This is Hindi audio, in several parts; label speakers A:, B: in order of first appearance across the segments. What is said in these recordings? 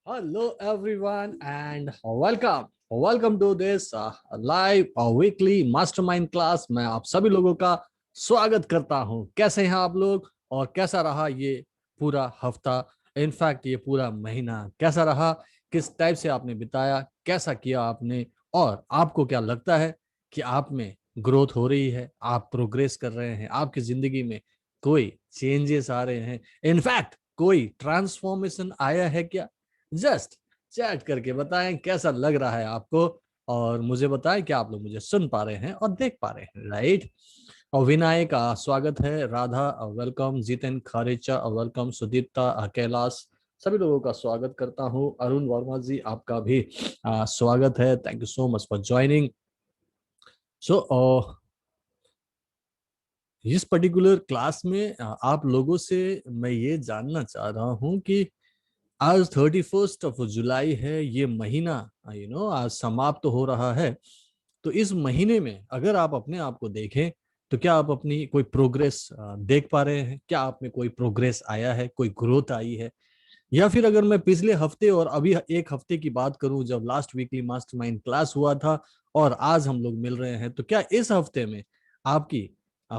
A: Hello, everyone, and welcome. Welcome to this live weekly mastermind class. मैं आप सभी लोगों का स्वागत करता हूं। कैसे हैं आप लोग और कैसा रहा ये पूरा हफ्ता? इनफैक्ट ये पूरा महीना कैसा रहा? किस टाइप से आपने बिताया? कैसा किया आपने? और आपको क्या लगता है कि आप में ग्रोथ हो रही है? आप प्रोग्रेस कर रहे हैं? आपकी जिंदगी में कोई चेंजेस आ रहे हैं? इनफैक्ट कोई ट्रांसफॉर्मेशन आया है क्या? जस्ट चैट करके बताएं कैसा लग रहा है आपको। और मुझे बताएं कि आप लोग मुझे सुन पा रहे हैं और देख पा रहे हैं, राइट? और विनायक का स्वागत है, राधा वेलकम, जितेन खारेचा वेलकम, सुदीप्ता कैलाश, सभी लोगों का स्वागत करता हूं। अरुण वर्मा जी आपका भी स्वागत है। Thank you so much for joining. So इस पर्टिकुलर क्लास में आप लोगों से मैं ये जानना चाह रहा हूं कि आज 31 जुलाई है, ये महीना आज समाप्त हो रहा है। तो इस महीने में अगर आप अपने आप को देखें तो क्या आप अपनी कोई प्रोग्रेस देख पा रहे हैं? क्या आप में कोई प्रोग्रेस आया है, कोई ग्रोथ आई है? या फिर अगर मैं पिछले हफ्ते और अभी एक हफ्ते की बात करूं, जब लास्ट वीकली मास्टरमाइंड क्लास हुआ था और आज हम लोग मिल रहे हैं, तो क्या इस हफ्ते में आपकी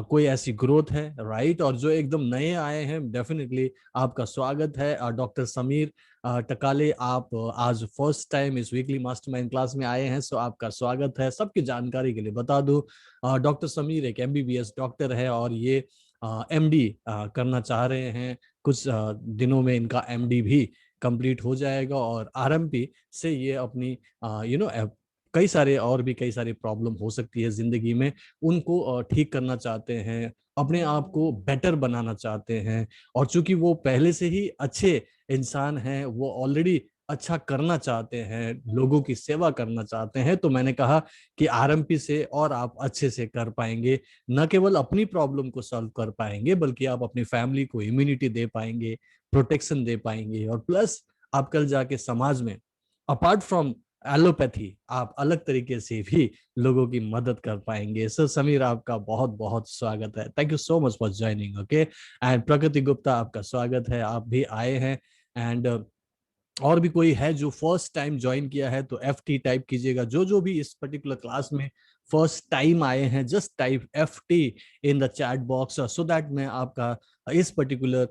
A: कोई ऐसी ग्रोथ है, राइट? और जो एकदम नए आए हैं, डेफिनेटली आपका स्वागत है। डॉक्टर समीर टकाले, आप आज फर्स्ट टाइम इस वीकली मास्टरमाइंड क्लास में आए हैं, सो आपका स्वागत है। सबकी जानकारी के लिए बता दूं, डॉक्टर समीर एक एमबीबीएस डॉक्टर है और ये एमडी करना चाह रहे हैं। कुछ दिनों में इनका एमडी भी कंप्लीट हो जाएगा और आरएमपी से ये अपनी कई सारी प्रॉब्लम हो सकती है जिंदगी में, उनको ठीक करना चाहते हैं, अपने आप को बेटर बनाना चाहते हैं। और चूंकि वो पहले से ही अच्छे इंसान हैं, वो ऑलरेडी अच्छा करना चाहते हैं, लोगों की सेवा करना चाहते हैं, तो मैंने कहा कि आरएमपी से और आप अच्छे से कर पाएंगे। न केवल अपनी प्रॉब्लम को सॉल्व कर पाएंगे, बल्कि आप अपनी फैमिली को इम्यूनिटी दे पाएंगे, प्रोटेक्शन दे पाएंगे, और प्लस आप कल जाके समाज में अपार्ट फ्रॉम एलोपैथी आप अलग तरीके से भी लोगों की मदद कर पाएंगे। सो समीर, आपका बहुत बहुत स्वागत है। Thank you so much for joining. Okay, and प्रकृति गुप्ता, आपका स्वागत है, आप भी आए हैं। एंड और भी कोई है जो फर्स्ट टाइम ज्वाइन किया है तो FT टाइप कीजिएगा। जो जो भी इस पर्टिकुलर क्लास में फर्स्ट टाइम आए हैं, just type FT in the chat box, so that मैं आपका इस पर्टिकुलर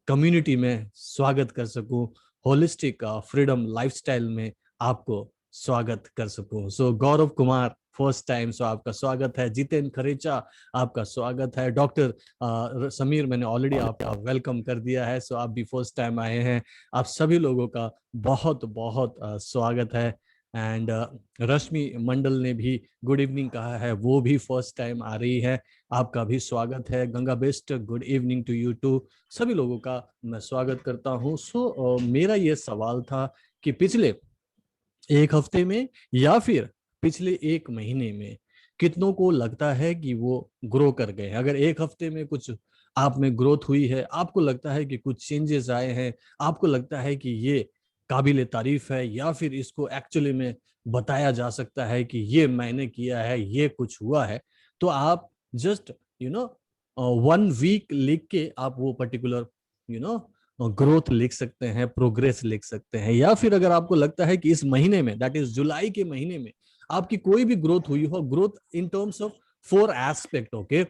A: कम्युनिटी में स्वागत कर सकूं, होलिस्टिक फ्रीडम लाइफस्टाइल में आपको स्वागत कर सकूं। सो गौरव कुमार फर्स्ट टाइम, सो आपका स्वागत है। जितेन खरेचा, आपका स्वागत है। डॉक्टर समीर, मैंने ऑलरेडी आपका वेलकम कर दिया है, सो आप भी फर्स्ट टाइम आए हैं। आप सभी लोगों का बहुत बहुत स्वागत है। एंड रश्मि मंडल ने भी गुड इवनिंग कहा है, वो भी फर्स्ट टाइम आ रही है, आपका भी स्वागत है। Ganga best, good evening to you too. सभी लोगों का मैं स्वागत करता हूँ। सो मेरा ये सवाल था कि पिछले एक हफ्ते में या फिर पिछले एक महीने में कितनों को लगता है कि वो ग्रो कर गए? अगर एक हफ्ते में कुछ आप में ग्रोथ हुई है, आपको लगता है कि कुछ चेंजेस आए हैं, आपको लगता है कि ये काबिले तारीफ है, या फिर इसको एक्चुअली में बताया जा सकता है कि ये मैंने किया है, ये कुछ हुआ है, तो आप जस्ट यू नो 1 वीक लिख के आप वो पर्टिकुलर यू नो ग्रोथ लिख सकते हैं, प्रोग्रेस लिख सकते हैं। या फिर अगर आपको लगता है कि इस महीने में, दैट इज जुलाई के महीने में, आपकी कोई भी ग्रोथ हुई हो, growth in terms of 4 aspect. Okay,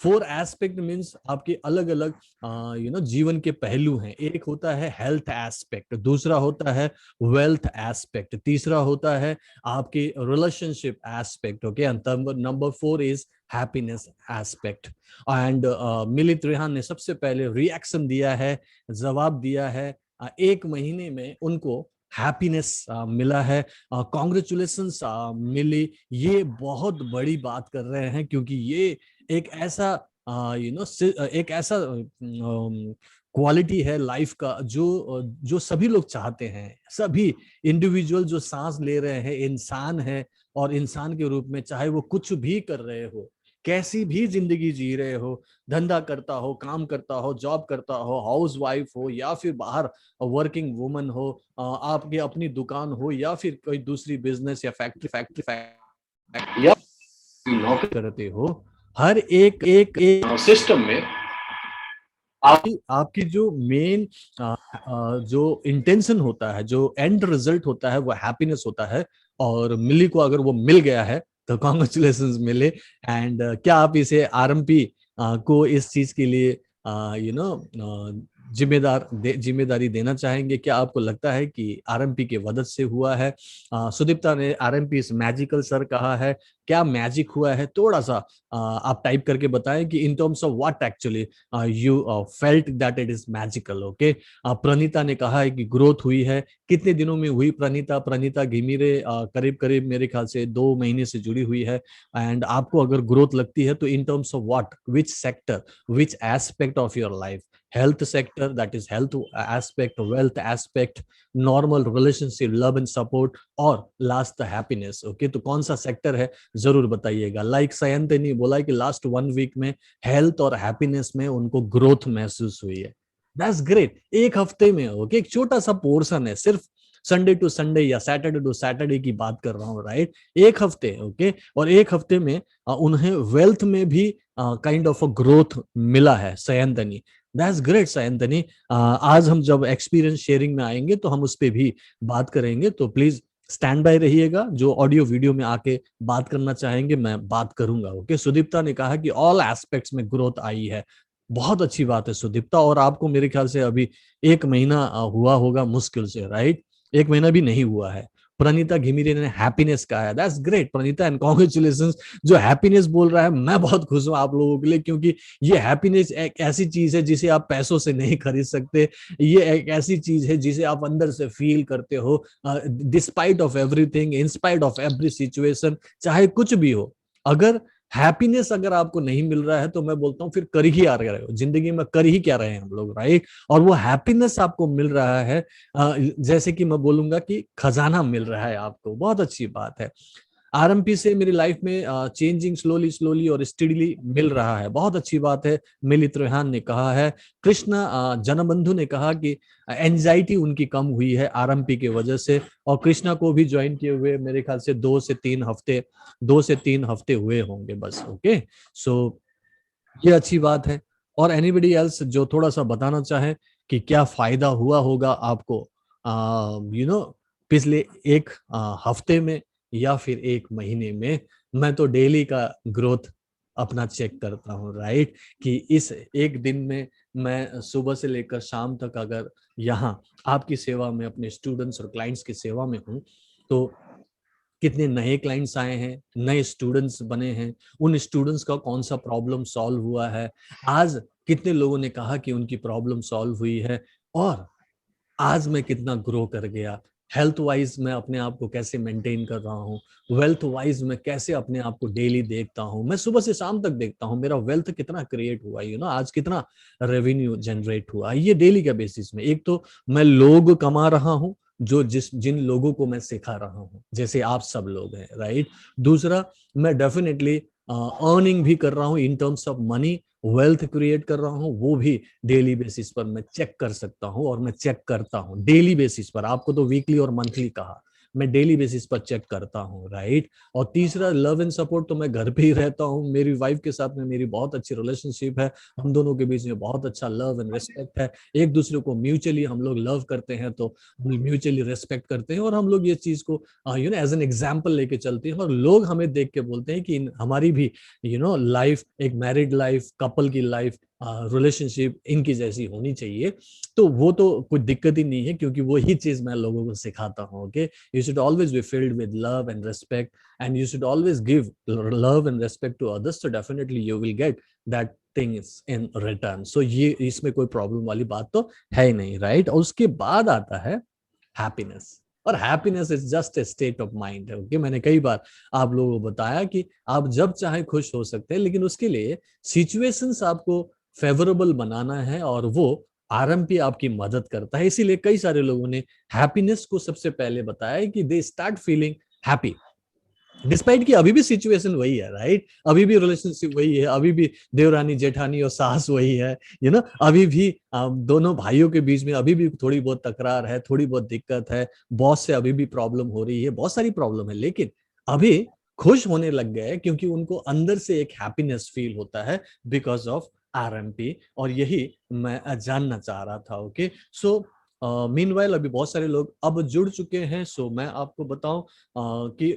A: 4 aspect means आपके अलग अलग जीवन के पहलू हैं। एक होता है हेल्थ एस्पेक्ट, दूसरा होता है वेल्थ एस्पेक्ट, तीसरा होता है आपके relationship aspect. Okay, number 4 is happiness aspect. And मिलित रेहान ने सबसे पहले रिएक्शन दिया है, जवाब दिया है। एक महीने में उनको हैप्पीनेस मिला है। कॉन्ग्रेचुलेशंस मिली, ये बहुत बड़ी बात कर रहे हैं, क्योंकि ये एक ऐसा एक ऐसा क्वालिटी है लाइफ का जो जो सभी लोग चाहते हैं। सभी इंडिविजुअल जो सांस ले रहे हैं इंसान है, और इंसान के रूप में चाहे वो कुछ भी कर रहे हो, कैसी भी जिंदगी जी रहे हो, धंधा करता हो, काम करता हो, जॉब करता हो, हाउस वाइफ हो, या फिर बाहर वर्किंग वुमन हो, आपकी अपनी दुकान हो, या फिर कोई दूसरी बिजनेस या फैक्ट्री या नौकरी करते हो, हर एक एक, एक सिस्टम में आपकी जो मेन जो इंटेंशन होता है, जो एंड रिजल्ट होता है, वो हैप्पीनेस होता है। और मिली को अगर वो मिल गया है तो कॉन्ग्रेचुलेशन मिले। एंड क्या आप इसे आरएमपी को इस चीज के लिए यू नो जिम्मेदारी देना चाहेंगे? क्या आपको लगता है कि आरएमपी के मदद से हुआ है? सुदीप्ता ने आरएमपी इज मैजिकल सर कहा है, क्या मैजिक हुआ है? थोड़ा सा आप टाइप करके बताएं कि in terms of what actually you felt that it is magical. Okay, Pranita ने कहा है कि ग्रोथ हुई है। कितने दिनों में हुई प्रणीता? प्रणीता घिमीरे करीब करीब मेरे ख्याल से 2 महीने से जुड़ी हुई है। एंड आपको अगर ग्रोथ लगती है तो इन terms of what, which sector, which aspect of your life? Health sector, that is health aspect, wealth aspect, normal relationship, love and support, और लास्ट द हैप्पीनेस। ओके, तो कौन सा सेक्टर है जरूर बताइएगा। लाइक सयंत ने बोला कि लास्ट 1 वीक में हेल्थ और हैप्पीनेस में उनको ग्रोथ महसूस हुई है। That's great. एक हफ्ते में, ओके, एक छोटा सा पोर्शन है, सिर्फ संडे टू संडे या सैटरडे टू सैटरडे की बात कर रहा हूँ, राइट? एक हफ्ते, ओके, और एक हफ्ते में उन्हें वेल्थ में भी काइंड ऑफ अ ग्रोथ मिला है सयंतनी। That's great सयंतनी। आज हम जब एक्सपीरियंस शेयरिंग में आएंगे तो हम उस पर भी बात करेंगे, तो प्लीज स्टैंड बाय रहिएगा। जो ऑडियो वीडियो में आके बात करना चाहेंगे मैं बात करूंगा। ओके, सुदीप्ता ने कहा कि ऑल एस्पेक्ट्स में ग्रोथ आई है। बहुत अच्छी बात है सुदीप्ता। और आपको मेरे ख्याल से अभी 1 महीना हुआ होगा मुश्किल से, राइट? 1 महीना भी नहीं हुआ है। प्रणीता घिमिरे ने हैप्पीनेस कहा है। That's great Pranita, and congratulation. जो हैप्पीनेस बोल रहा है, मैं बहुत खुश हूं आप लोगों के लिए, क्योंकि ये हैप्पीनेस एक ऐसी चीज है जिसे आप पैसों से नहीं खरीद सकते। ये एक ऐसी चीज है जिसे आप अंदर से फील करते हो, despite of everything, in spite of every situation, चाहे कुछ भी हो। अगर हैप्पीनेस अगर आपको नहीं मिल रहा है तो मैं बोलता हूँ फिर कर ही क्या रहे हो जिंदगी में, कर ही क्या रहे हैं हम लोग, राइट? और वो हैप्पीनेस आपको मिल रहा है, जैसे कि मैं बोलूंगा कि खजाना मिल रहा है आपको। बहुत अच्छी बात है। आरएमपी से मेरी लाइफ में चेंजिंग स्लोली स्लोली और स्टडीली मिल रहा है। बहुत अच्छी बात है, मिलित रेहान ने कहा है। कृष्णा जनबंधु ने कहा कि एंजाइटी उनकी कम हुई है आरएमपी की वजह से। और कृष्णा को भी ज्वाइन किए हुए मेरे ख्याल से 2 से 3 हफ्ते, 2 से 3 हफ्ते हुए होंगे बस। ओके, सो ये अच्छी बात है। और एनीबडी एल्स जो थोड़ा सा बताना चाहे कि क्या फायदा हुआ होगा आपको पिछले एक हफ्ते में या फिर 1 महीने में? मैं तो डेली का ग्रोथ अपना चेक करता हूँ, राइट? कि इस एक दिन में मैं सुबह से लेकर शाम तक अगर यहाँ आपकी सेवा में, अपने स्टूडेंट्स और क्लाइंट्स की सेवा में हूँ, तो कितने नए क्लाइंट्स आए हैं, नए स्टूडेंट्स बने हैं, उन स्टूडेंट्स का कौन सा प्रॉब्लम सॉल्व हुआ है, आज कितने लोगों ने कहा कि उनकी प्रॉब्लम सॉल्व हुई है, और आज मैं कितना ग्रो कर गया। हेल्थ वाइज मैं अपने आप को कैसे मेंटेन कर रहा हूँ, वेल्थ वाइज मैं कैसे अपने आप को डेली देखता हूँ, मैं सुबह से शाम तक देखता हूँ मेरा वेल्थ कितना क्रिएट हुआ, आज कितना रेवेन्यू जनरेट हुआ, ये डेली का बेसिस में। एक तो मैं लोग कमा रहा हूँ, जो जिन लोगों को मैं सिखा रहा हूँ, जैसे आप सब लोग हैं, राइट? दूसरा, मैं डेफिनेटली अर्निंग भी कर रहा हूँ इन terms of money, wealth create कर रहा हूँ, वो भी डेली बेसिस पर मैं चेक कर सकता हूँ, और मैं चेक करता हूँ डेली बेसिस पर। आपको तो वीकली और मंथली कहा, मैं डेली बेसिस पर चेक करता हूँ, राइट? और तीसरा, लव एंड सपोर्ट, तो मैं घर पे ही रहता हूँ, मेरी वाइफ के साथ में मेरी बहुत अच्छी रिलेशनशिप है, हम दोनों के बीच में बहुत अच्छा लव एंड रिस्पेक्ट है, एक दूसरे को म्यूचुअली हम लोग लव करते हैं, तो हम म्यूचुअली रेस्पेक्ट करते हैं, और हम लोग ये चीज को एज एन एग्जाम्पल लेके चलते हैं, और लोग हमें देख के बोलते हैं कि हमारी भी लाइफ, एक मैरिड लाइफ, कपल की लाइफ, रिलेशनशिप इनकी जैसी होनी चाहिए। तो वो तो कुछ दिक्कत ही नहीं है, क्योंकि वो ही चीज मैं लोगों को सिखाता हूँ। Okay, you should always be filled with love and respect, and you should always give love and respect to others, so definitely you will get that things in return। so ये इसमें कोई प्रॉब्लम वाली बात तो है ही नहीं, राइट? और उसके बाद आता है हैप्पीनेस। और happiness is just a state of mind है। ओके, मैंने कई बार आप लोगों को बताया कि आप जब चाहे खुश हो सकते हैं, लेकिन उसके लिए सिचुएशंस आपको फेवरेबल बनाना है, और वो आरएमपी आपकी मदद करता है। इसीलिए कई सारे लोगों ने हैप्पीनेस को सबसे पहले बताया कि they start feeling happy, despite कि अभी भी सिचुएशन वही है, राइट? अभी भी रिलेशनशिप वही है, अभी भी देवरानी जेठानी और सास वही है, अभी भी दोनों भाइयों के बीच में अभी भी थोड़ी बहुत तकरार है, थोड़ी बहुत दिक्कत है, बॉस से अभी भी प्रॉब्लम हो रही है, बहुत सारी प्रॉब्लम है, लेकिन अभी खुश होने लग गए क्योंकि उनको अंदर से एक हैप्पीनेस फील होता है बिकॉज ऑफ RMP, और यही मैं जानना चाह रहा था। ओके, सो मीनवाइल अभी बहुत सारे लोग अब जुड़ चुके हैं। सो मैं आपको बताऊं कि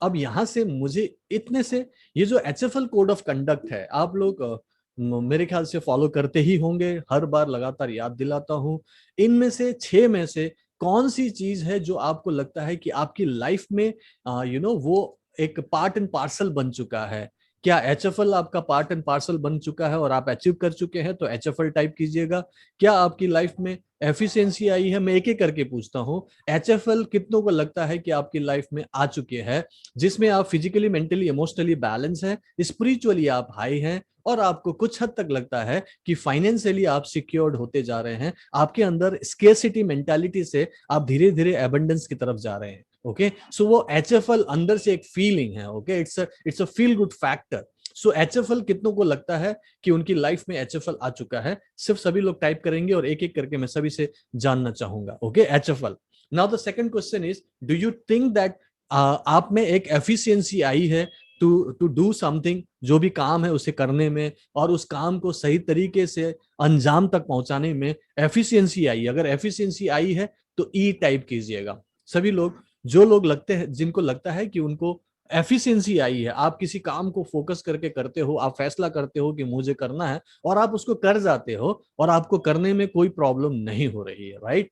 A: अब यहाँ से मुझे इतने से ये जो HFL कोड ऑफ कंडक्ट है, आप लोग मेरे ख्याल से फॉलो करते ही होंगे, हर बार लगातार याद दिलाता हूँ। इनमें से 6 में से कौन सी चीज है जो आपको लगता है कि आपकी लाइफ में वो एक पार्ट एंड पार्सल बन चुका है? क्या HFL आपका पार्ट एंड पार्सल बन चुका है और आप अचीव कर चुके हैं तो HFL टाइप कीजिएगा। क्या आपकी लाइफ में एफिशिएंसी आई है? मैं एक एक करके पूछता हूँ। HFL कितनों को लगता है कि आपकी लाइफ में आ चुके हैं, जिसमें आप फिजिकली, मेंटली, इमोशनली बैलेंस हैं, स्पिरिचुअली आप हाई हैं, और आपको कुछ हद तक लगता है कि फाइनेंशियली आप सिक्योर्ड होते जा रहे हैं, आपके अंदर स्केर्सिटी मेंटालिटी से आप धीरे धीरे एबंडेंस की तरफ जा रहे हैं। ओके, सो वो HFL अंदर से एक फीलिंग है। Okay, it's a feel good factor. So HFL कितनों को लगता है कि उनकी लाइफ में HFL आ चुका है? सिर्फ सभी लोग टाइप करेंगे और एक एक करके मैं सभी से जानना चाहूंगा। Okay, HFL। Now the second question is, do you think that आप में एक एफिशिएंसी आई है टू टू डू समथिंग, जो भी काम है उसे करने में, और उस काम को सही तरीके से अंजाम तक पहुंचाने में एफिशिएंसी आई? अगर एफिशिएंसी आई है तो ई टाइप कीजिएगा सभी लोग। जो लोग लगते हैं, जिनको लगता है कि उनको एफिशिएंसी आई है, आप किसी काम को फोकस करके करते हो, आप फैसला करते हो कि मुझे करना है और आप उसको कर जाते हो और आपको करने में कोई प्रॉब्लम नहीं हो रही है, राइट?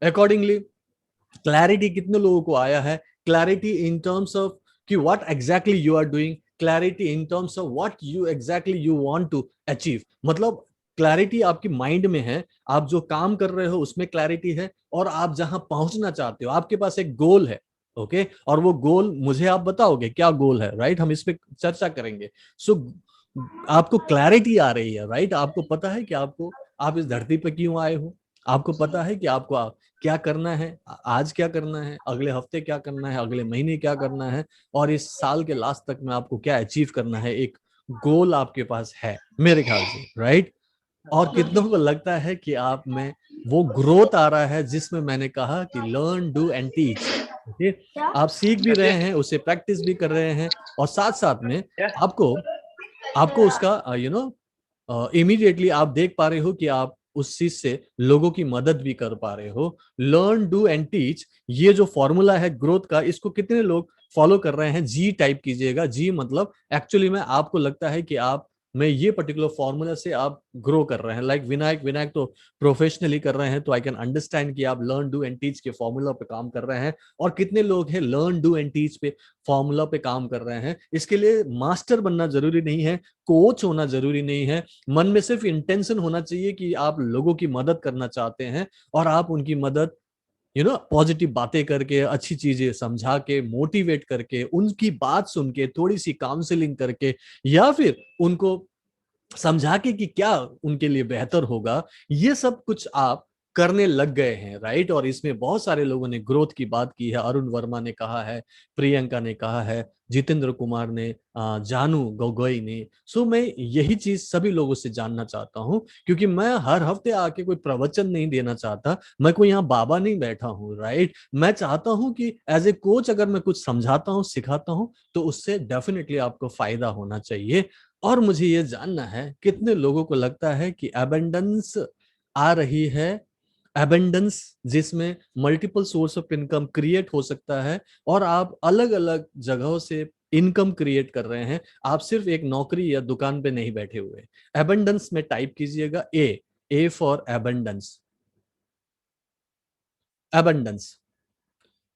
A: अकॉर्डिंगली क्लैरिटी कितने लोगों को आया है? क्लैरिटी इन टर्म्स ऑफ कि what exactly you are doing, clarity in terms of what you exactly you want to achieve. मतलब क्लैरिटी आपकी माइंड में है, आप जो काम कर रहे हो उसमें क्लैरिटी है, और आप जहां पहुंचना चाहते हो, आपके पास एक गोल है। ओके, और वो गोल मुझे आप बताओगे क्या गोल है, राइट? हम इस पे चर्चा करेंगे। सो आपको क्लैरिटी आ रही है, राइट? आपको पता है कि आपको, आप इस धरती पे क्यों आए हो, आपको पता है कि आपको क्या करना है, आज क्या करना है, अगले हफ्ते क्या करना है, अगले महीने क्या करना है, और इस साल के लास्ट तक में आपको क्या अचीव करना है। एक गोल आपके पास है मेरे ख्याल से, राइट? और कितनों को लगता है कि आप में वो ग्रोथ आ रहा है जिसमें मैंने कहा कि learn, do and teach. Okay, आप सीख भी रहे हैं, उसे प्रैक्टिस भी कर रहे हैं, और साथ साथ में आपको आपको उसका इमीडिएटली आप देख पा रहे हो कि आप उस चीज से लोगों की मदद भी कर पा रहे हो। लर्न, डू एंड टीच, ये जो फॉर्मूला है ग्रोथ का, इसको कितने लोग फॉलो कर रहे हैं? जी टाइप कीजिएगा। जी मतलब एक्चुअली में आपको लगता है कि आप में ये पर्टिकुलर फॉर्मूला से आप ग्रो कर रहे हैं। लाइक विनायक विनायक तो प्रोफेशनली कर रहे हैं, तो आई कैन अंडरस्टैंड कि आप लर्न, डू एंड टीच के फॉर्मूला पे काम कर रहे हैं। और कितने लोग हैं लर्न, डू एंड टीच पे फॉर्मूला पे काम कर रहे हैं? इसके लिए मास्टर बनना जरूरी नहीं है, कोच होना जरूरी नहीं है, मन में सिर्फ इंटेंशन होना चाहिए कि आप लोगों की मदद करना चाहते हैं, और आप उनकी मदद पॉजिटिव बातें करके, अच्छी चीजें समझा के, मोटिवेट करके, उनकी बात सुन के, थोड़ी सी काउंसलिंग करके, या फिर उनको समझा के कि क्या उनके लिए बेहतर होगा, ये सब कुछ आप करने लग गए हैं, राइट? और इसमें बहुत सारे लोगों ने ग्रोथ की बात की है। अरुण वर्मा ने कहा है, प्रियंका ने कहा है, जितेंद्र कुमार ने, जानू गोगोई ने। सो मैं यही चीज सभी लोगों से जानना चाहता हूं, क्योंकि मैं हर हफ्ते आके कोई प्रवचन नहीं देना चाहता, मैं कोई यहाँ बाबा नहीं बैठा हूँ, राइट? मैं चाहता हूँ कि एज ए कोच अगर मैं कुछ समझाता हूँ, सिखाता हूँ, तो उससे डेफिनेटली आपको फायदा होना चाहिए। और मुझे ये जानना है कितने लोगों को लगता है कि एबंडेंस आ रही है, एबंडेंस जिसमें multiple source of income create हो सकता है, और आप अलग अलग जगहों से इनकम क्रिएट कर रहे हैं, आप सिर्फ एक नौकरी या दुकान पे नहीं बैठे हुए। एबंडेंस में टाइप कीजिएगा A for abundance, abundance.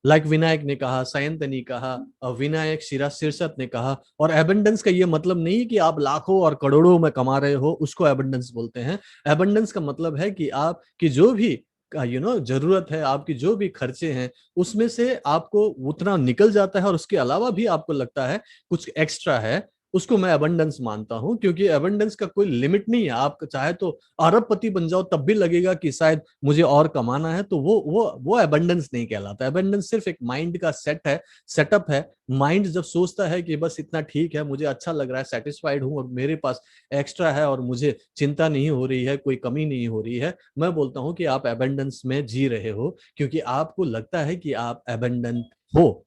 A: Like Vinayak ने कहा, सायंत ने कहा, विनायक शिरा शीर्षत ने कहा। और एबंडेंस का ये मतलब नहीं कि आप लाखों और करोड़ों में कमा रहे हो, उसको एबंडेंस बोलते हैं। एबंडेंस का मतलब है कि आपकी जो भी जरूरत है, आपकी जो भी खर्चे हैं, उसमें से आपको उतना निकल जाता है, और उसके अलावा भी आपको लगता है कुछ एक्स्ट्रा है, उसको मैं एबंडेंस मानता हूं। क्योंकि एबंडेंस का कोई लिमिट नहीं है, आप चाहे तो अरबपति बन जाओ, तब भी लगेगा कि शायद मुझे और कमाना है। तो वो एबंडेंस नहीं कहलाता। एबंडेंस सिर्फ एक माइंड का सेटअप है। माइंड जब सोचता है कि बस इतना ठीक है, मुझे अच्छा लग रहा है, सेटिस्फाइड हूं, और मेरे पास एक्स्ट्रा है, और मुझे चिंता नहीं हो रही है, कोई कमी नहीं हो रही है, मैं बोलता हूं कि आप एबंडेंस में जी रहे हो, क्योंकि आपको लगता है कि आप एबंडेंट हो।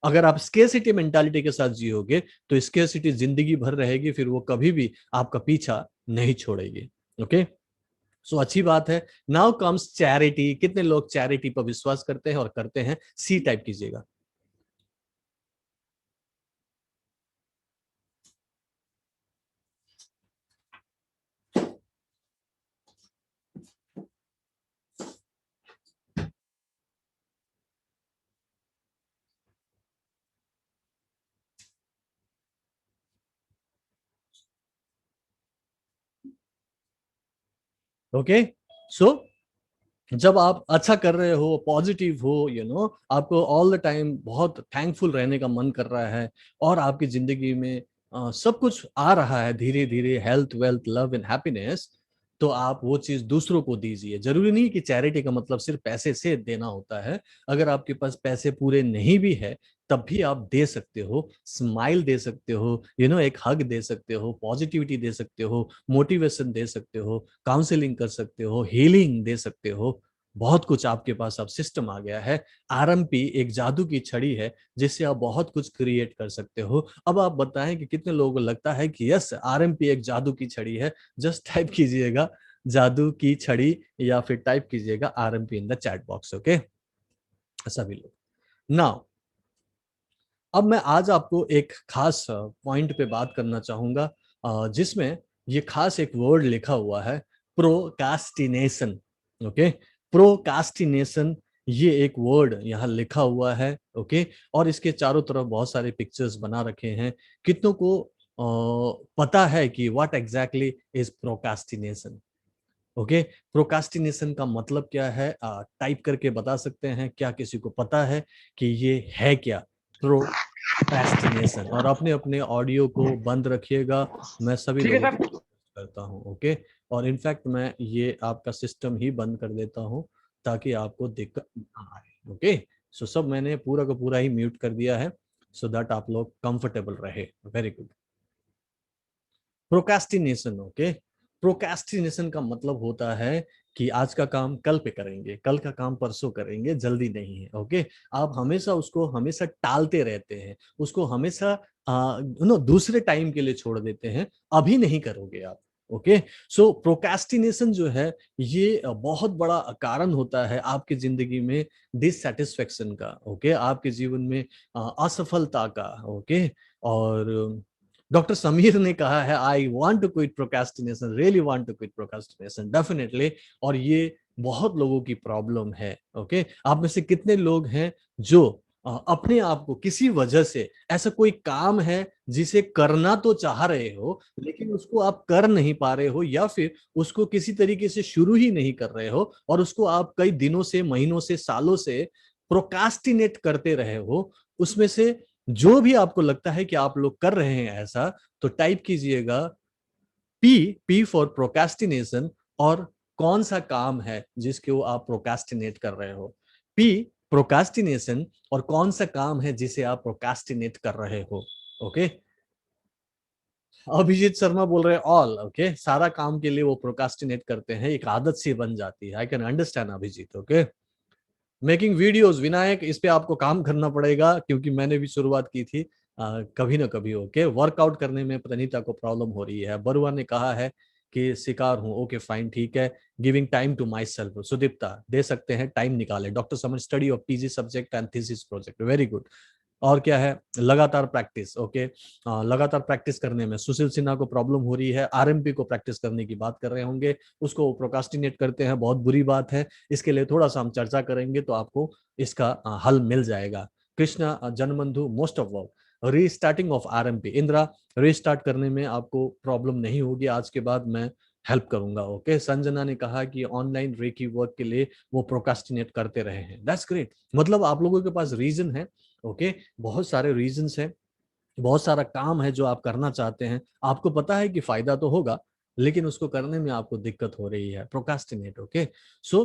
A: अगर आप स्केर्सिटी मेंटालिटी के साथ जियोगे तो स्केर्सिटी जिंदगी भर रहेगी, फिर वो कभी भी आपका पीछा नहीं छोड़ेगी। ओके, सो अच्छी बात है। Now comes charity. कितने लोग चैरिटी पर विश्वास करते हैं और करते हैं? सी टाइप कीजिएगा। ओके, सो जब आप अच्छा कर रहे हो, पॉजिटिव हो, आपको ऑल द टाइम बहुत थैंकफुल रहने का मन कर रहा है, और आपकी जिंदगी में सब कुछ आ रहा है धीरे धीरे, health, wealth, love and happiness, तो आप वो चीज दूसरों को दीजिए। जरूरी नहीं कि चैरिटी का मतलब सिर्फ पैसे से देना होता है। अगर आपके पास पैसे पूरे नहीं भी है, तब भी आप दे सकते हो। स्माइल दे सकते हो, एक हग दे सकते हो, पॉजिटिविटी दे सकते हो, मोटिवेशन दे सकते हो, काउंसलिंग कर सकते हो, हीलिंग दे सकते हो। बहुत कुछ आपके पास अब सिस्टम आ गया है। आरएमपी एक जादू की छड़ी है जिससे आप बहुत कुछ क्रिएट कर सकते हो। अब आप बताएं कि कितने लोगों को लगता है कि यस, आरएमपी एक जादू की छड़ी है। जस्ट टाइप कीजिएगा जादू की छड़ी, या फिर टाइप कीजिएगा RMP in the chat box. Okay, सभी लोग। नाउ अब मैं आज आपको एक खास पॉइंट पे बात करना चाहूंगा, जिसमें ये खास एक वर्ड लिखा हुआ है, प्रोकास्टिनेशन। ओके, प्रोकास्टिनेशन, ये एक वर्ड यहाँ लिखा हुआ है। ओके, और इसके चारों तरफ बहुत सारे पिक्चर्स बना रखे हैं। कितनों को पता है कि what exactly is procrastination? Okay, procrastination का मतलब क्या है? टाइप करके बता सकते हैं क्या? किसी को पता है कि ये है क्या प्रोक्रेस्टिनेशन? और अपने अपने ऑडियो को बंद रखिएगा, मैं सभी
B: ठीक है
A: लोगों
B: सर।
A: को करता हूँ। ओके, और इनफैक्ट मैं ये आपका सिस्टम ही बंद कर देता हूँ ताकि आपको दिक्कत ना आए। ओके, सो सब मैंने पूरा का पूरा ही म्यूट कर दिया है, सो दैट आप लोग कंफर्टेबल रहे। Very good. Procrastination. Okay, procrastination का मतलब होता है कि आज का काम कल पे करेंगे, कल का काम परसों करेंगे, जल्दी नहीं है। ओके, आप हमेशा उसको हमेशा टालते रहते हैं, उसको हमेशा दूसरे टाइम के लिए छोड़ देते हैं, अभी नहीं करोगे आप। ओके, सो प्रोकास्टिनेशन जो है, ये बहुत बड़ा कारण होता है आपकी जिंदगी में डिससेटिस्फेक्शन का। ओके, आपके जीवन में असफलता का। ओके, और डॉक्टर समीर ने कहा है, I want to quit procrastination, really want to quit procrastination, definitely. और ये बहुत लोगों की प्रॉब्लम है। ओके, आप में से कितने लोग हैं जो अपने आप को किसी वजह से, ऐसा कोई काम है जिसे करना तो चाह रहे हो लेकिन उसको आप कर नहीं पा रहे हो, या फिर उसको किसी तरीके से शुरू ही नहीं कर रहे हो, और उसको आप कई दिनों से, महीनों से, सालों से प्रोकास्टिनेट करते रहे हो? उसमें से जो भी आपको लगता है कि आप लोग कर रहे हैं ऐसा, तो टाइप कीजिएगा पी, पी फॉर प्रोकास्टिनेशन, और कौन सा काम है जिसके वो आप प्रोकास्टिनेट कर रहे हो। पी, प्रोकास्टिनेशन, और कौन सा काम है जिसे आप प्रोकास्टिनेट कर रहे हो। ओके, अभिजीत शर्मा बोल रहे हैं ऑल। ओके, सारा काम के लिए वो प्रोकास्टिनेट करते हैं, एक आदत सी बन जाती है। I can understand Abhijit. Okay, making videos, Vinayak, इस पे आपको काम करना पड़ेगा क्योंकि मैंने भी शुरुआत की थी कभी ना कभी। ओके, वर्कआउट करने में प्रणीता को प्रॉब्लम हो रही है, बरुआ ने कहा है कि शिकार हूं। ओके फाइन, ठीक है। Giving time to myself, Sudipta दे सकते हैं, टाइम निकाले। Doctor Samar, study of PG subject and thesis project, very good. और क्या है? लगातार प्रैक्टिस। ओके, लगातार प्रैक्टिस करने में सुशील सिन्हा को प्रॉब्लम हो रही है, आरएमपी को प्रैक्टिस करने की बात कर रहे होंगे, उसको प्रोकास्टिनेट करते हैं, बहुत बुरी बात है। इसके लिए थोड़ा सा हम चर्चा करेंगे तो आपको इसका हल मिल जाएगा। Krishna, Janbandhu, most of work, restarting of RMP. Indira, restart करने में आपको प्रॉब्लम नहीं होगी, आज के बाद मैं हेल्प करूंगा। ओके, संजना ने कहा कि ऑनलाइन रेकी वर्क के लिए वो प्रोकास्टिनेट करते रहे हैं। दैट्स ग्रेट, मतलब आप लोगों के पास रीजन है। ओके, बहुत सारे रीजंस हैं, बहुत सारा काम है जो आप करना चाहते हैं, आपको पता है कि फायदा तो होगा, लेकिन उसको करने में आपको दिक्कत हो रही है, प्रोकास्टिनेट। ओके, सो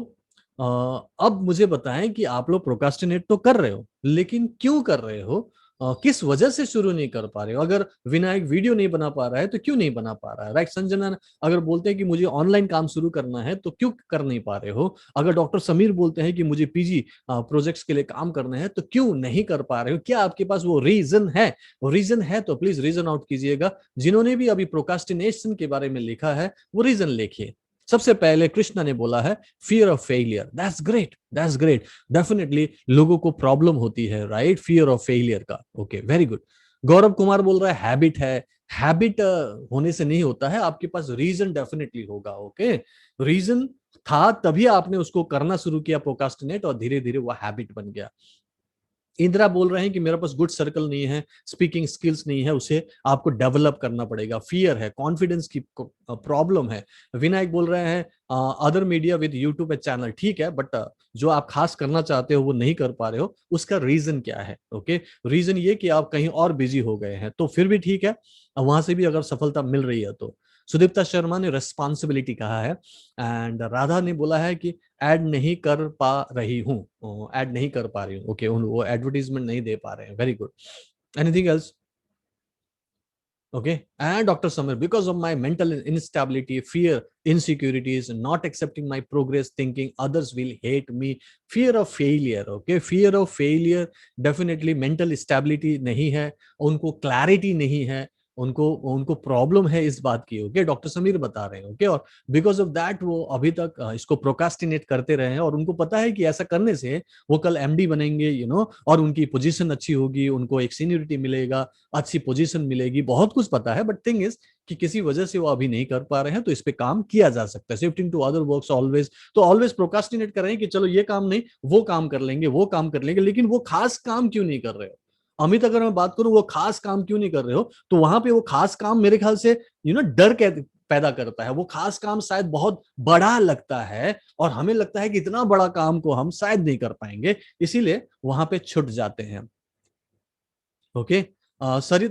A: अब मुझे बताएं कि आप लोग प्रोकास्टिनेट तो कर रहे हो, लेकिन क्यों कर रहे हो? किस वजह से शुरू नहीं कर पा रहे हो? अगर विनायक वीडियो नहीं बना पा रहा है तो क्यों नहीं बना पा रहा है, राइट? संजना अगर बोलते हैं कि मुझे ऑनलाइन काम शुरू करना है तो क्यों कर नहीं पा रहे हो? अगर डॉक्टर समीर बोलते हैं कि मुझे पीजी प्रोजेक्ट्स के लिए काम करना है तो क्यों नहीं कर पा रहे हो? क्या आपके पास वो रीजन है? वो रीजन है तो प्लीज रीजन आउट कीजिएगा। जिन्होंने भी अभी प्रोकास्टिनेशन के बारे में लिखा है वो रीजन लिखिए। सबसे पहले कृष्णा ने बोला है fear of failure. That's great, that's great. Definitely लोगों को प्रॉब्लम होती है, राइट, फियर ऑफ फेलियर का। Okay, very good. Gaurav Kumar बोल रहा है हैबिट है। हैबिट होने से नहीं होता है, आपके पास रीजन डेफिनेटली होगा। ओके, रीजन था तभी आपने उसको करना शुरू किया प्रोकास्टिनेट, और धीरे धीरे वो हैबिट बन गया। इंदिरा बोल रहे हैं कि मेरे पास गुड सर्कल नहीं है, स्पीकिंग स्किल्स नहीं है, उसे आपको डेवलप करना पड़ेगा। फियर है, कॉन्फिडेंस की प्रॉब्लम है। विनायक बोल रहे हैं other media with YouTube channel, ठीक है, बट जो आप खास करना चाहते हो वो नहीं कर पा रहे हो, उसका रीजन क्या है? ओके, रीजन ये कि आप कहीं और बिजी हो गए हैं, तो फिर भी ठीक है, वहां से भी अगर सफलता मिल रही है तो। सुदीप्ता शर्मा ने रेस्पॉन्सिबिलिटी कहा है, एंड राधा ने बोला है कि ऐड नहीं कर पा रही हूँ, ऐड नहीं कर पा रही हूँ। ओके, वो एडवर्टीजमेंट नहीं दे पा रहे हैं। Very good. Anything else? Okay, and Dr. Samir, because of my mental instability, fear, insecurities, not accepting my progress, thinking others will hate me, fear of failure. Okay, fear of failure, definitely mental stability नहीं है, उनको clarity नहीं है, उनको उनको प्रॉब्लम है इस बात की। ओके, डॉक्टर समीर बता रहे हैं। ओके, और बिकॉज ऑफ दैट वो अभी तक इसको प्रोकास्टिनेट करते रहे हैं, और उनको पता है कि ऐसा करने से वो कल एमडी बनेंगे, और उनकी पोजीशन अच्छी होगी, उनको एक सीनियरिटी मिलेगा, अच्छी पोजीशन मिलेगी, बहुत कुछ पता है। बट थिंग इज कि किसी वजह से वो अभी नहीं कर पा रहे हैं, तो इस पे काम किया जा सकता है। Shifting to other works always, तो ऑलवेज प्रोकास्टिनेट कर रहे हैं कि चलो ये काम नहीं, वो काम कर लेंगे, वो काम कर लेंगे, लेकिन वो खास काम क्यों नहीं कर रहे हो? अमित, अगर मैं बात करूं वो खास काम क्यों नहीं कर रहे हो, तो वहां पे वो खास काम मेरे ख्याल से डर के पैदा करता है। वो खास काम शायद बहुत बड़ा लगता है, और हमें लगता है कि इतना बड़ा काम को हम शायद नहीं कर पाएंगे, इसीलिए वहां पे छुट जाते हैं। ओके, सर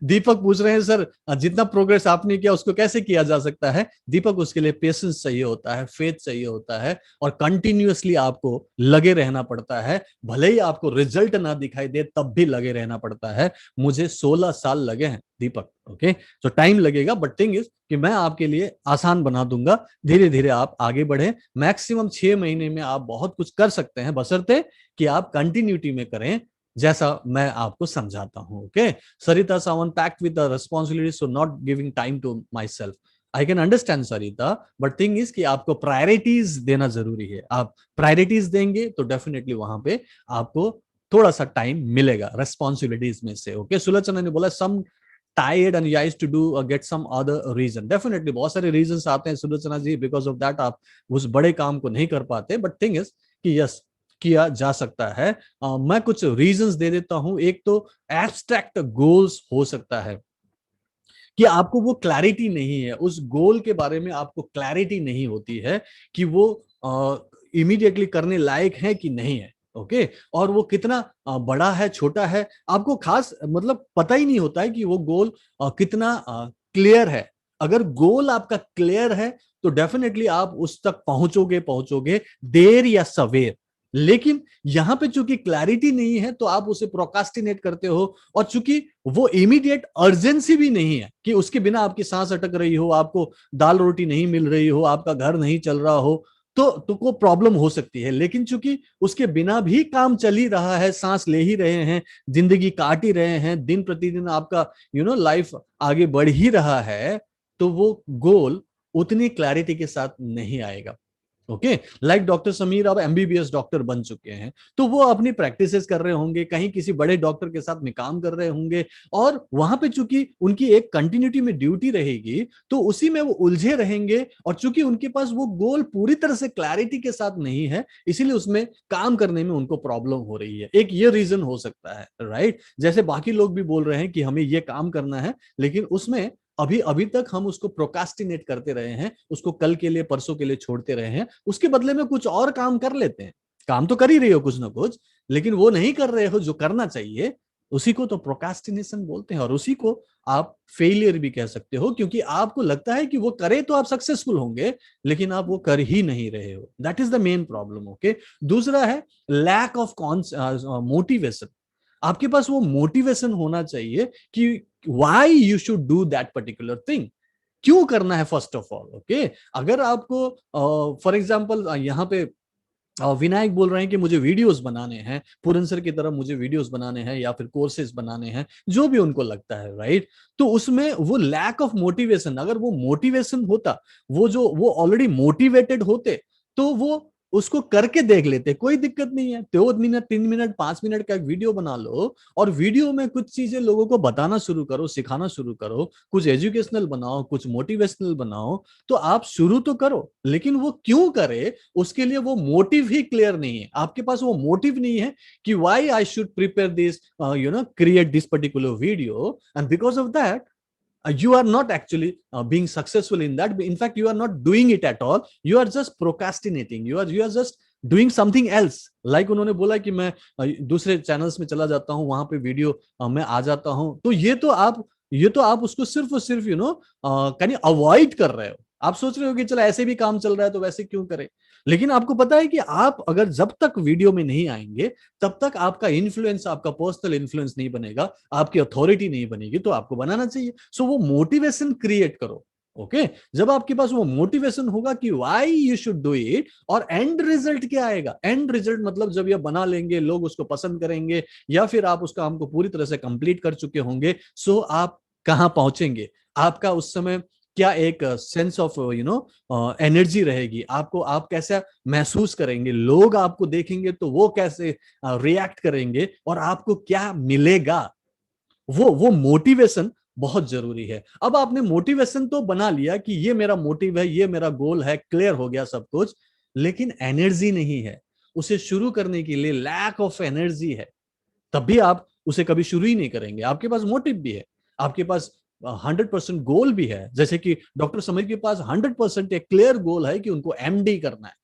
A: दीपक पूछ रहे हैं सर, जितना प्रोग्रेस आपने किया उसको कैसे किया जा सकता है? दीपक, उसके लिए पेशेंस चाहिए होता है, फेथ चाहिए होता है, और कंटिन्यूअसली आपको लगे रहना पड़ता है। भले ही आपको रिजल्ट ना दिखाई दे तब भी लगे रहना पड़ता है। मुझे 16 साल लगे हैं दीपक। ओके, तो टाइम लगेगा, बट थिंग इज कि मैं आपके लिए आसान बना दूंगा। धीरे धीरे आप आगे बढ़े, मैक्सिमम 6 महीने में आप बहुत कुछ कर सकते हैं, बशर्ते कि आप कंटिन्यूटी में करें, जैसा मैं आपको समझाता हूं। Okay, Sarita Sawant, packed with the responsibility, so not giving time to myself. I can understand Sarita, but thing is कि आपको प्रायोरिटीज देना जरूरी है। आप प्रायोरिटीज देंगे तो डेफिनेटली वहां पे आपको थोड़ा सा टाइम मिलेगा रेस्पॉन्सिबिलिटीज में से। ओके, सुलोचना ने बोला some tired and used to do get some other reason. Definitely बहुत सारे रीजंस आते हैं Sulochana ji, because of that आप उस बड़े काम को नहीं कर पाते। बट थिंग इज कि यस, किया जा सकता है। मैं कुछ रीजंस दे देता हूं। एक तो एब्स्ट्रैक्ट गोल्स हो सकता है कि आपको वो क्लैरिटी नहीं है, उस गोल के बारे में आपको क्लैरिटी नहीं होती है कि वो इमीडिएटली करने लायक है कि नहीं है। ओके, और वो कितना बड़ा है, छोटा है, आपको खास मतलब पता ही नहीं होता है कि वो गोल कितना क्लियर है। अगर गोल आपका क्लियर है तो डेफिनेटली आप उस तक पहुंचोगे पहुंचोगे, देर या सवेर। लेकिन यहां पे चूंकि क्लैरिटी नहीं है तो आप उसे प्रोकास्टिनेट करते हो, और चूंकि वो इमीडिएट अर्जेंसी भी नहीं है कि उसके बिना आपकी सांस अटक रही हो, आपको दाल रोटी नहीं मिल रही हो, आपका घर नहीं चल रहा हो, तो को प्रॉब्लम हो सकती है। लेकिन चूंकि उसके बिना भी काम चल ही रहा है, सांस ले ही रहे हैं, जिंदगी काट ही रहे हैं, दिन प्रतिदिन आपका लाइफ आगे बढ़ ही रहा है, तो वो गोल उतनी क्लैरिटी के साथ नहीं आएगा। ओके, लाइक डॉक्टर समीर अब एमबीबीएस डॉक्टर बन चुके हैं, तो वो अपनी प्रैक्टिसेस कर रहे होंगे, कहीं किसी बड़े डॉक्टर के साथ में काम कर रहे होंगे, और वहां पे चूंकि उनकी एक कंटिन्यूटी में ड्यूटी रहेगी तो उसी में वो उलझे रहेंगे, और चूंकि उनके पास वो गोल पूरी तरह से क्लैरिटी के साथ नहीं है, इसीलिए उसमें काम करने में उनको प्रॉब्लम हो रही है। एक ये रीजन हो सकता है, राइट? जैसे बाकी लोग भी बोल रहे हैं कि हमें ये काम करना है, लेकिन उसमें अभी अभी तक हम उसको प्रोकास्टिनेट करते रहे हैं, उसको कल के लिए, परसों के लिए छोड़ते रहे हैं, उसके बदले में कुछ और काम कर लेते हैं। काम तो कर ही रहे हो कुछ ना कुछ, लेकिन वो नहीं कर रहे हो जो करना चाहिए, उसी को तो प्रोकास्टिनेशन बोलते हैं, और उसी को आप फेलियर भी कह सकते हो, क्योंकि आपको लगता है कि वो करे तो आप सक्सेसफुल होंगे, लेकिन आप वो कर ही नहीं रहे हो। That is the main problem. Okay, दूसरा है लैक ऑफ मोटिवेशन। आपके पास वो मोटिवेशन होना चाहिए कि why you should do that particular thing, क्यों करना है फर्स्ट ऑफ ऑल। ओके, अगर आपको फॉर एग्जांपल यहाँ पे विनायक बोल रहे हैं कि मुझे वीडियोस बनाने हैं, पूरन सर की तरह मुझे वीडियोस बनाने हैं या फिर कोर्सेज बनाने हैं, जो भी उनको लगता है, राइट। तो उसमें वो लैक ऑफ मोटिवेशन, अगर वो मोटिवेशन होता, वो ऑलरेडी मोटिवेटेड होते, तो वो उसको करके देख लेते, कोई दिक्कत नहीं है। 2 मिनट 3 मिनट 5 मिनट का एक वीडियो बना लो और वीडियो में कुछ चीजें लोगों को बताना शुरू करो, सिखाना शुरू करो, कुछ एजुकेशनल बनाओ, कुछ मोटिवेशनल बनाओ। तो आप शुरू तो करो, लेकिन वो क्यों करे उसके लिए वो मोटिव ही क्लियर नहीं है। आपके पास वो मोटिव नहीं है कि why I should prepare this, create this particular video, and because of that you are not actually being successful in that. In fact, you are not doing it at all. You are just procrastinating. You are just doing something else. Like उन्होंने बोला कि मैं दूसरे चैनल्स में चला जाता हूँ, वहां पे वीडियो में आ जाता हूँ। तो ये तो आप उसको सिर्फ और सिर्फ कहीं अवॉइड कर रहे हो। आप सोच रहे हो कि चलो ऐसे भी काम चल रहा है तो वैसे क्यों करें। लेकिन आपको पता है कि आप अगर जब तक वीडियो में नहीं आएंगे तब तक आपका इन्फ्लुएंस, आपका पर्सनल इन्फ्लुएंस नहीं बनेगा, आपकी अथॉरिटी नहीं बनेगी। तो आपको बनाना चाहिए। सो वो मोटिवेशन क्रिएट करो। ओके, जब आपके पास वो मोटिवेशन होगा कि why you should do it, और एंड रिजल्ट क्या आएगा, एंड रिजल्ट मतलब जब ये बना लेंगे, लोग उसको पसंद करेंगे, या फिर आप उस काम को पूरी तरह से कंप्लीट कर चुके होंगे, सो आप कहां पहुंचेंगे, आपका उस समय क्या एक सेंस ऑफ एनर्जी रहेगी, आपको आप कैसा महसूस करेंगे, लोग आपको देखेंगे तो वो कैसे रिएक्ट करेंगे, और आपको क्या मिलेगा। वो मोटिवेशन बहुत जरूरी है। अब आपने मोटिवेशन तो बना लिया कि ये मेरा मोटिव है, ये मेरा गोल है, क्लियर हो गया सब कुछ, लेकिन एनर्जी नहीं है उसे शुरू करने के लिए, लैक ऑफ एनर्जी है, तब भी आप उसे कभी शुरू ही नहीं करेंगे। आपके पास मोटिव भी है, आपके पास 100% गोल भी है, जैसे कि डॉक्टर समीर के पास 100% एक क्लियर गोल है कि उनको एमडी करना है।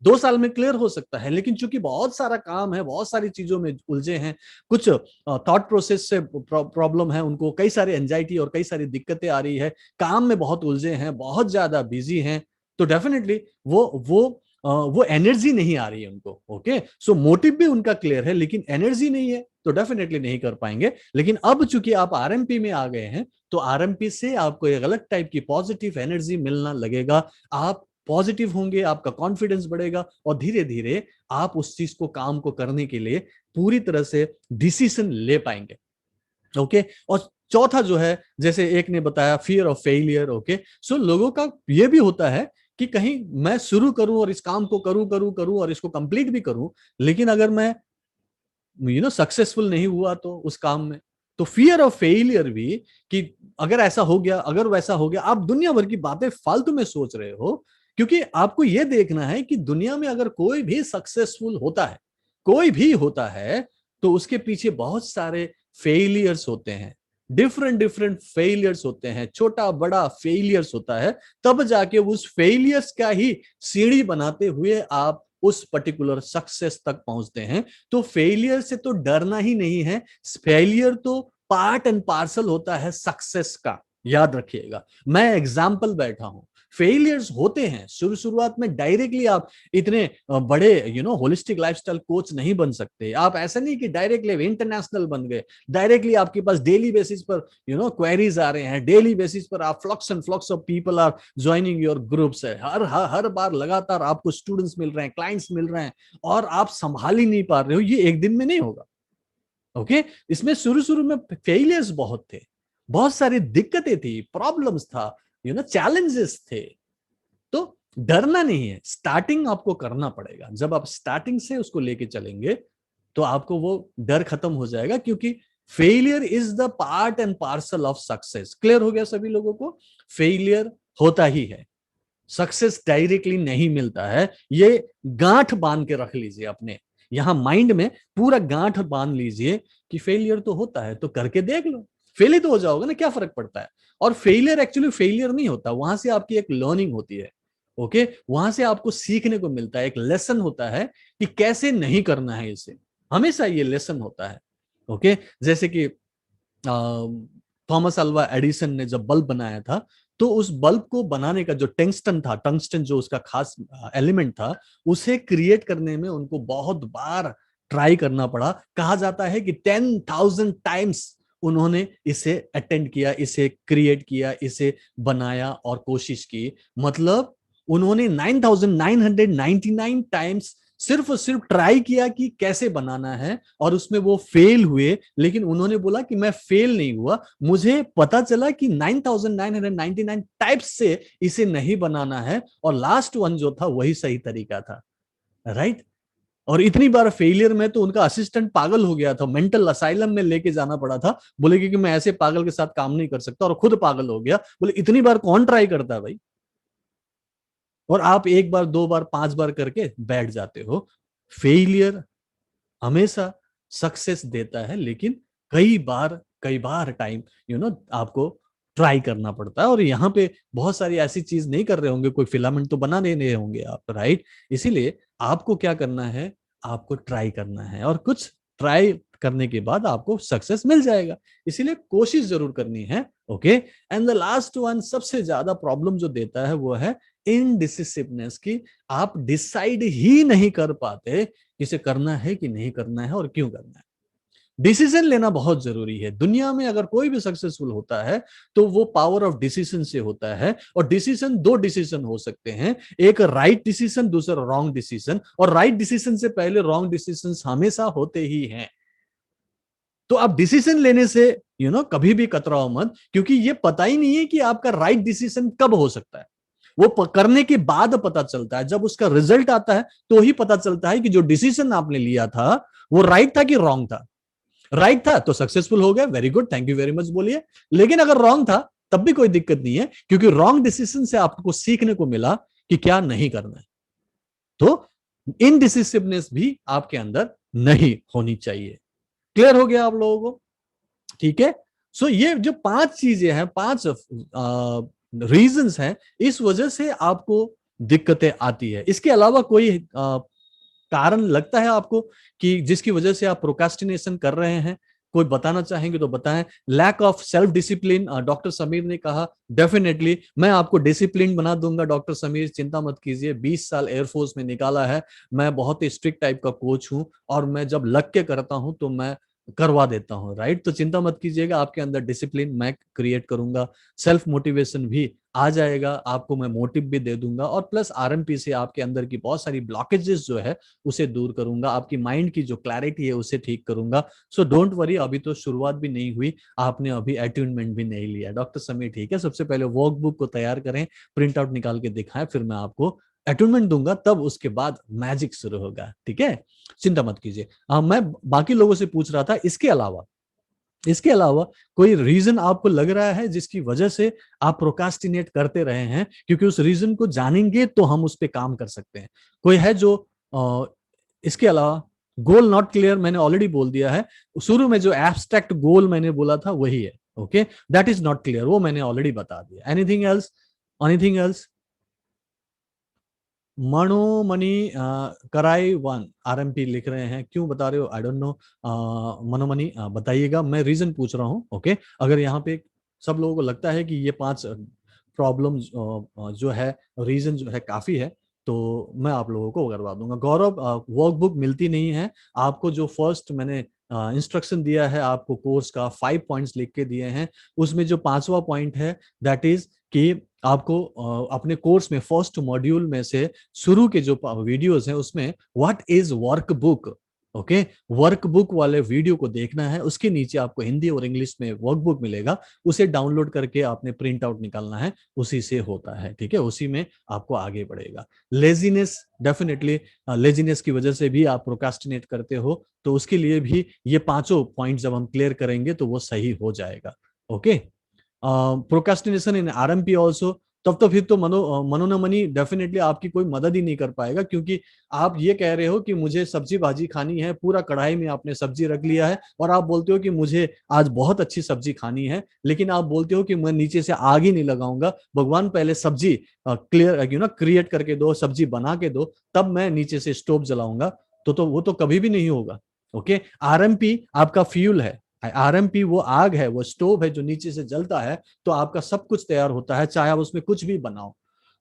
A: 2 साल में क्लियर हो सकता है, लेकिन चूंकि बहुत सारा काम है, बहुत सारी चीजों में उलझे हैं, कुछ थॉट प्रोसेस से प्रॉब्लम है उनको, कई सारे एंजाइटी और कई सारी दिक्कतें आ रही है, काम में बहुत उलझे हैं, बहुत ज्यादा बिजी हैं, तो डेफिनेटली वो एनर्जी नहीं आ रही है उनको। ओके, सो मोटिव भी उनका क्लियर है, लेकिन एनर्जी नहीं है, तो डेफिनेटली नहीं कर पाएंगे। लेकिन अब चूंकि आप आरएमपी में आ गए हैं, तो आरएमपी से आपको एक अलग टाइप की पॉजिटिव एनर्जी मिलना लगेगा। आप पॉजिटिव होंगे, आपका कॉन्फिडेंस बढ़ेगा, और धीरे धीरे आप उस चीज को, काम को करने के लिए पूरी तरह से डिसीजन ले पाएंगे। ओके, और चौथा जो है, जैसे एक ने बताया, फियर ऑफ फेलियर। ओके, सो लोगों का ये भी होता है कि कहीं मैं शुरू करूं और इस काम को करूं करूं करूं और इसको कंप्लीट भी करूं, लेकिन अगर मैं सक्सेसफुल नहीं हुआ तो उस काम में, तो फियर ऑफ फेलियर भी, कि अगर ऐसा हो गया, अगर वैसा हो गया, आप दुनिया भर की बातें फालतू में सोच रहे हो। क्योंकि आपको यह देखना है कि दुनिया में अगर कोई भी सक्सेसफुल होता है, कोई भी होता है, तो उसके पीछे बहुत सारे फेलियर्स होते हैं, डिफरेंट डिफरेंट फेलियर्स होते हैं, छोटा बड़ा फेलियर्स होता है। तब जाके उस फेलियर्स का ही सीढ़ी बनाते हुए आप उस पर्टिकुलर सक्सेस तक पहुंचते हैं। तो फेलियर से तो डरना ही नहीं है, फेलियर तो पार्ट एंड पार्सल होता है सक्सेस का, याद रखिएगा। मैं एग्जाम्पल बैठा हूं, फेलियर्स होते हैं शुरुआत में, डायरेक्टली आप इतने बड़े होलिस्टिक लाइफस्टाइल कोच नहीं बन सकते। आप ऐसा नहीं कि डायरेक्टली इंटरनेशनल बन गए, डायरेक्टली आपके पास डेली बेसिस पर क्वेरीज आ रहे हैं, डेली बेसिस पर आप flux and flux of people are joining your groups है, हर बार लगातार आपको स्टूडेंट्स मिल रहे हैं, क्लाइंट्स मिल रहे हैं, और आप संभाल ही नहीं पा रहे हो। ये एक दिन में नहीं होगा। ओके, इसमें शुरू शुरू में फेलियर्स बहुत थे, बहुत सारी दिक्कतें थी, प्रॉब्लम्स था, चैलेंजेस थे। तो डरना नहीं है, स्टार्टिंग आपको करना पड़ेगा। जब आप स्टार्टिंग से उसको लेके चलेंगे तो आपको वो डर खत्म हो जाएगा, क्योंकि failure is the part and parcel of success. Clear हो गया सभी लोगों को? फेलियर होता ही है, सक्सेस डायरेक्टली नहीं मिलता है। ये गांठ बांध के रख लीजिए अपने यहां माइंड में, पूरा गांठ बांध लीजिए कि फेलियर तो होता है, तो करके देख लो, फेल ही तो हो जाओगे ना, क्या फर्क पड़ता है। और फेलियर एक्चुअली फेलियर नहीं होता, वहां से आपकी एक लर्निंग होती है। ओके, वहां से आपको सीखने को मिलता है, एक लेसन होता है कि कैसे नहीं करना है इसे, हमेशा ये लेसन होता है। ओके, जैसे कि थॉमस अल्वा एडिसन ने जब बल्ब बनाया था, तो उस बल्ब को बनाने का जो टंगस्टन था, टंगस्टन जो उसका खास एलिमेंट था, उसे क्रिएट करने में उनको बहुत बार ट्राई करना पड़ा। कहा जाता है कि 10,000 टाइम्स उन्होंने इसे अटेंड किया, इसे क्रिएट किया, इसे बनाया और कोशिश की। मतलब उन्होंने 9,999 टाइम्स सिर्फ और सिर्फ ट्राई किया कि कैसे बनाना है, और उसमें वो फेल हुए। लेकिन उन्होंने बोला कि मैं फेल नहीं हुआ, मुझे पता चला कि 9,999 टाइप्स से इसे नहीं बनाना है, और लास्ट वन जो था वही सही तरीका था। राइट। और इतनी बार फेलियर में तो उनका असिस्टेंट पागल हो गया था, मेंटल असाइलम में लेके जाना पड़ा था। बोले कि मैं ऐसे पागल के साथ काम नहीं कर सकता, और खुद पागल हो गया। बोले इतनी बार कौन ट्राई करता है भाई, और आप एक बार, दो बार, पांच बार करके बैठ जाते हो। फेलियर हमेशा सक्सेस देता है, लेकिन कई बार टाइम आपको ट्राई करना पड़ता है। और यहाँ पे बहुत सारी ऐसी चीज नहीं कर रहे होंगे, कोई फिलामेंट तो बना नहीं रहे होंगे आप, राइट। इसीलिए आपको क्या करना है, आपको ट्राई करना है, और कुछ ट्राई करने के बाद आपको सक्सेस मिल जाएगा। इसीलिए कोशिश जरूर करनी है। Okay. And the last one, सबसे ज्यादा प्रॉब्लम जो देता है वो है इनडिसिसिवनेस की। आप डिसाइड ही नहीं कर पाते किसे करना है कि नहीं करना है और क्यों करना है। डिसीजन लेना बहुत जरूरी है। दुनिया में अगर कोई भी सक्सेसफुल होता है तो वो पावर ऑफ डिसीजन से होता है। और डिसीजन, दो डिसीजन हो सकते हैं, एक राइट डिसीजन, दूसरा रॉन्ग डिसीजन। और राइट डिसीजन से पहले रॉन्ग डिसीजन हमेशा होते ही हैं। तो आप डिसीजन लेने से कभी भी कतराओ मत, क्योंकि ये पता ही नहीं है कि आपका राइट डिसीजन कब हो सकता है। वो करने के बाद पता चलता है, जब उसका रिजल्ट आता है तो ही पता चलता है कि जो डिसीजन आपने लिया था वो राइट था कि रॉन्ग था। राइट था तो सक्सेसफुल हो गया, very good, thank you very much बोलिए। लेकिन अगर रॉन्ग था तब भी कोई दिक्कत नहीं है, क्योंकि रॉन्ग डिसीजन से आपको सीखने को मिला कि क्या नहीं करना है। तो इनडिसिसिवनेस भी आपके अंदर नहीं होनी चाहिए। क्लियर हो गया आप लोगों को? ठीक है। सो ये जो पांच चीजें हैं, पांच रीजंस हैं, इस वजह से आपको दिक्कतें आती है। इसके अलावा कोई कारण लगता है आपको कि जिसकी वजह से आप प्रोक्रास्टिनेशन कर रहे हैं? कोई बताना चाहेंगे तो बताएं। Lack of self discipline, doctor Sameer ने कहा डेफिनेटली मैं आपको डिसिप्लिन बना दूंगा डॉक्टर समीर, चिंता मत कीजिए। 20 साल एयरफोर्स में निकाला है, मैं बहुत ही स्ट्रिक्ट टाइप का कोच हूं, और मैं जब लग के करता हूं तो मैं करवा देता हूं, राइट। तो चिंता मत कीजिएगा, आपके अंदर डिसिप्लिन मैं क्रिएट करूंगा। सेल्फ मोटिवेशन भी आ जाएगा, आपको मैं मोटिव भी दे दूंगा, और प्लस आरएमपी से आपके अंदर की बहुत सारी ब्लॉकेजेस जो है उसे दूर करूंगा, आपकी माइंड की जो क्लैरिटी है उसे ठीक करूंगा। सो डोंट वरी, अभी तो शुरुआत भी नहीं हुई, आपने अभी अट्यूनमेंट भी नहीं लिया। डॉक्टर समीर ठीक है, सबसे पहले वर्कबुक को तैयार करें, प्रिंट आउट निकाल के दिखाएं, फिर मैं आपको अट्यूनमेंट दूंगा, तब उसके बाद मैजिक शुरू होगा। ठीक है, चिंता मत कीजिए। मैं बाकी लोगों से पूछ रहा था, इसके अलावा कोई रीजन आपको लग रहा है जिसकी वजह से आप प्रोकास्टिनेट करते रहे हैं? क्योंकि उस रीजन को जानेंगे तो हम उस पर काम कर सकते हैं। कोई है जो इसके अलावा? गोल नॉट क्लियर मैंने ऑलरेडी बोल दिया है, शुरू में जो एब्स्ट्रैक्ट गोल मैंने बोला था वही है। Okay, that is not clear, वो मैंने ऑलरेडी बता दिया। Anything else? Anything else? Manomani Karai one RMP लिख रहे हैं, क्यों बता रहे हो? I don't know. मनोमणि बताइएगा, मैं रीजन पूछ रहा हूँ। ओके, अगर यहाँ पे सब लोगों को लगता है कि ये पांच प्रॉब्लम जो है, रीजन जो है काफी है, तो मैं आप लोगों को करवा दूंगा। गौरव, वर्कबुक मिलती नहीं है आपको। जो फर्स्ट मैंने इंस्ट्रक्शन दिया है आपको कोर्स का, 5 पॉइंट्स लिख के दिए हैं, उसमें जो पांचवा पॉइंट है दैट इज कि आपको अपने कोर्स में फर्स्ट मॉड्यूल में से शुरू के जो वीडियोस हैं उसमें what is workbook, okay, workbook वाले वीडियो को देखना है। उसके नीचे आपको हिंदी और इंग्लिश में वर्कबुक मिलेगा, उसे डाउनलोड करके आपने प्रिंट आउट निकालना है, उसी से होता है। ठीक है, उसी में आपको आगे बढ़ेगा। लेजीनेस, डेफिनेटली लेजीनेस की वजह से भी आप प्रोकास्टिनेट करते हो, तो उसके लिए भी ये पांचों पॉइंट जब हम क्लियर करेंगे तो वो सही हो जाएगा। ओके, प्रोक्रेस्टिनेशन इन आरएमपी ऑल्सो, तब तो फिर तो मनोनमनी डेफिनेटली आपकी कोई मदद ही नहीं कर पाएगा, क्योंकि आप ये कह रहे हो कि मुझे सब्जी भाजी खानी है, पूरा कढ़ाई में आपने सब्जी रख लिया है, और आप बोलते हो कि मुझे आज बहुत अच्छी सब्जी खानी है, लेकिन आप बोलते हो कि मैं नीचे से आग ही नहीं लगाऊंगा, भगवान पहले सब्जी क्लियर क्रिएट करके दो, सब्जी बना के दो, तब मैं नीचे से स्टोव जलाऊंगा। तो वो तो कभी भी नहीं होगा। ओके, आरएमपी आपका फ्यूल है, आरएमपी वो आग है, वो स्टोव है जो नीचे से जलता है, तो आपका सब कुछ तैयार होता है, चाहे आप उसमें कुछ भी बनाओ।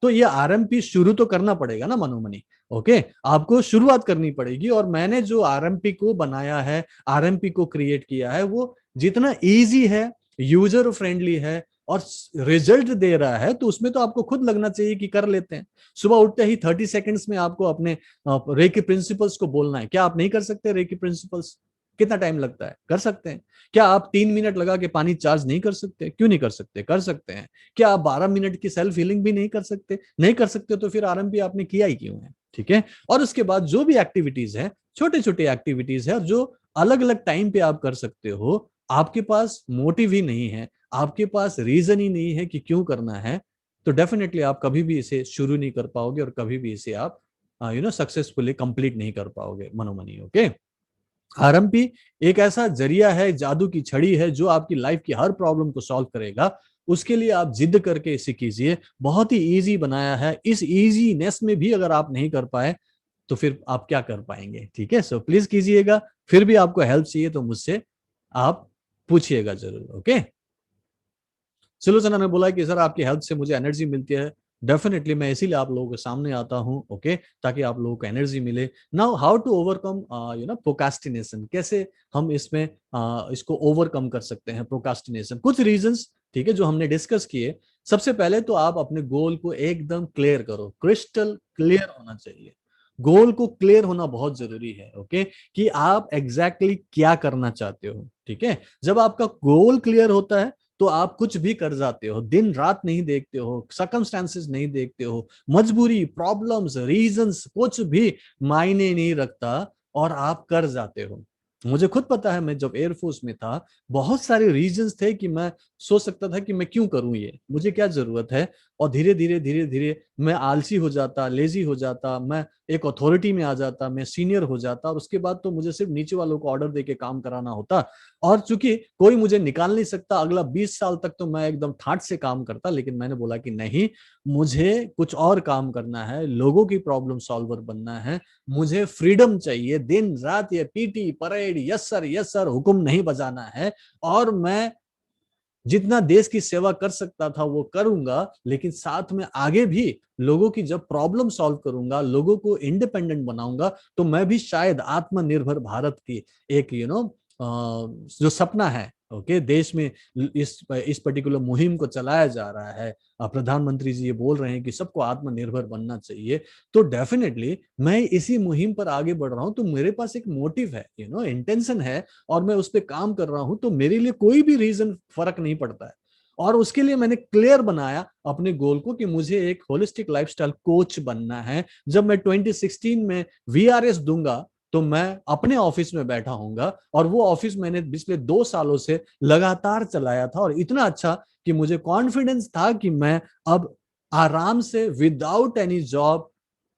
A: तो ये आरएमपी शुरू तो करना पड़ेगा ना मनोमनी। ओके, आपको शुरुआत करनी पड़ेगी। और मैंने जो आरएमपी को बनाया है, आरएमपी को क्रिएट किया है, वो जितना इजी है, यूजर फ्रेंडली है और रिजल्ट दे रहा है, तो उसमें तो आपको खुद लगना चाहिए कि कर लेते हैं। सुबह उठते ही 30 सेकंड्स में आपको अपने रेकी प्रिंसिपल्स को बोलना है। क्या आप नहीं कर सकते रेकी प्रिंसिपल्स? कितना टाइम लगता है? कर सकते हैं। क्या आप 3 मिनट लगा के पानी चार्ज नहीं कर सकते? क्यों नहीं कर सकते? कर सकते हैं। क्या आप 12 मिनट की सेल्फ हीलिंग भी नहीं कर सकते? नहीं कर सकते। तो फिर आरएमपी आपने किया ही क्यों है? ठीक है। और उसके बाद जो भी एक्टिविटीज है, छोटे छोटे एक्टिविटीज है जो अलग अलग टाइम पे आप कर सकते हो, आपके पास मोटिव ही नहीं है, आपके पास रीजन ही नहीं है कि क्यों करना है, तो डेफिनेटली आप कभी भी इसे शुरू नहीं कर पाओगे और कभी भी इसे आप सक्सेसफुली कंप्लीट नहीं कर पाओगे मनोमनी। ओके, आरएमपी एक ऐसा जरिया है, जादू की छड़ी है जो आपकी लाइफ की हर प्रॉब्लम को सॉल्व करेगा। उसके लिए आप जिद करके इसे कीजिए। बहुत ही इजी बनाया है। इस इजीनेस में भी अगर आप नहीं कर पाए तो फिर आप क्या कर पाएंगे? ठीक है, सो प्लीज कीजिएगा। फिर भी आपको हेल्प चाहिए तो मुझसे आप पूछिएगा जरूर। ओके, सुलोचना ने बोला कि सर आपकी हेल्प से मुझे एनर्जी मिलती है। डेफिनेटली मैं इसीलिए आप लोगों के सामने आता हूँ। ओके, ताकि आप लोगों को एनर्जी मिले। Now how to overcome procrastination, कैसे हम इसमें इसको ओवरकम कर सकते हैं प्रोकास्टिनेशन? कुछ रीजंस, ठीक है, जो हमने डिस्कस किए। सबसे पहले तो आप अपने गोल को एकदम क्लियर करो, क्रिस्टल क्लियर होना चाहिए। गोल को क्लियर होना बहुत जरूरी है। ओके, कि आप एग्जैक्टली क्या करना चाहते हो। ठीक है, जब आपका गोल क्लियर होता है तो आप कुछ भी कर जाते हो, दिन रात नहीं देखते हो, सर्कमस्टेंसेस नहीं देखते हो, मजबूरी, प्रॉब्लम्स, रीजंस कुछ भी मायने नहीं रखता और आप कर जाते हो। मुझे खुद पता है, मैं जब एयरफोर्स में था, बहुत सारे रीजंस थे कि मैं सोच सकता था कि मैं क्यों करूं ये, मुझे क्या जरूरत है। और धीरे धीरे धीरे धीरे मैं आलसी हो जाता, लेजी हो जाता, मैं एक अथॉरिटी में आ जाता, मैं सीनियर हो जाता, और उसके बाद तो मुझे सिर्फ नीचे वालों को ऑर्डर देके काम कराना होता। और चूंकि कोई मुझे निकाल नहीं सकता, अगला 20 साल तक तो मैं एकदम ठाट से काम करता। लेकिन मैंने बोला कि नहीं, मुझे कुछ और काम करना है, लोगों की प्रॉब्लम सॉल्वर बनना है, मुझे फ्रीडम चाहिए। दिन रात ये पीटी परेड, यस सर हुक्म नहीं बजाना है। और मैं जितना देश की सेवा कर सकता था वो करूंगा, लेकिन साथ में आगे भी लोगों की जब प्रॉब्लम सॉल्व करूंगा, लोगों को इंडिपेंडेंट बनाऊंगा, तो मैं भी शायद आत्मनिर्भर भारत की एक जो सपना है, ओके, देश में इस पर्टिकुलर मुहिम को चलाया जा रहा है। प्रधानमंत्री जी ये बोल रहे हैं कि सबको आत्मनिर्भर बनना चाहिए। तो डेफिनेटली मैं इसी मुहिम पर आगे बढ़ रहा हूं। तो मेरे पास एक मोटिव है, इंटेंशन है, और मैं उस पर काम कर रहा हूं। तो मेरे लिए कोई भी रीजन फर्क नहीं पड़ता है। और उसके लिए मैंने क्लियर बनाया अपने गोल को कि मुझे एक होलिस्टिक लाइफस्टाइल कोच बनना है। जब मैं 2016 में वीआरएस दूंगा तो मैं अपने ऑफिस में बैठा हूंगा, और वो ऑफिस मैंने पिछले 2 सालों से लगातार चलाया था, और इतना अच्छा कि मुझे कॉन्फिडेंस था कि मैं अब आराम से विदाउट एनी जॉब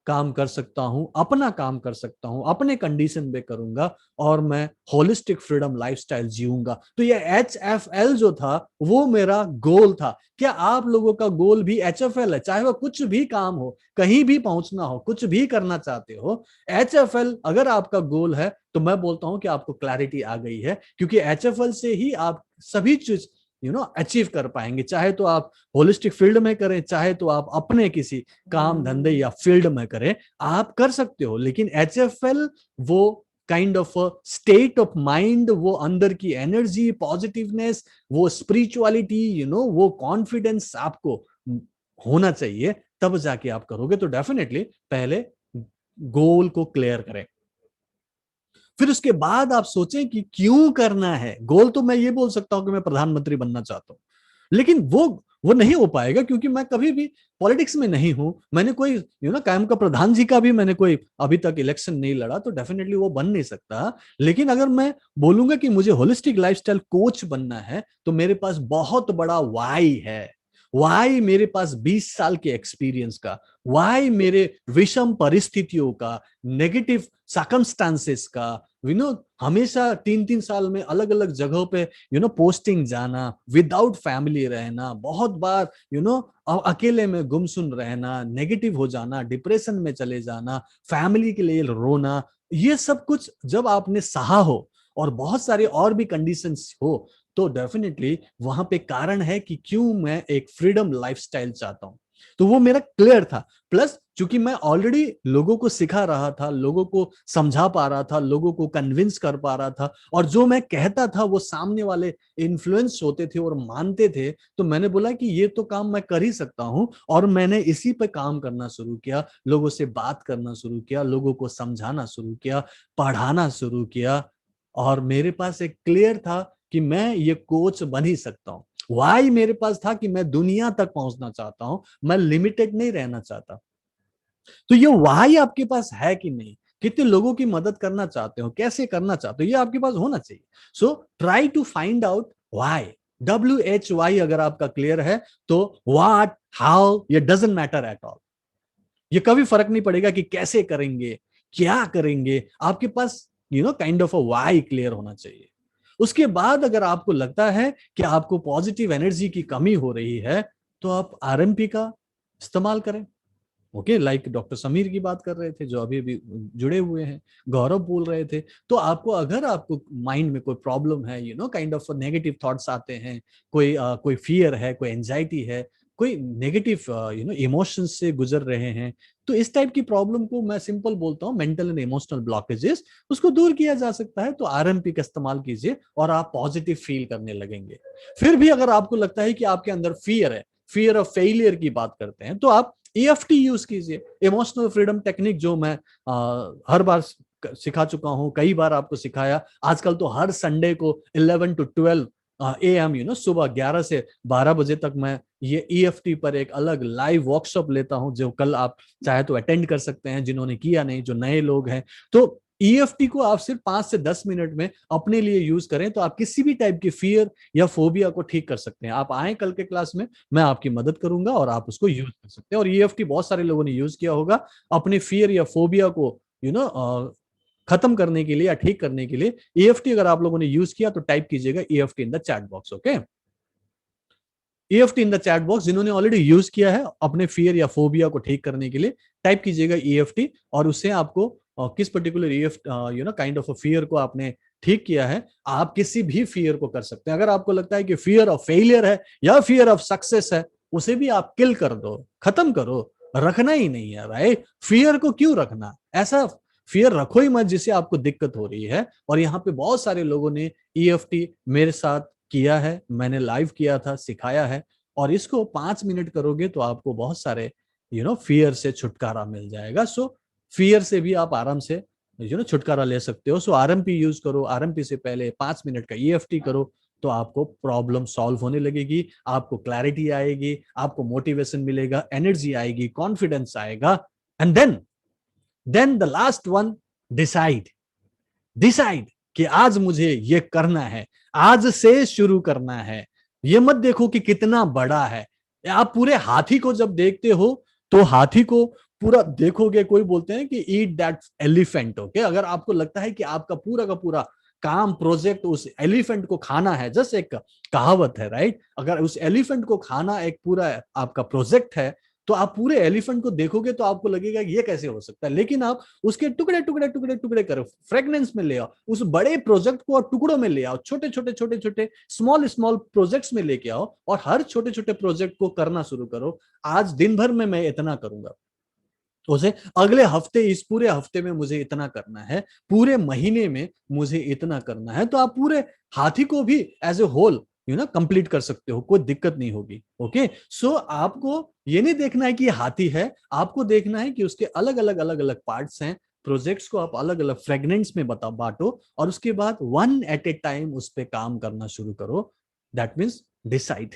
A: काम कर सकता हूं, अपना काम कर सकता हूं, अपने कंडीशन पे करूंगा, और मैं होलिस्टिक फ्रीडम लाइफस्टाइल जीऊंगा। तो ये HFL जो था वो मेरा गोल था। क्या आप लोगों का गोल भी HFL है? चाहे वो कुछ भी काम हो, कहीं भी पहुंचना हो, कुछ भी करना चाहते हो, HFL अगर आपका गोल है, तो मैं बोलता हूं कि आपको क्लैरिटी आ गई है। क्योंकि HFL से ही आप सभी चीज अचीव कर पाएंगे। चाहे तो आप होलिस्टिक फील्ड में करें, चाहे तो आप अपने किसी काम धंधे या फील्ड में करें, आप कर सकते हो। लेकिन HFL वो kind of state of mind, वो अंदर की एनर्जी, पॉजिटिवनेस, वो स्पिरिचुअलिटी, वो कॉन्फिडेंस आपको होना चाहिए। तब जाके आप करोगे। तो डेफिनेटली पहले गोल को क्लियर करें, फिर उसके बाद आप सोचें कि क्यों करना है। गोल तो मैं ये बोल सकता हूं कि मैं प्रधानमंत्री बनना चाहता हूं, लेकिन वो नहीं हो पाएगा क्योंकि मैं कभी भी पॉलिटिक्स में नहीं हूं। मैंने कोई कायम का प्रधान जी का भी मैंने कोई अभी तक इलेक्शन नहीं लड़ा, तो डेफिनेटली वो बन नहीं सकता। लेकिन अगर मैं बोलूंगा कि मुझे होलिस्टिक लाइफस्टाइल कोच बनना है, तो मेरे पास बहुत बड़ा वाई है। वाई मेरे पास 20 साल के एक्सपीरियंस का, वाई मेरे विषम परिस्थितियों का, नेगेटिव सर्कमस्टांसेस का, हमेशा 3-3 साल में अलग अलग जगहों पे पोस्टिंग जाना, विदाउट फैमिली रहना, बहुत बार अकेले में गुमसुम रहना, नेगेटिव हो जाना, डिप्रेशन में चले जाना, फैमिली के लिए रोना, ये सब कुछ जब आपने सहा हो, और बहुत सारे और भी कंडीशंस हो, तो डेफिनेटली वहां पे कारण है कि क्यों मैं एक फ्रीडम लाइफस्टाइल चाहता हूं। तो वो मेरा क्लियर था। प्लस चूंकि मैं ऑलरेडी लोगों को सिखा रहा था, लोगों को समझा पा रहा था, लोगों को कन्विंस कर पा रहा था, और जो मैं कहता था वो सामने वाले इन्फ्लुएंस होते थे और मानते थे, तो मैंने बोला कि ये तो काम मैं कर ही सकता हूं। और मैंने इसी पे काम करना शुरू किया, लोगों से बात करना शुरू किया, लोगों को समझाना शुरू किया, पढ़ाना शुरू किया। और मेरे पास एक क्लियर था कि मैं ये कोच बन ही सकता हूँ। वाई मेरे पास था कि मैं दुनिया तक पहुंचना चाहता हूं, मैं लिमिटेड नहीं रहना चाहता। तो ये वाई आपके पास है कि नहीं, कितने लोगों की मदद करना चाहते हो, कैसे करना चाहते हो, ये आपके पास होना चाहिए। So try to find out why. WHY अगर आपका क्लियर है तो व्हाट, हाउ, ये डजेंट मैटर एट ऑल। ये कभी फर्क नहीं पड़ेगा कि कैसे करेंगे, क्या करेंगे, आपके पास kind of a why clear होना चाहिए। उसके बाद अगर आपको लगता है कि आपको पॉजिटिव एनर्जी की कमी हो रही है, तो आप RMP का इस्तेमाल करें। ओके, लाइक डॉक्टर समीर की बात कर रहे थे जो अभी अभी जुड़े हुए हैं, गौरव बोल रहे थे। तो आपको अगर आपको माइंड में कोई प्रॉब्लम है, काइंड ऑफ नेगेटिव थॉट्स आते हैं, कोई फियर है, कोई एंजाइटी है, कोई नेगेटिव इमोशंस से गुजर रहे हैं, तो इस टाइप की प्रॉब्लम को मैं सिंपल बोलता हूँ मेंटल एंड इमोशनल ब्लॉकेजेस, उसको दूर किया जा सकता है। तो RMP का इस्तेमाल कीजिए और आप पॉजिटिव फील करने लगेंगे। फिर भी अगर आपको लगता है कि आपके अंदर फियर है, फियर ऑफ फेलियर की बात करते हैं, तो आप EFT यूज कीजिए, इमोशनल फ्रीडम टेक्निक, जो मैं हर बार सिखा चुका हूं, कई बार आपको सिखाया। आजकल तो हर संडे को 11 to 12 AM सुबह 11 से 12 बजे तक मैं ये EFT पर एक अलग लाइव वर्कशॉप लेता हूं, जो कल आप चाहे तो अटेंड कर सकते हैं, जिन्होंने किया नहीं, जो नए लोग हैं। तो EFT को आप सिर्फ 5 से 10 मिनट में अपने लिए यूज करें, तो आप किसी भी टाइप की फियर या फोबिया को ठीक कर सकते हैं। आप आए कल के क्लास में, मैं आपकी मदद करूंगा और आप उसको यूज कर सकते हैं। और EFT बहुत सारे लोगों ने यूज किया होगा अपने फियर या फोबिया को खत्म करने के लिए या ठीक करने के लिए। EFT अगर आप लोगों ने यूज किया तो टाइप कीजिएगा EFT in the chat box. Okay, EFT in the chat box, जिन्होंने ऑलरेडी यूज किया है अपने फियर या फोबिया को ठीक करने के लिए, टाइप कीजिएगा EFT। और उससे आपको किस पर्टिकुलर काइंड ऑफ फियर को आपने ठीक किया है, आप किसी भी फियर को कर सकते हैं। अगर आपको लगता है कि फियर ऑफ फेलियर है या फियर ऑफ सक्सेस है, उसे भी आप किल कर दो, खत्म करो, रखना ही नहीं है। राइट, फियर को क्यों रखना, ऐसा फियर रखो ही मत जिससे आपको दिक्कत हो रही है। और यहाँ पे बहुत सारे लोगों ने EFT मेरे साथ किया है, मैंने लाइव किया था, सिखाया है। और इसको 5 मिनट करोगे तो आपको बहुत सारे फियर से छुटकारा मिल जाएगा। सो फियर से भी आप आराम से छुटकारा ले सकते हो। सो RMP यूज करो, RMP से पहले 5 मिनट का EFT करो, तो आपको प्रॉब्लम सॉल्व होने लगेगी, आपको क्लैरिटी आएगी, आपको मोटिवेशन मिलेगा, एनर्जी आएगी, कॉन्फिडेंस आएगा। And then the last one, decide. Decide कि आज मुझे ये करना है, आज से शुरू करना है। ये मत देखो कि कितना बड़ा है। आप पूरे हाथी को जब देखते हो तो हाथी को पूरा देखोगे। कोई बोलते हैं कि ईट दैट एलिफेंट। ओके, अगर आपको लगता है कि आपका पूरा का पूरा काम, प्रोजेक्ट उस एलिफेंट को खाना है, जस्ट एक कहावत है, राइट। अगर उस एलिफेंट को खाना एक पूरा आपका प्रोजेक्ट है, तो आप पूरे एलिफेंट को देखोगे तो आपको लगेगा ये कैसे हो सकता है। लेकिन आप उसके टुकड़े टुकड़े टुकड़े टुकड़े करो, फ्रेगनेंस में ले आओ, उस बड़े प्रोजेक्ट को और टुकड़ों में ले आओ, छोटे छोटे छोटे छोटे स्मॉल स्मॉल प्रोजेक्ट्स में लेके आओ, और हर छोटे छोटे प्रोजेक्ट को करना शुरू करो। आज दिन भर में मैं इतना करूंगा, उसे अगले हफ्ते, इस पूरे हफ्ते में मुझे इतना करना है, पूरे महीने में मुझे इतना करना है। तो आप पूरे हाथी को भी एज ए होल कंप्लीट कर सकते हो, कोई दिक्कत नहीं होगी। ओके, सो आपको ये नहीं देखना है कि ये हाथी है, आपको देखना है कि उसके अलग अलग अलग अलग पार्ट्स हैं। प्रोजेक्ट्स को आप अलग अलग फ्रेगमेंट्स में बांटो, और उसके बाद वन एट ए टाइम उस पर काम करना शुरू करो। That means decide.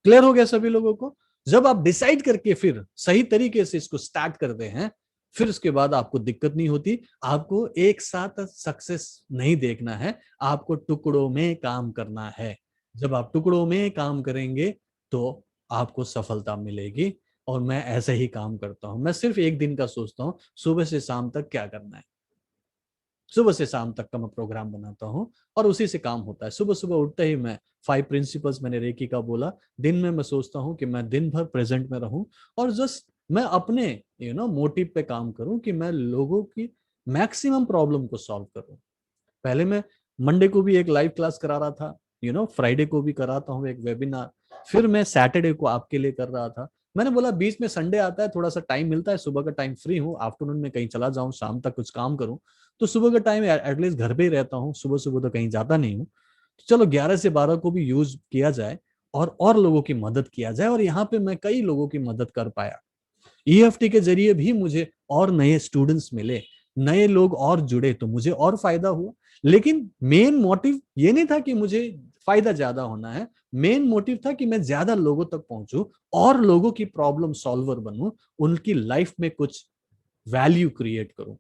A: क्लियर हो गया सभी लोगों को? जब आप डिसाइड करके फिर सही तरीके से इसको स्टार्ट करते हैं, फिर उसके बाद आपको दिक्कत नहीं होती। आपको एक साथ सक्सेस नहीं देखना है, आपको टुकड़ों में काम करना है। जब आप टुकड़ों में काम करेंगे तो आपको सफलता मिलेगी। और मैं ऐसे ही काम करता हूं, मैं सिर्फ एक दिन का सोचता हूं, सुबह से शाम तक क्या करना है। सुबह से शाम तक का मैं प्रोग्राम बनाता हूँ और उसी से काम होता है। सुबह सुबह उठते ही मैं 5 प्रिंसिपल्स, मैंने रेकी का बोला, दिन में मैं सोचता हूँ कि मैं दिन भर प्रेजेंट में रहूं, और जस्ट मैं अपने मोटिव पे काम करूं कि मैं लोगों की मैक्सिमम प्रॉब्लम को सॉल्व करूं। पहले मैं मंडे को भी एक लाइव क्लास करा रहा था, फ्राइडे को भी कराता हूँ एक वेबिनार। फिर मैं सैटरडे को आपके लिए कर रहा था। मैंने बोला बीच में संडे आता है, थोड़ा सा टाइम मिलता है, सुबह का टाइम फ्री हूँ, आफ्टरनून में कहीं चला जाऊँ, शाम तक कुछ काम करूँ, तो सुबह का टाइम एटलीस्ट घर पे ही रहता हूँ, सुबह सुबह तो कहीं जाता नहीं हूँ, तो चलो 11 से 12 को भी यूज किया जाए और लोगों की मदद किया जाए। और यहाँ पे मैं कई लोगों की मदद कर पाया। ईएफटी के जरिए भी मुझे और नए स्टूडेंट्स मिले, नए लोग और जुड़े, तो मुझे और फायदा हुआ। लेकिन मेन मोटिव ये नहीं था कि मुझे फायदा ज्यादा होना है, मेन मोटिव था कि मैं ज्यादा लोगों तक पहुंचूं और लोगों की प्रॉब्लम सॉल्वर बनूं, उनकी लाइफ में कुछ वैल्यू क्रिएट करूं।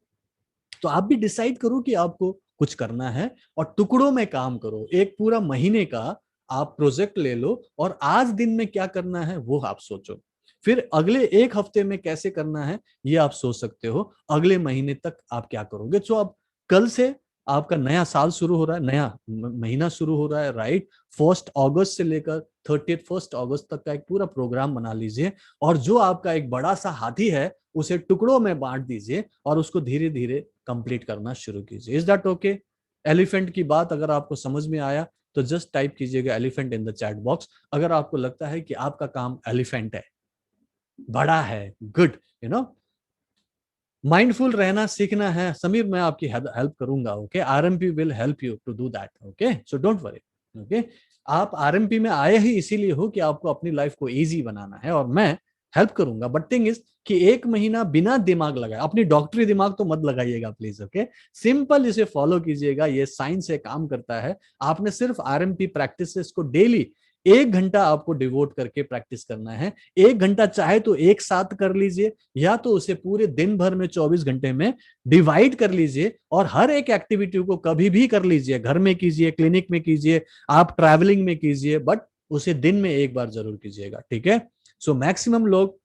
A: तो आप भी डिसाइड करो कि आपको कुछ करना है और टुकड़ों में काम करो। एक पूरा महीने का आप प्रोजेक्ट ले लो और आज दिन में क्या करना है वो आप सोचो। फिर अगले एक हफ्ते में कैसे करना है ये आप सोच सकते हो। अगले महीने तक आप क्या करोगे। तो अब कल से आपका नया साल शुरू हो रहा है, नया महीना शुरू हो रहा है, राइट। 1 अगस्त से लेकर 31 अगस्त तक का एक पूरा प्रोग्राम बना लीजिए और जो आपका एक बड़ा सा हाथी है उसे टुकड़ों में बांट दीजिए और उसको धीरे धीरे कंप्लीट करना शुरू कीजिए। Is that okay. एलिफेंट की बात अगर आपको समझ में आया तो जस्ट टाइप कीजिएगा elephant in the chat box. अगर आपको लगता है कि आपका काम एलिफेंट है, बड़ा है, गुड, यू नो, माइंडफुल रहना सीखना है, समीर मैं आपकी हेल्प करूंगा। Okay, RMP will help you to do that. Okay, so don't worry. Okay, आप आरएमपी में आए ही इसीलिए हो कि आपको अपनी लाइफ को इजी बनाना है और मैं हेल्प करूंगा। बट थिंग इज कि एक महीना बिना दिमाग लगाए, अपनी डॉक्टरी दिमाग तो मत लगाइएगा प्लीज। ओके, सिंपल इसे फॉलो कीजिएगा, ये साइंस से काम करता है। आपने सिर्फ आरएमपी प्रैक्टिसेस को डेली 1 घंटा आपको डिवोट करके प्रैक्टिस करना है। 1 घंटा चाहे तो एक साथ कर लीजिए या तो उसे पूरे दिन भर में 24 घंटे में डिवाइड कर लीजिए और हर एक एक्टिविटी को कभी भी कर लीजिए। घर में कीजिए, क्लिनिक में कीजिए, आप ट्रैवलिंग में कीजिए, बट उसे दिन में एक बार जरूर कीजिएगा। ठीक है। सो मैक्सिमम लोग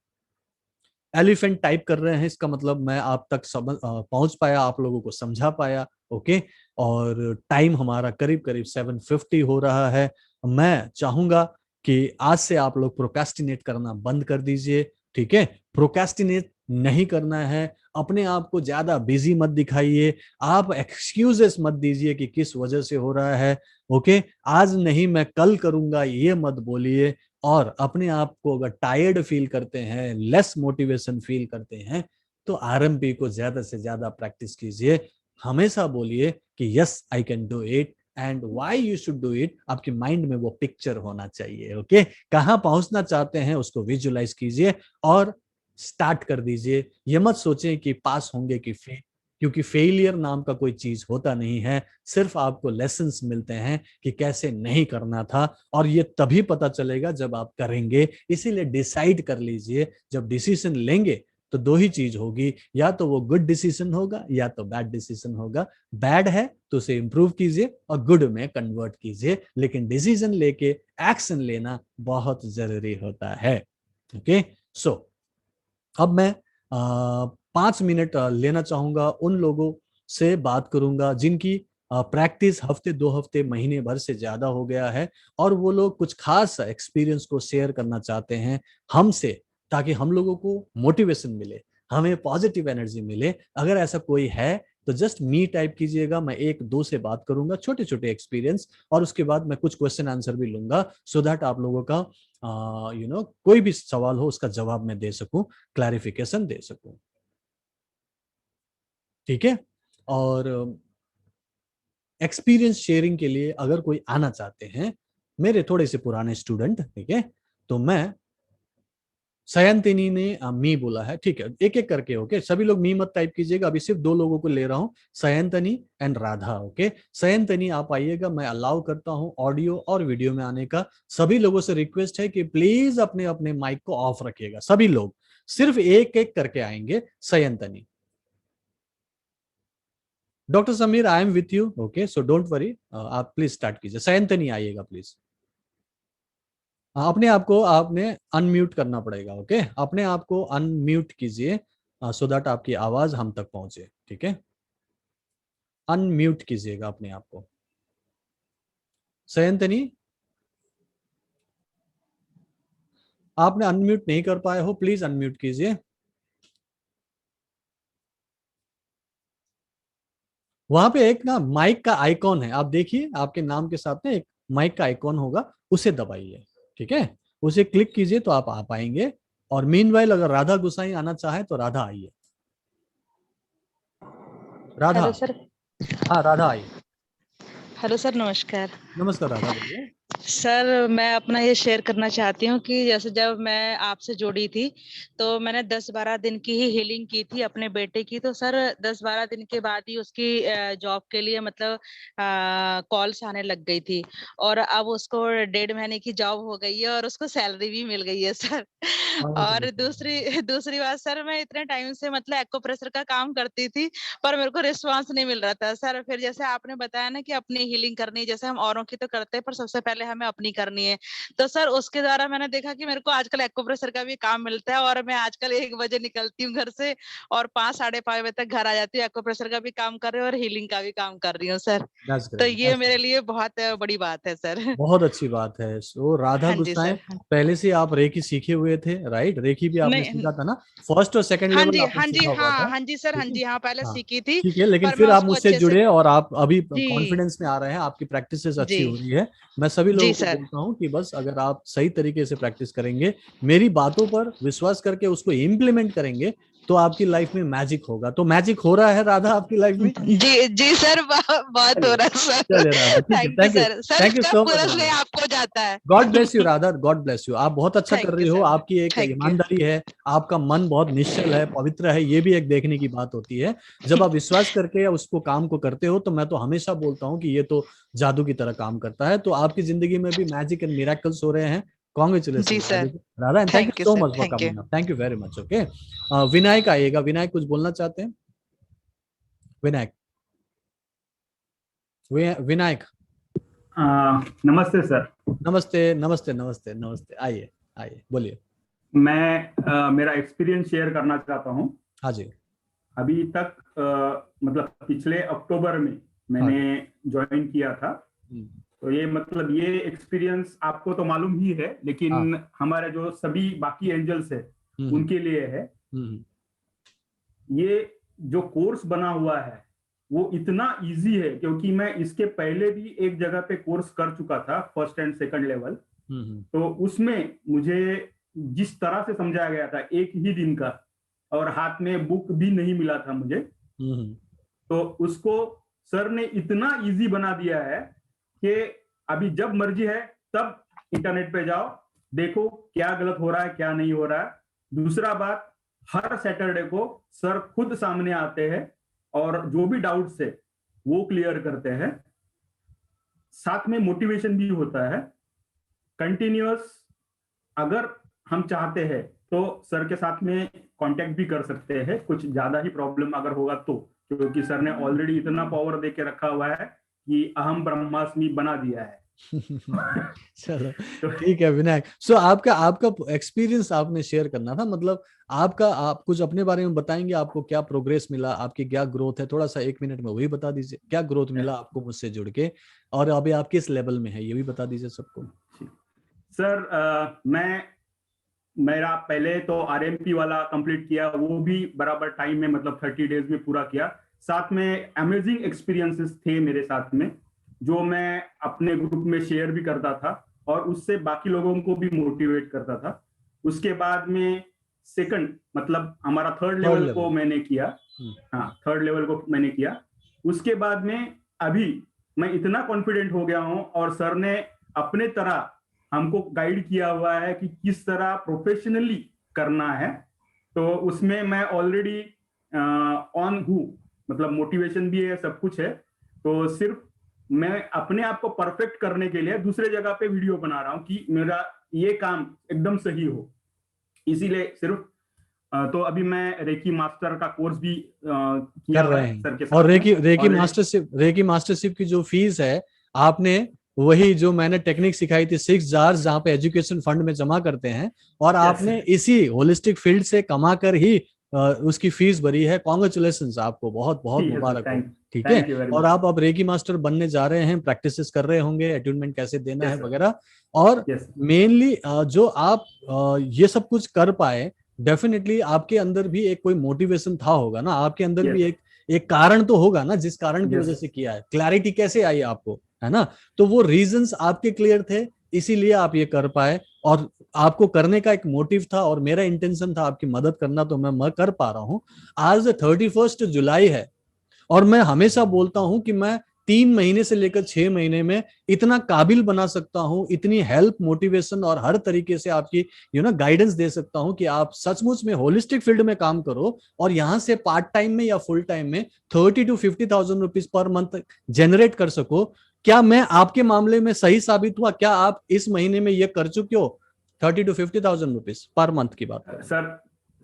A: एलिफेंट टाइप कर रहे हैं, इसका मतलब मैं आप तक समझ पहुंच पाया, आप लोगों को समझा पाया। ओके, और टाइम हमारा करीब करीब 7:50 हो रहा है। मैं चाहूंगा कि आज से आप लोग प्रोक्रेस्टिनेट करना बंद कर दीजिए। ठीक है, प्रोक्रेस्टिनेट नहीं करना है, अपने आप को ज्यादा बिजी मत दिखाइए, आप एक्सक्यूजेस मत दीजिए कि किस वजह से हो रहा है। ओके, आज नहीं मैं कल करूंगा ये मत बोलिए। और अपने आप को अगर टायर्ड फील करते हैं, लेस मोटिवेशन फील करते हैं, तो आरएमपी को ज्यादा से ज्यादा प्रैक्टिस कीजिए। हमेशा बोलिए कि yes I can do it and why you should do it. आपके माइंड में वो पिक्चर होना चाहिए। ओके, कहाँ पहुंचना चाहते हैं उसको विजुलाइज कीजिए और स्टार्ट कर दीजिए। ये मत सोचें कि पास होंगे कि फेल, क्योंकि फेलियर नाम का कोई चीज होता नहीं है। सिर्फ आपको लेसन्स मिलते हैं कि कैसे नहीं करना था, और ये तभी पता चलेगा जब आप करेंगे। इसीलिए डिसाइड कर लीजिए, जब डिसीजन लेंगे तो दो ही चीज होगी, या तो वो गुड डिसीजन होगा या तो बैड डिसीजन होगा। बैड है तो उसे इंप्रूव कीजिए और गुड में कन्वर्ट कीजिए, लेकिन डिसीजन लेके एक्शन लेना बहुत जरूरी होता है। ओके, सो अब मैं 5 मिनट लेना चाहूंगा, उन लोगों से बात करूंगा जिनकी प्रैक्टिस हफ्ते 2 हफ्ते महीने भर से ज्यादा हो गया है और वो लोग कुछ खास एक्सपीरियंस को शेयर करना चाहते हैं हमसे, ताकि हम लोगों को मोटिवेशन मिले, हमें पॉजिटिव एनर्जी मिले। अगर ऐसा कोई है तो जस्ट मी टाइप कीजिएगा, मैं एक दो से बात करूंगा, छोटे छोटे एक्सपीरियंस, और उसके बाद मैं कुछ क्वेश्चन आंसर भी लूंगा, सो दैट आप लोगों का कोई भी सवाल हो उसका जवाब मैं दे सकूं, क्लैरिफिकेशन दे सकूं। ठीक है। और एक्सपीरियंस शेयरिंग के लिए अगर कोई आना चाहते हैं, मेरे थोड़े से पुराने स्टूडेंट, ठीक है, तो मैं सयंतिनी ने मी बोला है, ठीक है, एक एक करके। ओके, सभी लोग मी मत टाइप कीजिएगा, अभी सिर्फ 2 लोगों को ले रहा हूं, सयंतनी एंड राधा। ओके, सयंतनी आप आइएगा, मैं अलाउ करता हूं ऑडियो और वीडियो में आने का। सभी लोगों से रिक्वेस्ट है कि प्लीज अपने अपने माइक को ऑफ रखिएगा, सभी लोग, सिर्फ एक एक करके आएंगे। Sayantani, doctor Sameer I am with you. Okay, so don't worry, आप प्लीज स्टार्ट कीजिए। सयंतनी आइएगा प्लीज। अपने आप को आपने अनम्यूट करना पड़ेगा। ओके, अपने आप को अनम्यूट कीजिए सो दैट आपकी आवाज हम तक पहुंचे। ठीक है, अनम्यूट कीजिएगा अपने आप को। सयंतनी, आपने अनम्यूट नहीं कर पाए हो, प्लीज अनम्यूट कीजिए। वहां पे एक ना माइक का आइकॉन है, आप देखिए, आपके नाम के साथ में एक माइक का आइकॉन होगा, उसे दबाइए। ठीक है, उसे क्लिक कीजिए तो आप आ पाएंगे। और मीनवाइल अगर राधा गुसाई आना चाहे तो राधा आइए। Radha,
B: hello sir.
A: हाँ राधा आइए।
B: हेलो सर, नमस्कार।
A: नमस्कार राधा, बोलिए।
B: सर, मैं अपना ये शेयर करना चाहती हूँ कि जैसे जब मैं आपसे जुड़ी थी तो मैंने 10-12 दिन की ही हीलिंग की थी अपने बेटे की। तो सर 10-12 दिन के बाद ही उसकी जॉब के लिए मतलब कॉल्स आने लग गई थी। और अब उसको 1.5 महीने की जॉब हो गई है और उसको सैलरी भी मिल गई है सर। और दूसरी दूसरी बात सर, मैं इतने टाइम से मतलब एक्यूप्रेशर का काम करती थी पर मेरे को रिस्पांस नहीं मिल रहा था सर। फिर जैसे आपने बताया ना कि अपनी हीलिंग करनी है, जैसे हम औरों की तो करते हैं पर सबसे पहले हमें अपनी करनी है। तो सर उसके द्वारा मैंने देखा कि मेरे को आजकल एक्यूप्रेशर का भी काम मिलता है और मैं आजकल 1 बजे निकलती हूँ घर से और 5-5:30 बजे तक घर आ जाती हूँ। एक्यूप्रेशर का भी काम कर रही हूँ और हीलिंग का भी काम कर रही हूँ सर।
A: दैट्स
B: तो
A: ग्रेट,
B: ये
A: दैट्स
B: मेरे
A: ग्रेट।
B: लिए बहुत बड़ी बात है सर।
A: बहुत अच्छी बात है। सो राधा
B: हाँ जी
A: गुसाएं,
B: सर। हाँ।
A: पहले से आप रेकी सीखे हुए थे, राइट? रेकी भी आपने
B: नहीं।
A: सीखा था ना? फर्स्ट और सेकंड
B: हाँ
A: लेवल
B: जी,
A: आपने
B: हाँ जी,
A: सीखा हुआ
B: हाँ
A: था,
B: हाँ जी सर, हाँ
A: ठीक है?
B: जी, हाँ पहले
A: हाँ
B: सीखी थी
A: ठीक है, लेकिन
B: पर मैं
A: फिर आप
B: उसको
A: मुझसे
B: अच्छे से।
A: जुड़े और आप अभी
B: जी।
A: कॉन्फिडेंस में आ रहे हैं, आपकी प्रैक्टिसेस
B: जी।
A: अच्छी हो रही है। मैं सभी
B: जी
A: लोगों को
B: सर।
A: बोलता हूँ कि बस अगर आप सही तरीके से प्रैक्टिस करेंगे, मेरी बातों पर विश्वास करके उसको इम्प्लीमेंट करेंगे, तो आपकी लाइफ में मैजिक होगा। तो मैजिक हो रहा है राधा आपकी लाइफ में?
B: जी जी सर, बहुत हो
A: चलिए,
B: रहा है सर।
A: चलिए राधा, ठीक है,
B: thank you sir. Sir
A: thank you
B: इसका
A: सो मच
B: पूरा श्रेय
A: राधा।
B: आपको जाता है।
A: God bless you Radha, God bless you. आप बहुत अच्छा कर
B: थैंक
A: रही
B: यू
A: हो,
B: सर।
A: आपकी एक
B: थैंक यू।
A: ईमानदारी है, आपका मन बहुत निश्चल है, पवित्र है, ये भी एक देखने की बात होती है। जब आप विश्वास करके या उसको काम को करते हो, तो मैं तो हमेशा बोलता हूँ कि ये तो जादू की तरह काम करता है। तो आपकी जिंदगी में भी मैजिक एंड मिरेकल्स हो रहे हैं।
B: जी
A: congratulation
B: sir.
A: Radha, and thank you
B: thank you
A: so
B: sir.
A: Much for
B: thank you.
A: Coming up, thank you very much. Okay, Vinayak आइएगा। विनायक कुछ बोलना चाहते हैं? विनायक, विनायक।
C: नमस्ते सर।
A: नमस्ते नमस्ते नमस्ते नमस्ते, आइए आइए, बोलिए।
C: मैं मेरा एक्सपीरियंस शेयर करना चाहता हूँ।
A: हाँ जी।
C: अभी तक मतलब पिछले अक्टूबर में
A: हाँ
C: मैंने
A: जी।
C: ज्वाइन किया था।
A: हम्म,
C: तो ये मतलब ये एक्सपीरियंस आपको तो मालूम ही है,
A: हाँ।
C: लेकिन हमारे जो सभी बाकी एंजल्स है
A: हम्म
C: उनके लिए है।
A: हम्म
C: ये जो कोर्स बना हुआ है वो इतना इजी है, क्योंकि मैं इसके पहले भी एक जगह पे कोर्स कर चुका था, फर्स्ट एंड सेकंड लेवल।
A: हम्म
C: तो उसमें मुझे जिस तरह से समझाया गया था एक ही दिन का, और हाथ में बुक भी नहीं मिला था मुझे,
A: हम्म
C: तो उसको सर ने इतना इजी बना दिया है कि अभी जब मर्जी है तब इंटरनेट पे जाओ, देखो क्या गलत हो रहा है क्या नहीं हो रहा है। दूसरा बात, हर सैटरडे को सर खुद सामने आते हैं और जो भी डाउट्स है वो क्लियर करते हैं। साथ में मोटिवेशन भी होता है कंटिन्यूअस। अगर हम चाहते हैं तो सर के साथ में कांटेक्ट भी कर सकते हैं, कुछ ज्यादा ही प्रॉब्लम अगर होगा तो, क्योंकि सर ने ऑलरेडी इतना पावर दे के रखा हुआ है कि अहम ब्रह्मास्मि बना दिया है।
A: चलो,
C: तो
A: ठीक है विनायक। सो आपका आपका एक्सपीरियंस आपने शेयर करना था, मतलब आपका, आप कुछ अपने बारे में बताएंगे, आपको क्या प्रोग्रेस मिला, आपकी क्या ग्रोथ है? थोड़ा सा 1 मिनट में वही बता दीजिए, क्या ग्रोथ मिला आपको मुझसे जुड़ के, और अभी आप किस लेवल में है ये भी बता दीजिए सबको।
C: सर, मैं मेरा पहले तो आरएमपी वाला कंप्लीट किया, वो भी बराबर टाइम में मतलब 30 डेज में पूरा किया। साथ में अमेजिंग एक्सपीरियंसेस थे मेरे साथ में, जो मैं अपने ग्रुप में शेयर भी करता था और उससे बाकी लोगों को भी मोटिवेट करता था। उसके बाद में सेकंड मतलब हमारा थर्ड
A: थर्ड
C: लेवल को
A: लेवल।
C: मैंने किया। हाँ, थर्ड लेवल को मैंने किया। उसके बाद में अभी मैं इतना कॉन्फिडेंट हो गया हूँ और सर ने अपने तरह हमको गाइड किया हुआ है कि किस तरह प्रोफेशनली करना है। तो उसमें मैं ऑलरेडी ऑन हूँ, मतलब मोटिवेशन भी है, सब कुछ है। तो सिर्फ मैं अपने आप को परफेक्ट करने के लिए दूसरे जगह पे वीडियो बना रहा हूँ कि मेरा ये काम एकदम सही हो, इसीलिए सिर्फ तो अभी मैं रेकी मास्टर का कोर्स भी किया
A: कर
C: हुआ
A: रहे
C: है
A: हैं।
C: सर के
A: और
C: साथ में।
A: रेकी
C: और
A: मास्टरशिप, रेकी मास्टरशिप की जो फीस है, आपने वही जो मैंने टेक्निक सिखाई थी, 6 जार्स, जहाँ पे एजुकेशन फंड में जमा करते हैं, और
C: यस,
A: आपने इसी होलिस्टिक फील्ड से कमा कर ही उसकी फीस भरी है। कॉन्ग्रेचुलेशन, आपको बहुत बहुत
C: ठीक है सर,
A: मुबारक हो। ठीक है,
C: थैंक यू वेरी
A: और
C: मच।
A: आप अब रेकी मास्टर बनने जा रहे हैं, प्रैक्टिसेस कर रहे होंगे, अटूनमेंट कैसे देना है
C: यस सर।
A: वगैरह। और
C: यस।
A: मेनली जो आप ये सब कुछ कर पाए, डेफिनेटली आपके अंदर भी एक कोई मोटिवेशन था होगा ना, आपके अंदर भी
C: यस।
A: एक कारण तो होगा ना, जिस कारण की
C: यस।
A: वजह से किया है। क्लैरिटी कैसे आई आपको, है ना? तो वो रीजंस आपके क्लियर थे, इसीलिए आप ये कर पाए, और आपको करने का एक मोटिव था और मेरा इंटेंशन था आपकी मदद करना, तो मैं कर पा रहा हूँ। आज 31 जुलाई है और मैं हमेशा बोलता हूं कि मैं 3 महीने से लेकर 6 महीने में इतना काबिल बना सकता हूं, इतनी हेल्प, मोटिवेशन और हर तरीके से आपकी गाइडेंस दे सकता हूं कि आप सचमुच में होलिस्टिक फील्ड में काम करो और यहां से पार्ट टाइम में या फुल टाइम में 30 to 50,000 rupees per month generate कर सको। क्या मैं आपके मामले में सही साबित हुआ? क्या आप इस महीने में ये कर चुके हो? 30 to 50,000 रुपीज पर मंथ की बात।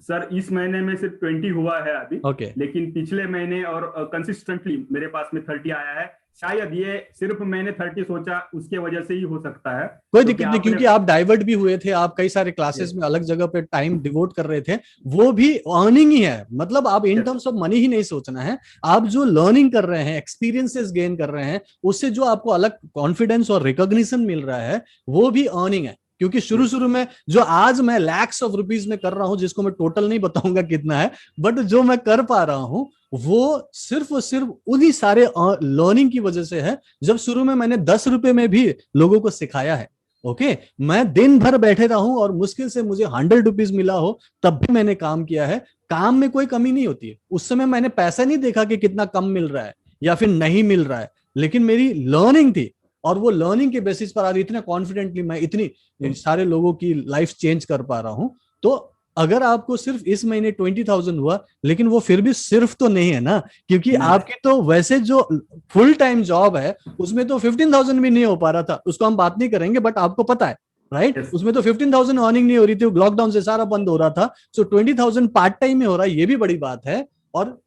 C: सर इस महीने में सिर्फ 20 हुआ है अभी।
A: ओके।
C: लेकिन पिछले महीने और कंसिस्टेंटली मेरे पास में 30 आया है। शायद ये सिर्फ मैंने 30 सोचा उसके वजह से ही हो सकता है।
A: कोई दिक्कत नहीं, क्योंकि आप डाइवर्ट भी हुए थे, आप कई सारे क्लासेस में अलग जगह पे टाइम डिवोट कर रहे थे, वो भी अर्निंग ही है। मतलब आप इन टर्म्स ऑफ मनी ही नहीं सोचना है, आप जो लर्निंग कर रहे हैं, एक्सपीरियंसेस गेन कर रहे हैं, उससे जो आपको अलग कॉन्फिडेंस और रिकॉग्निशन मिल रहा है, वो भी अर्निंग है। क्योंकि शुरू में जो आज मैं लैक्स ऑफ रुपीज में कर रहा हूं, जिसको मैं टोटल नहीं बताऊंगा कितना है, बट जो मैं कर पा रहा हूं वो सिर्फ और सिर्फ उन्हीं सारे लर्निंग की वजह से है। जब शुरू में मैंने 10 रुपए में भी लोगों को सिखाया है, ओके, मैं दिन भर बैठे रहा हूं और मुश्किल से मुझे 100 रुपीज मिला हो, तब भी मैंने काम किया है। काम में कोई कमी नहीं होती है। उस समय मैंने पैसा नहीं देखा कि कितना कम मिल रहा है या फिर नहीं मिल रहा है, लेकिन मेरी लर्निंग थी, और वो लर्निंग के बेसिस पर आज इतना कॉन्फिडेंटली मैं इतनी सारे लोगों की लाइफ चेंज कर पा रहा हूं। तो अगर आपको सिर्फ इस महीने 20,000 हुआ, लेकिन वो फिर भी सिर्फ तो नहीं है ना, क्योंकि आपकी तो वैसे जो फुल टाइम जॉब है उसमें तो 15,000 भी नहीं हो पा रहा था, उसको हम बात नहीं करेंगे, बट आपको पता है राइट, उसमें तो 15,000 अर्निंग नहीं हो रही थी, लॉकडाउन से सारा बंद हो रहा था। सो 20,000 पार्ट टाइम में हो रहा है, ये भी बड़ी बात है। और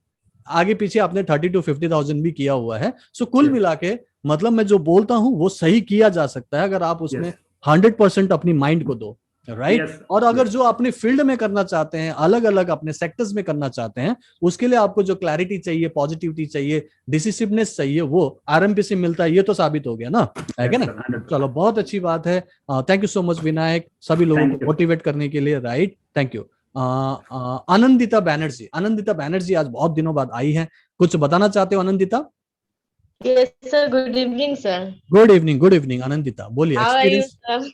A: आगे पीछे आपने 30 to 50,000 भी किया हुआ है। सो कुल मिला के मतलब मैं जो बोलता हूं वो सही किया जा सकता है, अगर आप उसमें 100% अपनी माइंड को दो, राइट। और अगर जो अपने फील्ड में करना चाहते हैं, अलग अलग अपने सेक्टर्स में करना चाहते हैं, उसके लिए आपको जो क्लैरिटी चाहिए, पॉजिटिविटी चाहिए, डिसिसिवनेस चाहिए, वो आरएमपी से मिलता है। ये तो साबित हो गया ना, है क्या ना? चलो, बहुत अच्छी बात है। Thank you so much Vinayak, सभी लोगों को मोटिवेट करने के लिए, right. Thank you. Anandita Banerjee, Anandita Banerjee आज बहुत दिनों बाद आई है, कुछ बताना चाहते हो Anandita?
D: Yes, sir. Good evening, sir.
A: Good evening, good evening Anandita, बोलिए।
D: How are you,
A: experience?
D: sir?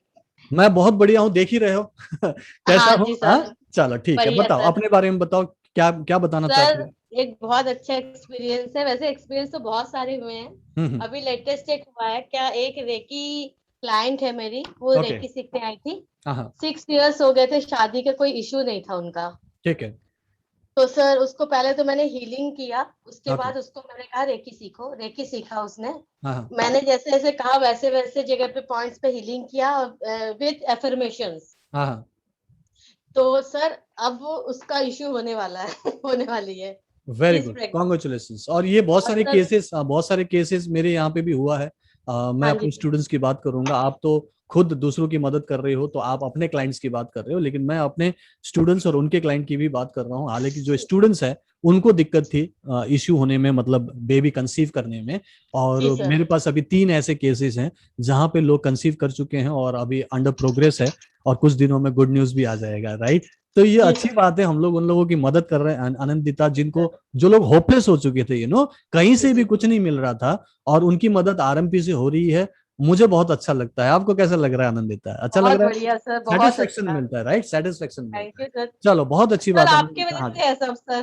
A: मैं बहुत बढ़िया हूँ, देख ही रहे हो। कैसा
D: हाँ
A: हूँ?
D: जी
A: हाँ,
D: सर,
A: चलो ठीक है,
D: बढ़िया
A: बताओ
D: सर।
A: अपने बारे में, बताओ क्या क्या बताना चाहते
D: सर
A: हो?
D: एक बहुत अच्छा एक्सपीरियंस है। वैसे एक्सपीरियंस तो बहुत सारे हुए हैं। अभी लेटेस्ट एक हुआ है, क्या एक रेकी क्लाइंट है मेरी, वो
A: Okay.
D: रेकी सीखने आई थी।
A: हाँ,
D: 6 years हो गए थे शादी का, कोई इशू नहीं था उनका।
A: ठीक है।
D: तो सर उसको पहले तो मैंने हीलिंग किया, उसके
A: Okay.
D: बाद उसको मैंने कहा रेकी सीखो। रेकी सीखा उसने।
A: हाँ,
D: मैंने जैसे जैसे कहा वैसे वैसे जगह पे पॉइंट्स पे हीलिंग किया विद एफर्मेशंस।
A: हाँ,
D: तो सर अब वो उसका इश्यू होने वाला है होने वाली है।
A: Very
D: Please
A: good,
D: practice।
A: Congratulations. और ये बहुत
D: और
A: सारे
D: सर
A: केसेस, मेरे यहाँ पे भी हुआ है। मैं
D: हाँ
A: अपने
D: जी
A: स्टूडेंट्स की बात करूंगा, आप तो खुद दूसरों की मदद कर रहे हो, तो आप अपने क्लाइंट्स की बात कर रहे हो, लेकिन मैं अपने स्टूडेंट्स और उनके क्लाइंट की भी बात कर रहा हूँ। हालांकि जो स्टूडेंट्स है उनको दिक्कत थी इश्यू होने में, मतलब बेबी कंसीव करने में। और
D: जी सर।
A: मेरे पास अभी 3 ऐसे केसेस हैं जहां पे लोग कंसीव कर चुके हैं और अभी अंडर प्रोग्रेस है, और कुछ दिनों में गुड न्यूज भी आ जाएगा, राइट। तो ये
D: जी
A: अच्छी
D: सर।
A: बात है, हम लोग उन लोगों की मदद कर रहे हैं आनंदिता, जिनको, जो लोग होपलेस हो चुके थे, कहीं से भी कुछ नहीं मिल रहा था, और उनकी मदद आरएमपी से हो रही है। मुझे बहुत अच्छा लगता है। आपको कैसा लग रहा है आनंदिता? अच्छा लग
D: बहुत
A: रहा है?
D: बढ़िया सर, बहुत
A: सेटिस्फेक्शन
D: अच्छा।
A: मिलता है, राइट, सेटिस्फेक्शन
D: थैंक
A: मिलता
D: यू
A: है।
D: सर।
A: चलो, बहुत अच्छी
D: सर
A: बात है
D: आपकी
A: आनंदिता।
D: वजह
A: हाँ,
D: से है सब सर।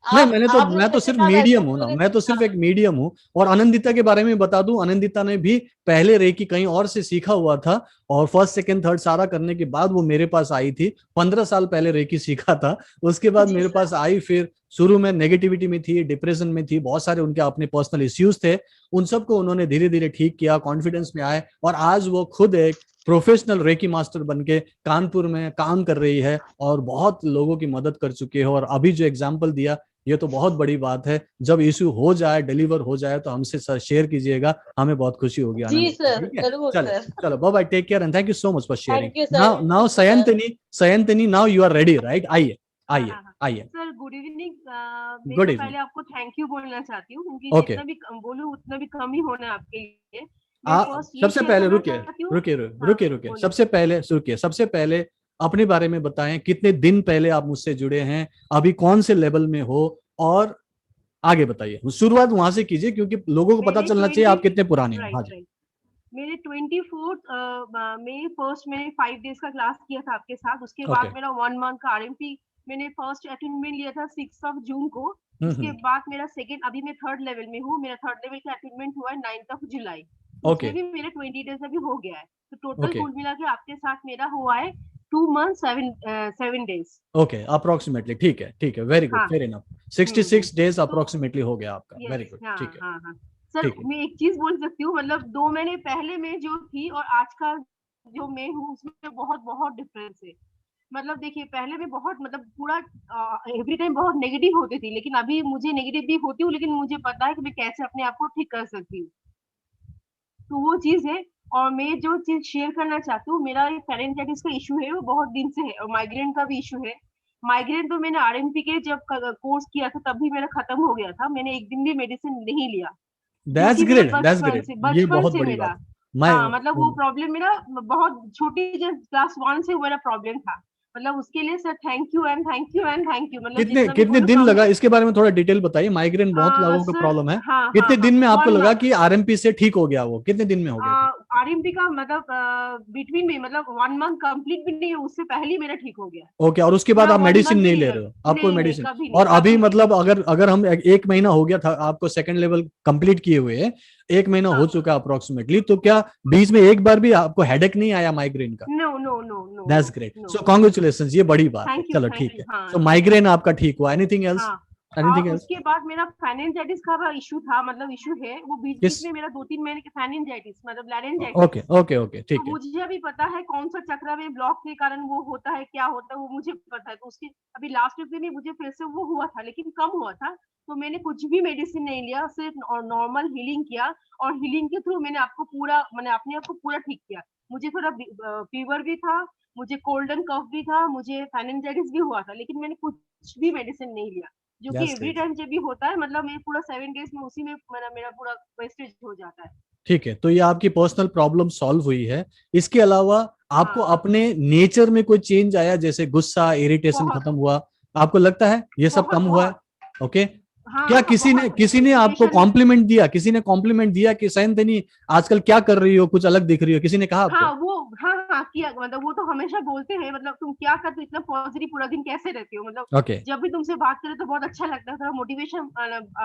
A: नहीं,
D: आपने
A: मैं तो
D: जैसे
A: सिर्फ
D: कहा वैसे
A: मीडियम हूँ ना,
D: पूरे।
A: मैं तो सिर्फ
D: हाँ
A: एक मीडियम हूँ। और अनंदिता के बारे में बता दूं, अनंदिता ने भी पहले रेकी कहीं और से सीखा हुआ था, और फर्स्ट सेकंड थर्ड सारा करने के बाद वो मेरे पास आई थी। 15 साल पहले रेकी सीखा था, उसके बाद
D: जी
A: मेरे
D: सर।
A: पास आई। फिर शुरू में नेगेटिविटी में थी, डिप्रेशन में थी, बहुत सारे उनके अपने पर्सनल इश्यूज थे, उन सबको उन्होंने धीरे धीरे ठीक किया, कॉन्फिडेंस में आए, और आज वो खुद एक प्रोफेशनल रेकी मास्टर बनके कानपुर में काम कर रही है, और बहुत लोगों की मदद कर चुके हैं। और अभी जो एग्जाम्पल दिया, ये तो बहुत बड़ी बात है। जब इशू हो जाए, डिलीवर हो जाए, तो हमसे सर शेयर कीजिएगा, हमें बहुत खुशी होगी
D: जी
A: आनंद।
D: सर,
A: ठीक है,
D: जरूर
A: चलो
D: सर।
A: चलो, bye bye, take care and thank you so much for sharing.
D: Thank you sir.
A: Now Sayantani, now you are ready, right? आइए, आइए, आइए।
E: Sir good evening. मैं
A: गुड
E: तो
A: इवनिंग।
E: पहले आपको थैंक यू बोलना चाहती हूँ, क्योंकि
A: ओके।
E: जितना भी बोलूँ उतना भी कम ही होना है आपके लिए। मैं फर्स्ट ये
A: सबसे
E: शेयर
A: पहले
E: करना
A: रुकिए,
E: चाहती हूँ।
A: रुकिए,
E: हाँ
A: रुकिए, रुकिए,
E: बोलिए।
A: सबसे पहले अपने बारे में बताएं, कितने दिन पहले आप मुझसे जुड़े हैं, अभी कौन से लेवल में हो, और आगे बताइए। शुरुआत वहां से कीजिए, क्योंकि लोगों को पता
E: मैंने
A: चलना
E: ज्वाइन
A: चाहिए
E: की।
A: आप कितने पुराने हो। हाँ
E: राइट
A: जी।
E: राइट। मेरे 24 में फर्स्ट मैंने 5 डेज का क्लास किया था आपके साथ। उसके बाद
A: Okay.
E: मेरा 1 मंथ का आरएमपी मैंने फर्स्ट अटेन्मेंट लिया था 6 जून को। उसके बाद मेरा सेकंड, अभी मैं 3rd लेवल में हूँ। मेरा 3rd लेवल का अटेन्मेंट हुआ है 9 जुलाई।
A: Okay.
E: उसमें भी मेरा 20 डेज अभी हो गया है। तो टोटल
A: Okay.
E: कुल मिला के आपके साथ मेरा हुआ है 2 मंथ 7 डेज।
A: ओके, अप्रोक्सीमेटली, ठीक है, वेरी गुड,
E: हाँ।
A: Fair enough. 66 डेज अप्रोक्सीमेटली हो गया आपका, वेरी गुड,
E: हाँ,
A: ठीक है।
E: हाँ, हाँ। सर
A: ठीक है।
E: मैं एक चीज बोल सकती हूँ, मतलब 2 महीने पहले में जो थी और आज का जो मैं हूँ उसमें बहुत बहुत डिफरेंस है। मतलब देखिए, पहले मैं बहुत, मतलब पूरा एवरी टाइम बहुत नेगेटिव होती थी, लेकिन अभी मुझे नेगेटिव भी होती हूँ, लेकिन मुझे पता है कि मैं कैसे अपने आप को ठीक कर सकती हूँ। तो वो चीज है। और मैं जो चीज शेयर करना चाहती हूँ, मेरा एक फेरेंजाइटिस का इशू है, वो बहुत दिन से है, और माइग्रेन का भी इशू है। माइग्रेन तो मैंने आरएमपी के जब कोर्स किया था तभी मेरा खत्म हो गया था। मैंने एक दिन भी मेडिसिन नहीं लिया, जो
A: दैट्स
E: कि मेरा
A: ग्रेट, दैट्स
E: बचपन
A: ग्रेट,
E: से
A: ये
E: बचपन
A: बहुत
E: से
A: बड़ी
E: मेरा।
A: बात है।
E: हाँ, मतलब वो प्रॉब्लम मेरा बहुत छोटी, जब क्लास 1 से मेरा प्रॉब्लम था। मतलब उसके लिए sir thank you and thank you and thank you, मतलब
A: कितने
E: जितना भी
A: कितने
E: बोलो
A: दिन
E: कम
A: लगा,
E: है।
A: इसके बारे में थोड़ा डिटेल बताइए। माइग्रेन बहुत लोगों को
E: सर
A: प्रॉब्लम है।
E: हाँ, हाँ,
A: कितने
E: हाँ,
A: दिन में आपको
E: 1
A: लगा
E: मंथ।
A: कि आरएमपी से ठीक हो गया? वो कितने दिन में हो गया ठीक?
E: आरएमपी का मतलब बिटवीन में, मतलब 1 मंथ कंप्लीट भी नहीं है, उससे पहले ही मेरा ठीक हो गया।
A: ओके, और उसके बाद
E: पूरा
A: आप
E: 1
A: मेडिसिन
E: मंथ भी
A: नहीं
E: नहीं
A: ले
E: लगा।
A: रहे हो? आप कोई
E: नहीं, नहीं,
A: मेडिसिन?
E: कभी नहीं,
A: और अभी
E: कभी नहीं।
A: मतलब अगर अगर हम एक महीना हो गया था आपको सेकंड लेवल कंप्लीट किए हुए, एक महीना हो
E: हाँ।
A: चुका अप्रोक्सीमेटली, तो क्या बीच में एक बार भी आपको हेडेक नहीं आया माइग्रेन का?
E: No, no, no, no,
A: that's
E: no,
A: great,
E: no.
A: So congratulations, ये बड़ी बात है।
E: थैंक
A: चलो
E: यू,
A: ठीक है।
E: हाँ,
A: सो
E: थैंक
A: माइग्रेन
E: यू।
A: आपका ठीक हुआ, एनीथिंग एल्स?
E: हाँ,
A: एनीथिंग
E: और
A: एल्स?
E: उसके बाद मेरा फाइनेंजाइटिस का इशू था, मतलब इशू है वो बीच बीच
A: किस?
E: में मेरा 2-3 महीने के फाइनेंजाइटिस, मतलब लैरेंजाइटिस।
A: ओके ओके ओके,
E: तो
A: ठीक है।
E: मुझे अभी पता है कौन सा चक्र में ब्लॉक के कारण वो होता है, क्या होता है वो मुझे पता है। तो उसके अभी लास्ट वीक में मुझे फिर से वो हुआ था, लेकिन कम हुआ था। तो मैंने कुछ भी मेडिसिन नहीं लिया, सिर्फ नॉर्मल हीलिंग किया। और हीलिंग के थ्रू मैंने अपने आप को पूरा ठीक किया। मुझे थोड़ा फीवर भी था, मुझे कोल्ड एंड कफ भी था, मुझे फाइनेंजाइटिस भी हुआ था, लेकिन मैंने कुछ भी मेडिसिन नहीं लिया, जो कि
A: दैट्स
E: एवरी
A: ग्रेट।
E: टाइम जब भी होता है, मतलब मैं पूरा 7 डेज में उसी में मेरा पूरा वेस्टेज हो जाता है।
A: ठीक है, तो ये आपकी पर्सनल प्रॉब्लम सॉल्व हुई है। इसके अलावा आपको
E: हाँ,
A: अपने नेचर में कोई चेंज आया, जैसे गुस्सा, इरिटेशन
E: बहुत,
A: खत्म हुआ? आपको लगता है ये सब
E: बहुत,
A: कम हुआ है?
E: बहुत।
A: ओके। क्या
E: हाँ,
A: किसी ने
E: बहुत
A: किसी ने आपको
E: इरिटेशन।
A: कॉम्प्लीमेंट दिया? किसी ने कॉम्प्लीमेंट दिया कि सैनतनी आजकल क्या कर रही हो, कुछ अलग दिख रही हो? किसी ने कहा
E: हाँ,
A: आपको?
E: वो, हाँ, हाँ, किया, मतलब वो तो हमेशा बोलते हैं, मतलब तुम क्या करते हो, इतना पॉजिटिव पूरा दिन कैसे रहते हो, मतलब
A: ओके
E: जब भी तुमसे बात करे तो बहुत अच्छा लगता है, थोड़ा मोटिवेशन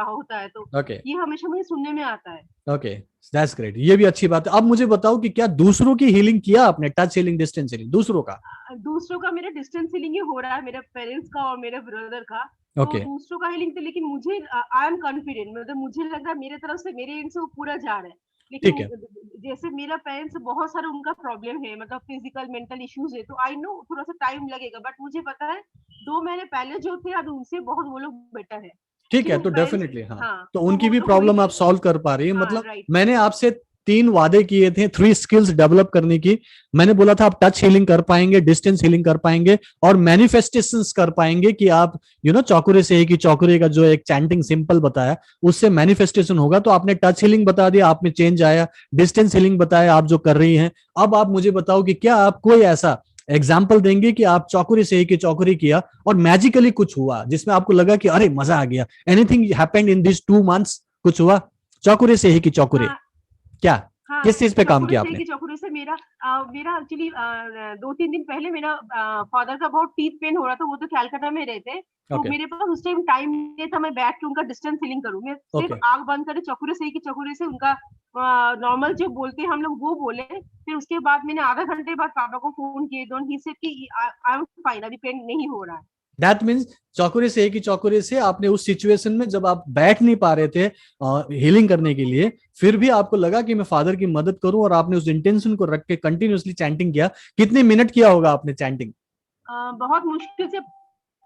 E: होता है। तो
A: ओके
E: ये हमेशा मुझे सुनने में आता है।
A: ओके, दैट्स ग्रेट, ये भी अच्छी बात है। अब मुझे बताओ कि क्या दूसरों की हीलिंग किया आपने? टच हीलिंग, डिस्टेंस हीलिंग, दूसरों का?
E: दूसरों का मेरा डिस्टेंस हीलिंग ही हो रहा है, मेरे पेरेंट्स का और मेरे ब्रदर का। तो
A: ओके,
E: दूसरों का हीलिंग तो, लेकिन मुझे आई एम कॉन्फिडेंट, मतलब मुझे लग रहा है मेरे तरफ से, मेरे एंड से वो पूरा जा रहा है।
A: ठीक है।
E: लेकिन जैसे मेरा पेरेंट्स बहुत सारा उनका प्रॉब्लम है, मतलब फिजिकल मेंटल इश्यूज है, तो आई नो थोड़ा सा टाइम लगेगा, बट मुझे पता है 2 महीने पहले जो थे अब उनसे बहुत वो लोग बेटर है।
A: ठीक है,
E: एक्चुअली
A: तो
E: पेरेंट्स,
A: डेफिनेटली हाँ।
E: हाँ,
A: तो
E: तो
A: उनकी
E: वो
A: भी
E: लोग
A: प्रॉब्लम आप
E: वही।
A: सॉल्व कर पा रही है।
E: हाँ,
A: मतलब
E: राइट।
A: मैंने आपसे 3 वादे किए थे, 3 स्किल्स डेवलप करने की। मैंने बोला था आप टच हीलिंग कर पाएंगे, डिस्टेंस हीलिंग कर पाएंगे, और मैनिफेस्टेशंस कर पाएंगे कि आप चौकुरे से ही कि चौकुरे का जो एक चैंटिंग सिंपल बताया, उससे मैनिफेस्टेशन होगा। तो आपने टच हीलिंग बता दिया, आप में चेंज आया। डिस्टेंस हीलिंग बताया आप जो कर रही हैं। अब आप मुझे बताओ कि क्या आप कोई ऐसा एग्जाम्पल देंगे कि आप चौकुरी से ही कि चौकुरी किया और मैजिकली कुछ हुआ जिसमें आपको लगा कि अरे मजा आ गया? Anything happened in this 2 months? कुछ हुआ चौकुरे से ही कि चौकुरे?
E: हाँ,
A: क्या,
E: हाँ,
A: किस चीज पे काम
E: चौकुरे
A: किया
E: से
A: आपने?
E: कि चौकुरे से मेरा एक्चुअली 2-3 दिन पहले मेरा फादर का बहुत टीथ पेन हो रहा था, वो तो कैलकाटा में रहते हैं। तो
A: ओके
E: मेरे पास उस टाइम टाइम नहीं था मैं बैठ के उनका डिस्टेंस हीलिंग करूं। मैं सिर्फ
A: ओके
E: आंख बंद करे चौकुरे से ही कि चौकुरे से उनका नॉर्मल जो बोलते हैं हम लोग वो बोले। फिर उसके बाद मैंने आधा घंटे बाद पापा को फोन किए, दोन ही से कि आई एम फाइन, अभी पेन नहीं हो रहा है।
A: दैट मीन्स चौकुरे से कि चौकुरे से आपने उस सिचुएशन में जब आप बैठ नहीं पा रहे थे हीलिंग करने के लिए, फिर भी आपको लगा कि मैं फादर की मदद करूं, और आपने उस इंटेंशन को रख के कंटिन्यूअसली चैंटिंग किया। कितने मिनट किया होगा आपने चैंटिंग?
E: बहुत मुश्किल से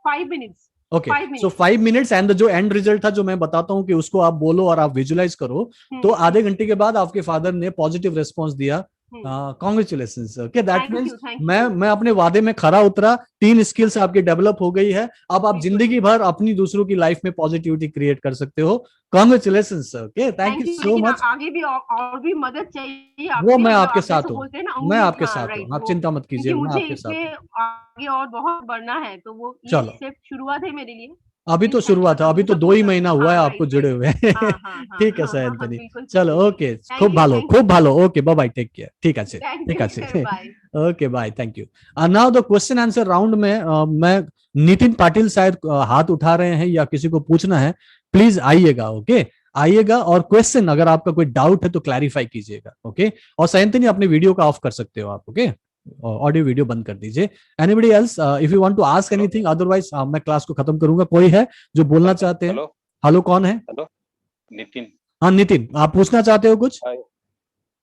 E: 5 minutes.
A: Okay,
E: 5 minutes.
A: So 5 minutes, and जो एंड रिजल्ट था जो मैं बताता हूँ कि उसको आप बोलो और आप विजुलाइज करो। तो आधे घंटे के बाद आपके फादर ने पॉजिटिव रिस्पॉन्स दिया। Congratulations. Okay, that
E: thank
A: means
E: you, thank
A: मैं
E: यू।
A: मैं अपने वादे में खरा उतरा। 3 स्किल्स आपकी डेवलप हो गई है। अब आप
E: बिल्कुल,
A: जिंदगी भर अपनी दूसरों की लाइफ में पॉजिटिविटी क्रिएट कर सकते हो। Congratulations. Okay, thank you
E: thank you.
A: So
E: लेकिन
A: मच।
E: आगे भी और भी मदद चाहिए
A: वो
E: आपसे,
A: मैं
E: मतलब
A: आपके
E: आप जैसे
A: साथ हूँ,
E: बोलते हैं ना
A: मैं
E: उंगली,
A: आपके
E: हाँ,
A: साथ
E: राइट,
A: हूँ, आप
E: वो
A: चिंता मत कीजिए,
E: क्योंकि
A: मैं
E: मुझे
A: आपके साथ
E: इसमें
A: हूँ।
E: आगे और बहुत बढ़ना है, तो वो ये
A: चलो,
E: सिर्फ शुरुआत है मेरे लिए।
A: अभी तो शुरुआत है, अभी तो 2 ही महीना हुआ है आपको जुड़े हुए। ठीक है सर एंथनी, चलो ओके, খুব ভালো, okay bye bye, take care, ঠিক আছে, ঠিক আছে, okay bye, thank you. Now the question answer round में मैं नितिन पाटिल शायद हाथ उठा रहे हैं या किसी को पूछना है, प्लीज आइएगा, ओके आइएगा, और क्वेश्चन अगर आपका कोई डाउट है तो क्लैरिफाई कीजिएगा, ओके। और सैंथनी अपने वीडियो का ऑफ कर सकते हो आप, ओके, ऑडियो वीडियो बंद कर दीजिए। Anybody else if you want to ask anything, otherwise मैं क्लास को खत्म करूंगा। कोई है जो बोलना चाहते हैं? हेलो कौन है?
F: हेलो नितिन।
A: हाँ नितिन, आप पूछना चाहते हो कुछ?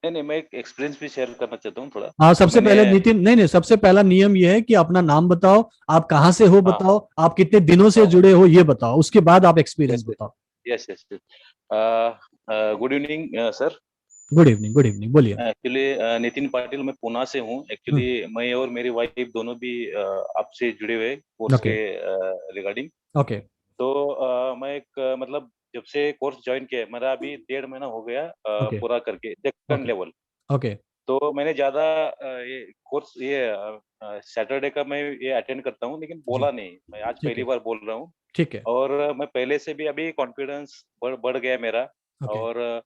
F: नहीं, मैं एक एक्सपीरियंस भी शेयर करना चाहता हूँ थोड़ा।
A: हाँ, सबसे पहले नितिन, नहीं, सबसे पहला नियम ये है कि अपना नाम बताओ, आप कहाँ से हो बताओ, आप कितने दिनों से जुड़े हो ये बताओ, उसके बाद आप एक्सपीरियंस बताओ।
F: Yes yes. Good evening sir.
A: Good evening, बोलिए।
F: एक्चुअली नितिन पाटिल, मैं पुणे से हूँ। एक्चुअली मैं और मेरी वाइफ दोनों भी आपसे जुड़े हुए कोर्स के रिगार्डिंग।
A: ओके।
F: तो मैं एक मतलब जब से कोर्स ज्वाइन किया, मेरा अभी 1.5 महीना हो गया पूरा करके सेकंड लेवल।
A: ओके।
F: तो मैंने ज्यादा ये कोर्स ये सैटरडे का मैं ये अटेंड करता हूँ, लेकिन बोला नहीं, मैं आज पहली बार बोल रहा हूँ।
A: ठीक है।
F: और मैं पहले से भी अभी कॉन्फिडेंस बढ़ गया मेरा। और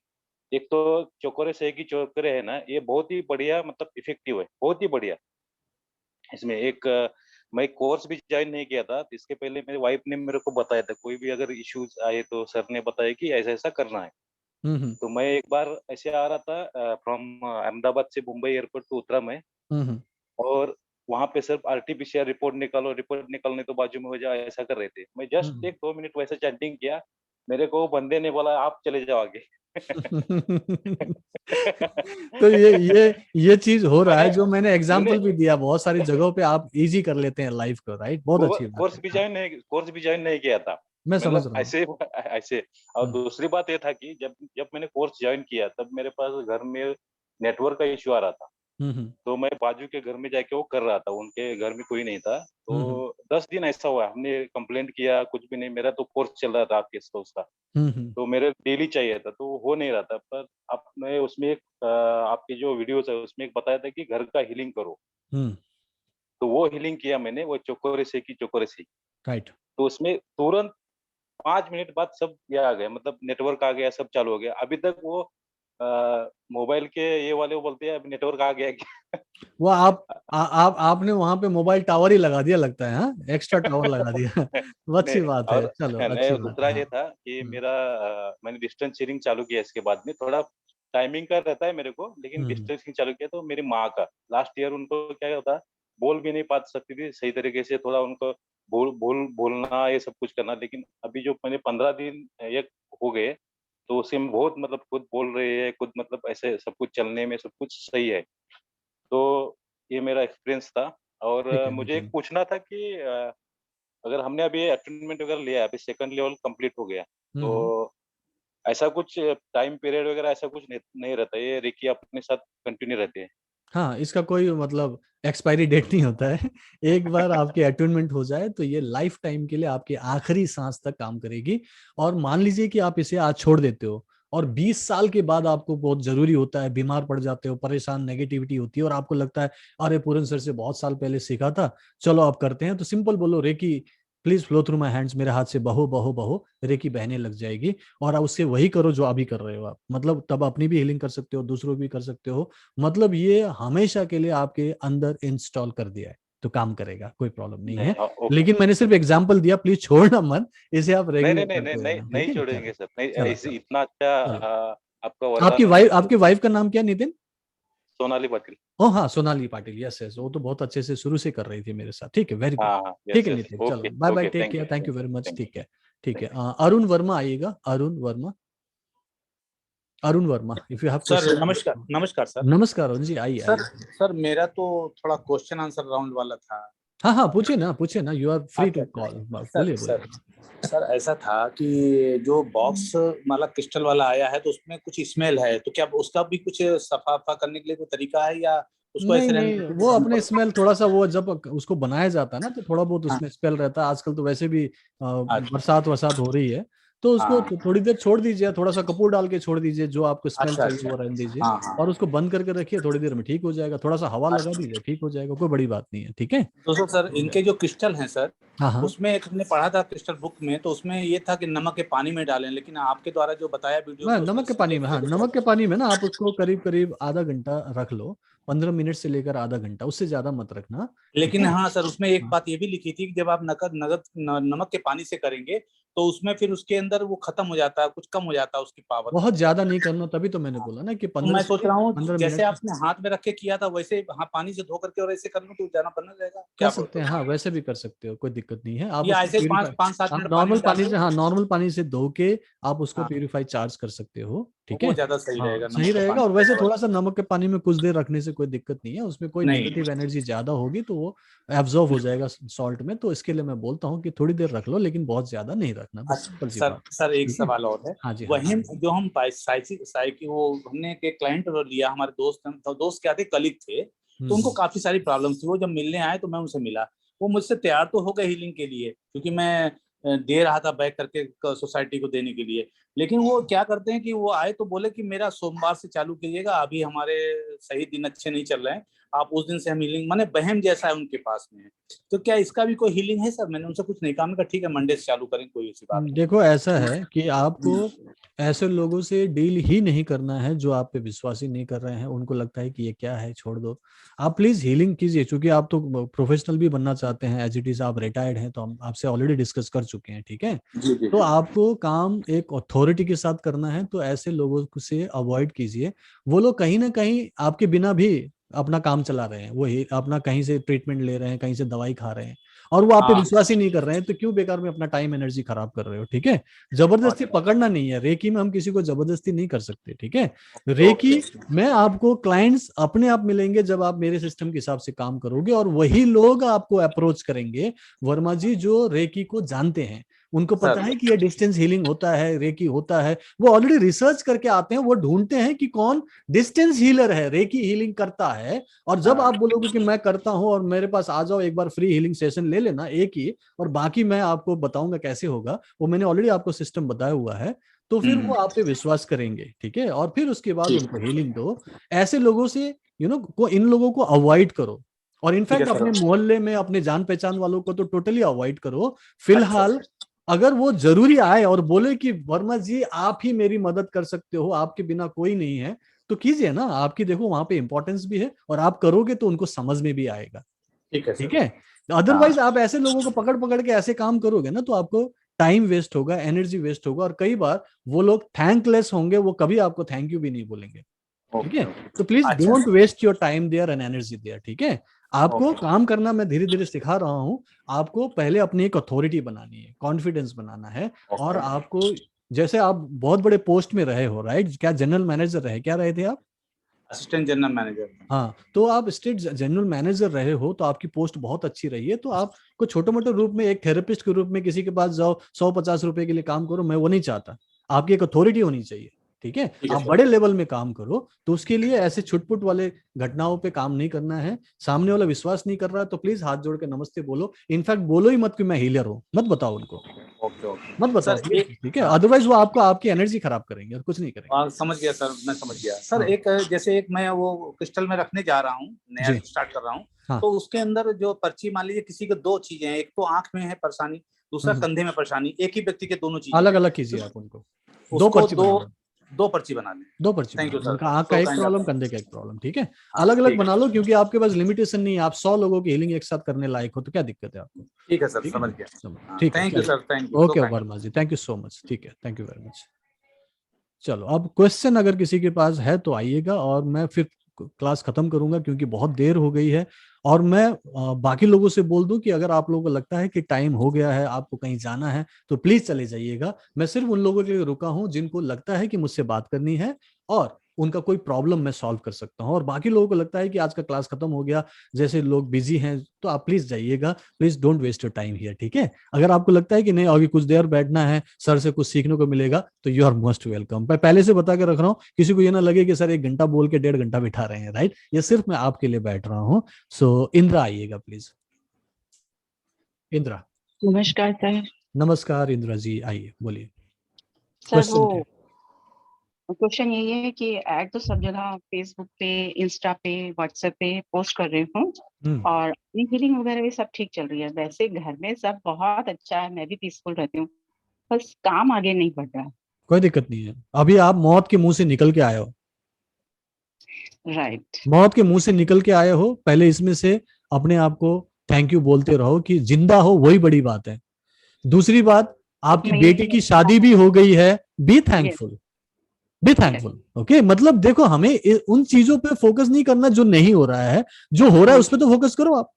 F: एक तो चोकोरे से की चोकोरे है ना, ये बहुत ही बढ़िया, मतलब इफेक्टिव है, बहुत ही बढ़िया। इसमें एक मैं कोर्स भी ज्वाइन नहीं किया था, इसके पहले मेरी वाइफ ने मेरे को बताया था, कोई भी अगर इश्यूज आए तो सर ने बताया कि ऐसा ऐसा करना है। तो मैं एक बार ऐसे आ रहा था फ्रॉम अहमदाबाद से मुंबई एयरपोर्ट पे उतरा मैं। और वहां पे सिर्फ आरटीपीसीआर रिपोर्ट निकालो, रिपोर्ट निकालने तो बाजू में हो जाए, ऐसा कर रहे थे। मैं जस्ट 1-2 मिनट वैसे चैटिंग किया, मेरे को बंदे ने बोला आप चले जाओ आगे।
A: तो ये चीज हो रहा है, जो मैंने एग्जांपल भी दिया, बहुत सारी जगहों पे आप इजी कर लेते हैं लाइफ को, राइट? बहुत अच्छी बात है।
F: कोर्स भी ज्वाइन नहीं किया था
A: मैं समझ रहा
F: हूँ ऐसे। और दूसरी बात ये था कि जब मैंने कोर्स ज्वाइन किया, तब मेरे पास घर में नेटवर्क का इश्यू आ रहा था। तो मैं बाजू के घर में जाके वो कर रहा था, उनके घर में कोई नहीं था। तो 10 दिन ऐसा हुआ, हमने कंप्लेंट किया, कुछ भी नहीं, मेरा तो कोर्स चल रहा था आपके स्टोर्स का। तो मेरे डेली चाहिए था, तो हो नहीं रहा था। पर आपने उसमें एक आपकी जो वीडियोस है उसमें एक बताया था कि घर का हीलिंग करो। तो वो हीलिंग किया मैंने, वो चोकोरे से
A: राइट।
F: तो उसमें तुरंत 5 मिनट बाद सब ये आ गया, मतलब नेटवर्क आ गया, सब चालू हो गया। अभी तक वो मोबाइल के ये वाले वो बोलते हैं अभी नेटवर्क आ गया क्या?
A: वो आपने वहां पे मोबाइल टावर ही लगा दिया लगता है, हाँ, एक्स्ट्रा टावर लगा दिया। अच्छी बात है, चलो अच्छी बात
F: दूसरा
A: है।
F: ये था कि मेरा मैंने डिस्टेंस शेयरिंग चालू किया, इसके बाद में थोड़ा टाइमिंग का रहता है मेरे को, लेकिन डिस्टेंस चालू किया। तो मेरी माँ का लास्ट ईयर उनको क्या होता, बोल भी नहीं पा सकती थी सही तरीके से, थोड़ा उनको बोलना ये सब कुछ करना। लेकिन अभी जो मैंने 15 दिन ये हो गए, तो उसे बहुत मतलब खुद बोल रहे हैं, खुद मतलब ऐसे सब कुछ चलने में सब कुछ सही है। तो ये मेरा एक्सपीरियंस था। और मुझे एक पूछना था कि अगर हमने अभी अटेंडमेंट वगैरह लिया, अभी सेकंड लेवल कंप्लीट हो गया, तो ऐसा कुछ टाइम पीरियड वगैरह ऐसा कुछ नहीं रहता, ये रेकी अपने साथ कंटिन्यू रहते हैं?
A: हाँ, इसका कोई मतलब एक्सपायरी डेट नहीं होता है। एक बार आपकी अटेनमेंट हो जाए तो ये लाइफ टाइम के लिए आपके आखिरी सांस तक काम करेगी। और मान लीजिए कि आप इसे आज छोड़ देते हो और 20 साल के बाद आपको बहुत जरूरी होता है, बीमार पड़ जाते हो, परेशान, नेगेटिविटी होती है और आपको लगता है अरे पूरन सर से बहुत साल पहले सीखा था, चलो आप करते हैं, तो सिंपल बोलो Reiki please flow through my hands, मेरे हाथ से बहो बहो बहो, रेकी बहने लग जाएगी। और आप उससे वही करो जो अभी कर रहे हो आप, मतलब तब अपनी भी हीलिंग कर सकते हो, दूसरों की भी कर सकते हो। मतलब ये हमेशा के लिए आपके अंदर इंस्टॉल कर दिया है, तो काम करेगा, कोई प्रॉब्लम नहीं है। लेकिन मैंने सिर्फ एग्जांपल दिया, प्लीज छोड़ना मत इसे, आप रेगुलर करते रहना।
F: नहीं छोड़ेंगे सर, नहीं, इतना अच्छा आपका
A: आपकी वाइफ का नाम क्या नितिन?
F: सोनाली पाटिल।
A: ओ हाँ, सोनाली पाटिल, यस यस, वो तो बहुत अच्छे से शुरू से कर रही थी मेरे साथ। ठीक है, वेरी गुड। ठीक है नितिन, चलो bye bye, take care, thank you very much. ठीक है, ठीक है। अरुण वर्मा आइएगा, Arun Verma, if you have
G: sir. नमस्कार सर।
A: नमस्कार अरुण जी, आइए।
G: सर मेरा तो थोड़ा क्वेश्चन आंसर राउंड वाला था।
A: हाँ, पूछिए ना, you are free to call, बोलिए।
G: सर ऐसा था कि जो बॉक्स वाला क्रिस्टल वाला आया है, तो उसमें कुछ स्मेल है, तो क्या उसका भी कुछ सफाफा करने के लिए कोई तरीका है, या उसको
A: नहीं, वो अपने स्मेल थोड़ा सा, वो जब उसको बनाया जाता है ना, तो थोड़ा बहुत उसमें स्मेल रहता है। आजकल तो वैसे भी बरसात हो रही है, तो उसको
G: हाँ।
A: थोड़ी देर छोड़ दीजिए, थोड़ा सा कपूर डाल के छोड़ दीजिए, जो आपको स्मेल
G: अच्छा
A: चाहिए
G: अच्छा।
A: वो रहने दीजिए,
G: हाँ हाँ।
A: और उसको बंद करके रखिए, थोड़ी देर में ठीक हो जाएगा। थोड़ा सा हवा लगा
G: अच्छा।
A: दीजिए, ठीक हो जाएगा, कोई बड़ी बात नहीं है। ठीक है।
G: तो सर इनके जो क्रिस्टल हैं सर,
A: हाँ हाँ
G: उसमें एक हमने पढ़ा था क्रिस्टल बुक में, तो उसमें ये था कि नमक के पानी में डालें, लेकिन आपके द्वारा जो बताया वीडियो
A: मैं
G: में उसमें
A: नमक के पानी में, हाँ नमक के पानी में ना आप उसको करीब करीब आधा घंटा रख लो, 15 मिनट से लेकर आधा घंटा, उससे ज्यादा मत रखना। ठीक
G: लेकिन
A: है।
G: हाँ सर, उसमें एक
A: हाँ,
G: बात ये भी लिखी थी कि जब आप नमक के पानी से करेंगे तो उसमें फिर उसके अंदर वो खत्म हो जाता है, कुछ कम हो जाता है उसकी पावर।
A: बहुत ज्यादा नहीं करना, तभी तो मैंने बोला ना कि
G: तो
A: 15
G: मैं सोच
A: से
G: रहा हूँ
A: 15 मिनट
G: जैसे आपने हाथ में रख के किया था वैसे, हाँ पानी से धो करके और ऐसे कर लूँ तो ज्यादा बना रहेगा
A: कर
G: क्या
A: सकते हैं।
G: बोलते
A: हाँ
G: हो?
A: वैसे भी कर सकते हो, कोई दिक्कत नहीं है। आप
G: या
A: उसको
G: ऐसे पाँच
A: प्यूरीफाई,
G: पाँच सात
A: आप
G: मिनट पानी
A: नॉर्मल
G: में डाल
A: पानी
G: दूं?
A: से, हाँ नॉर्मल पानी से धो के आप उसको
G: हाँ,
A: प्यूरीफाई चार्ज कर सकते हो। ठीक है।
G: वो ज्यादा सही
A: हाँ
G: रहेगा
A: सही
G: नमक का
A: रहेगा।
G: पानी
A: और वैसे
G: से।
A: थोड़ा सा नमक के पानी में कुछ देर रखने से कोई दिक्कत नहीं है, उसमें कोई
G: नहीं।
A: नेगेटिव एनर्जी ज्यादा होगी तो वो एब्जॉर्ब हो जाएगा सॉल्ट में। तो इसके लिए मैं बोलता हूँ कि थोड़ी देर रख लो, लेकिन बहुत ज्यादा नहीं रखना, बस
G: अच्छा
A: सिंपल सी
G: सर,
A: बात।
G: सर एक
A: ठीक है।
G: सवाल और है।
A: हाँ जी, हाँ
G: वही
A: जी।
G: जो हम साइकी वो हमने एक क्लाइंट लिया, हमारे दोस्त तो दोस्त क्या थे, कलीग थे, तो उनको
A: हम्म।
G: काफी सारी प्रॉब्लम थी। वो जब मिलने आए तो मैं उनसे मिला, वो मुझसे तैयार तो हो गए हीलिंग के लिए, क्योंकि मैं दे रहा था बैक करके सोसाइटी को देने के लिए। लेकिन वो क्या करते हैं कि वो आए तो बोले कि मेरा सोमवार से चालू कीजिएगा, अभी हमारे सही दिन अच्छे नहीं चल रहे हैं, आप उस दिन से हम हीलिंग, माने बहम जैसा है उनके पास में। तो क्या इसका भी कोई हीलिंग है सर? मैंने उनसे कुछ नहीं कहा, मैंने कहा ठीक है मंडे से चालू करें, कोई ऐसी बात
A: देखो ऐसा
G: नहीं।
A: है कि आपको ऐसे लोगों से डील ही नहीं करना है जो आप पे विश्वास ही नहीं कर रहे हैं, उनको लगता है कि ये क्या है, छोड़ दो। आप प्लीज हीलिंग कीजिए, क्योंकि आप तो प्रोफेशनल भी बनना चाहते हैं, एज इट इज आप रिटायर्ड हैं, तो हम आपसे ऑलरेडी डिस्कस कर चुके हैं। ठीक है।
G: जी जी
A: तो
G: जी।
A: आपको काम एक अथॉरिटी के साथ करना है, तो ऐसे लोगों से अवॉइड कीजिए। वो लोग कहीं ना कहीं आपके बिना भी अपना काम चला रहे हैं, वो अपना कहीं से ट्रीटमेंट ले रहे हैं, कहीं से दवाई खा रहे हैं, और वो आप पे
G: हाँ।
A: विश्वास ही नहीं कर रहे हैं, तो क्यों बेकार में अपना टाइम एनर्जी खराब कर रहे हो। ठीक है। जबरदस्ती
G: अच्छा।
A: पकड़ना नहीं है, रेकी में हम किसी को जबरदस्ती नहीं कर सकते। ठीक है।
G: ओके।
A: रेकी में आपको क्लाइंट्स अपने आप मिलेंगे जब आप मेरे सिस्टम के हिसाब से काम करोगे, और वही लोग आपको अप्रोच करेंगे वर्मा जी जो रेकी को जानते हैं, उनको पता
G: सर।
A: है कि ये डिस्टेंस हीलिंग होता है, रेकी होता है। वो ऑलरेडी रिसर्च करके आते हैं, वो ढूंढते हैं कि कौन डिस्टेंस हीलर है, रेकी हीलिंग करता है। और जब
G: हाँ।
A: आप बोलोगे कि मैं करता हूं और मेरे पास आ जाओ, एक बार फ्री हीलिंग सेशन ले लेना एक ही, और बाकी मैं आपको बताऊंगा कैसे होगा, वो मैंने ऑलरेडी आपको सिस्टम बताया हुआ है, तो फिर वो आप पे विश्वास करेंगे। ठीक है। और फिर उसके बाद
G: ठीक।
A: उनको हीलिंग दो। ऐसे लोगों से को इन लोगों को अवॉइड करो, और
G: ठीक है
A: इनफैक्ट
G: सर।
A: अपने मोहल्ले में अपने जान पहचान वालों को तो टोटली अवॉइड करो
G: अच्छा।
A: फिलहाल। अगर वो जरूरी आए और बोले कि वर्मा जी आप ही मेरी मदद कर सकते हो, आपके बिना कोई नहीं है, तो कीजिए ना। आपकी देखो वहां पे इंपॉर्टेंस भी है, और आप करोगे तो उनको समझ में भी आएगा।
G: ठीक है
A: ठीक
G: सर।
A: है।
G: हाँ।
A: अदरवाइज आप ऐसे लोगों को पकड़ पकड़ के ऐसे काम करोगे ना, तो आपको टाइम वेस्ट होगा, एनर्जी वेस्ट होगा, और कई बार वो लोग थैंकलेस होंगे, वो कभी आपको थैंक यू भी नहीं बोलेंगे। ठीक है।
G: ओके
A: तो
G: ओके।
A: प्लीज
G: अच्छा।
A: Don't waste your time there and energy there. ठीक है। आपको
G: ओके।
A: काम करना मैं धीरे धीरे सिखा रहा हूं। आपको पहले अपनी एक अथॉरिटी बनानी है, कॉन्फिडेंस बनाना है, और
G: ओके।
A: आपको जैसे आप बहुत बड़े पोस्ट में रहे हो, राइट, क्या जनरल मैनेजर रहे, क्या रहे थे आप?
G: Assistant general manager.
A: हाँ, तो आप स्टेट जनरल मैनेजर रहे हो, तो आपकी पोस्ट बहुत अच्छी रही है, तो आप को छोटे मोटे रूप में एक थेरेपिस्ट के रूप में किसी के पास जाओ, 150 रुपए के लिए काम करो, मैं वो नहीं चाहता। आपकी एक अथॉरिटी होनी चाहिए। ठीक है।
G: ठीक है
A: आप
G: सर।
A: बड़े लेवल में काम करो, तो उसके लिए ऐसे छुटपुट वाले घटनाओं पे काम नहीं करना है। सामने वाला विश्वास नहीं कर रहा तो प्लीज हाथ जोड़ के नमस्ते बोलो। इनफैक्ट बोलो ही मत कि मैं हीलर हूँ, मत बताओ उनको,
G: ओके ओके
A: मत बताओ
G: सर
A: प्लीज।
G: एक।
A: ठीक है।
G: हाँ।
A: अदरवाइज वो आपको आपकी एनर्जी खराब करेंगे और कुछ नहीं करेंगे।
G: समझ गया सर, मैं समझ गया सर।
A: हाँ
G: एक जैसे एक मैं वो क्रिस्टल में रखने जा रहा हूँ, नया
A: जी।
G: स्टार्ट कर रहा हूँ,
A: हाँ।
G: तो उसके अंदर जो पर्ची, मान लीजिए किसी को दो चीजें हैं, एक तो आंख में है परेशानी, दूसरा
A: हम्म।
G: कंधे में परेशानी, एक ही व्यक्ति के दोनों चीजें
A: अलग
G: हैं,
A: अलग
G: तो
A: कीजिए आप उनको, दो
G: उसको
A: पर्ची
G: दो
A: बना लो।
G: दो पर्ची बना लें।
A: दो पर्ची बना
G: थैंक यू
A: लो,
G: सर,
A: उनका आंख का
G: सो
A: एक
G: काइंड
A: प्रॉब्लम,
G: ऑफ।
A: कंधे का एक प्रॉब्लम। ठीक है।
G: हाँ
A: अलग अलग
G: ठीक है
A: बना
G: सर।
A: लो, क्योंकि आपके पास लिमिटेशन नहीं है, आप 100 लोगों की हीलिंग एक साथ करने लायक हो, तो क्या दिक्कत है आपको।
G: ठीक है सर,
A: ठीक है
G: समझ
A: ना।
G: गया।
A: ठीक है,
G: थैंक यू
A: चलिए।
G: Sir, thank you, so
A: okay
G: kind.
A: Verma ji, thank you so much. ठीक है, थैंक यू वेरी मच। चलो, अब क्वेश्चन अगर किसी के पास है तो आइएगा, और मैं फिर क्लास खत्म करूंगा, क्योंकि बहुत देर हो गई है। और मैं बाकी लोगों से बोल दूं कि अगर आप लोगों को लगता है कि टाइम हो गया है, आपको कहीं जाना है, तो प्लीज चले जाइएगा। मैं सिर्फ उन लोगों के लिए रुका हूं जिनको लगता है कि मुझसे बात करनी है, और उनका कोई प्रॉब्लम मैं सॉल्व कर सकता हूं। और बाकी लोगों को लगता है कि आज का क्लास खत्म हो गया, जैसे लोग बिजी हैं, तो आप प्लीज जाइएगा। Please don't waste your time here. ठीक है। अगर आपको लगता है कि नहीं अभी कुछ देर बैठना है, सर से कुछ सीखने को मिलेगा, तो यू आर मोस्ट वेलकम। मैं पहले से बता के रख रहा हूँ, किसी को ये ना लगे कि सर 1 घंटा बोल के 1.5 घंटा बिठा रहे हैं, राइट। ये सिर्फ मैं आपके लिए बैठ रहा हूँ। सो इंद्रा आइएगा प्लीज। इंद्रा।
B: नमस्कार सर।
A: नमस्कार इंद्रा जी, आइए, बोलिए।
H: सर
A: क्वेश्चन
H: वो
A: क्या?
H: क्वेश्चन यही है कि ऐड तो सब जगह फेसबुक पे, इंस्टा पे, व्हाट्सएप पे पोस्ट कर रही हूँ और हीलिंग वगैरह भी सब ठीक चल रही है। वैसे घर में सब बहुत अच्छा है, मैं भी पीसफुल रहती हूँ, बस काम आगे नहीं बढ़ रहा है।
A: कोई दिक्कत नहीं है, अभी आप मौत के मुंह से निकल के आए हो,
H: राइट।
A: मौत के मुंह से निकल के आए हो। पहले इसमें से अपने आप को थैंक यू बोलते रहो कि जिंदा हो, वही बड़ी बात है। दूसरी बात, आपकी
H: मैं
A: बेटी
H: यही
A: की शादी भी हो गई है, be
H: yes
A: thankful, be thankful. Okay, मतलब देखो, हमें उन चीजों पे फोकस नहीं करना जो नहीं हो रहा है, जो हो रहा है उस पर तो फोकस करो आप।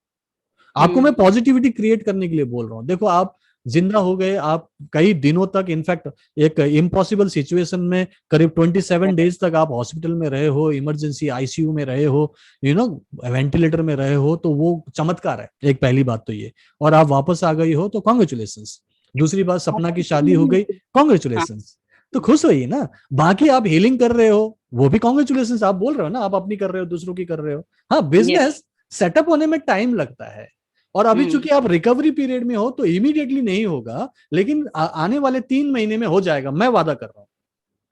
A: आपको मैं पॉजिटिविटी क्रिएट करने के लिए बोल रहा हूँ। देखो, आप जिंदा हो गए, आप कई दिनों तक, इनफैक्ट एक इम्पॉसिबल सिचुएशन में करीब 27 डेज तक आप हॉस्पिटल में रहे हो, इमरजेंसी आईसीयू में रहे हो, वेंटिलेटर में रहे हो, तो वो चमत्कार है। एक पहली बात तो ये, और आप वापस आ गई हो तो कॉन्ग्रेचुलेशंस। दूसरी बात, सपना की शादी हो गई, कॉन्ग्रेचुलेशंस। तो खुश होइए ना। बाकी आप हीलिंग कर रहे हो, वो भी कॉन्ग्रेचुलेशंस। आप बोल रहे हो ना, आप अपनी कर रहे हो, दूसरों की कर रहे हो। हाँ, बिजनेस सेटअप होने में टाइम लगता है, और अभी चूंकि आप रिकवरी पीरियड में हो तो इमीडिएटली नहीं होगा, लेकिन आने वाले 3 महीने में हो जाएगा। मैं वादा कर रहा हूं,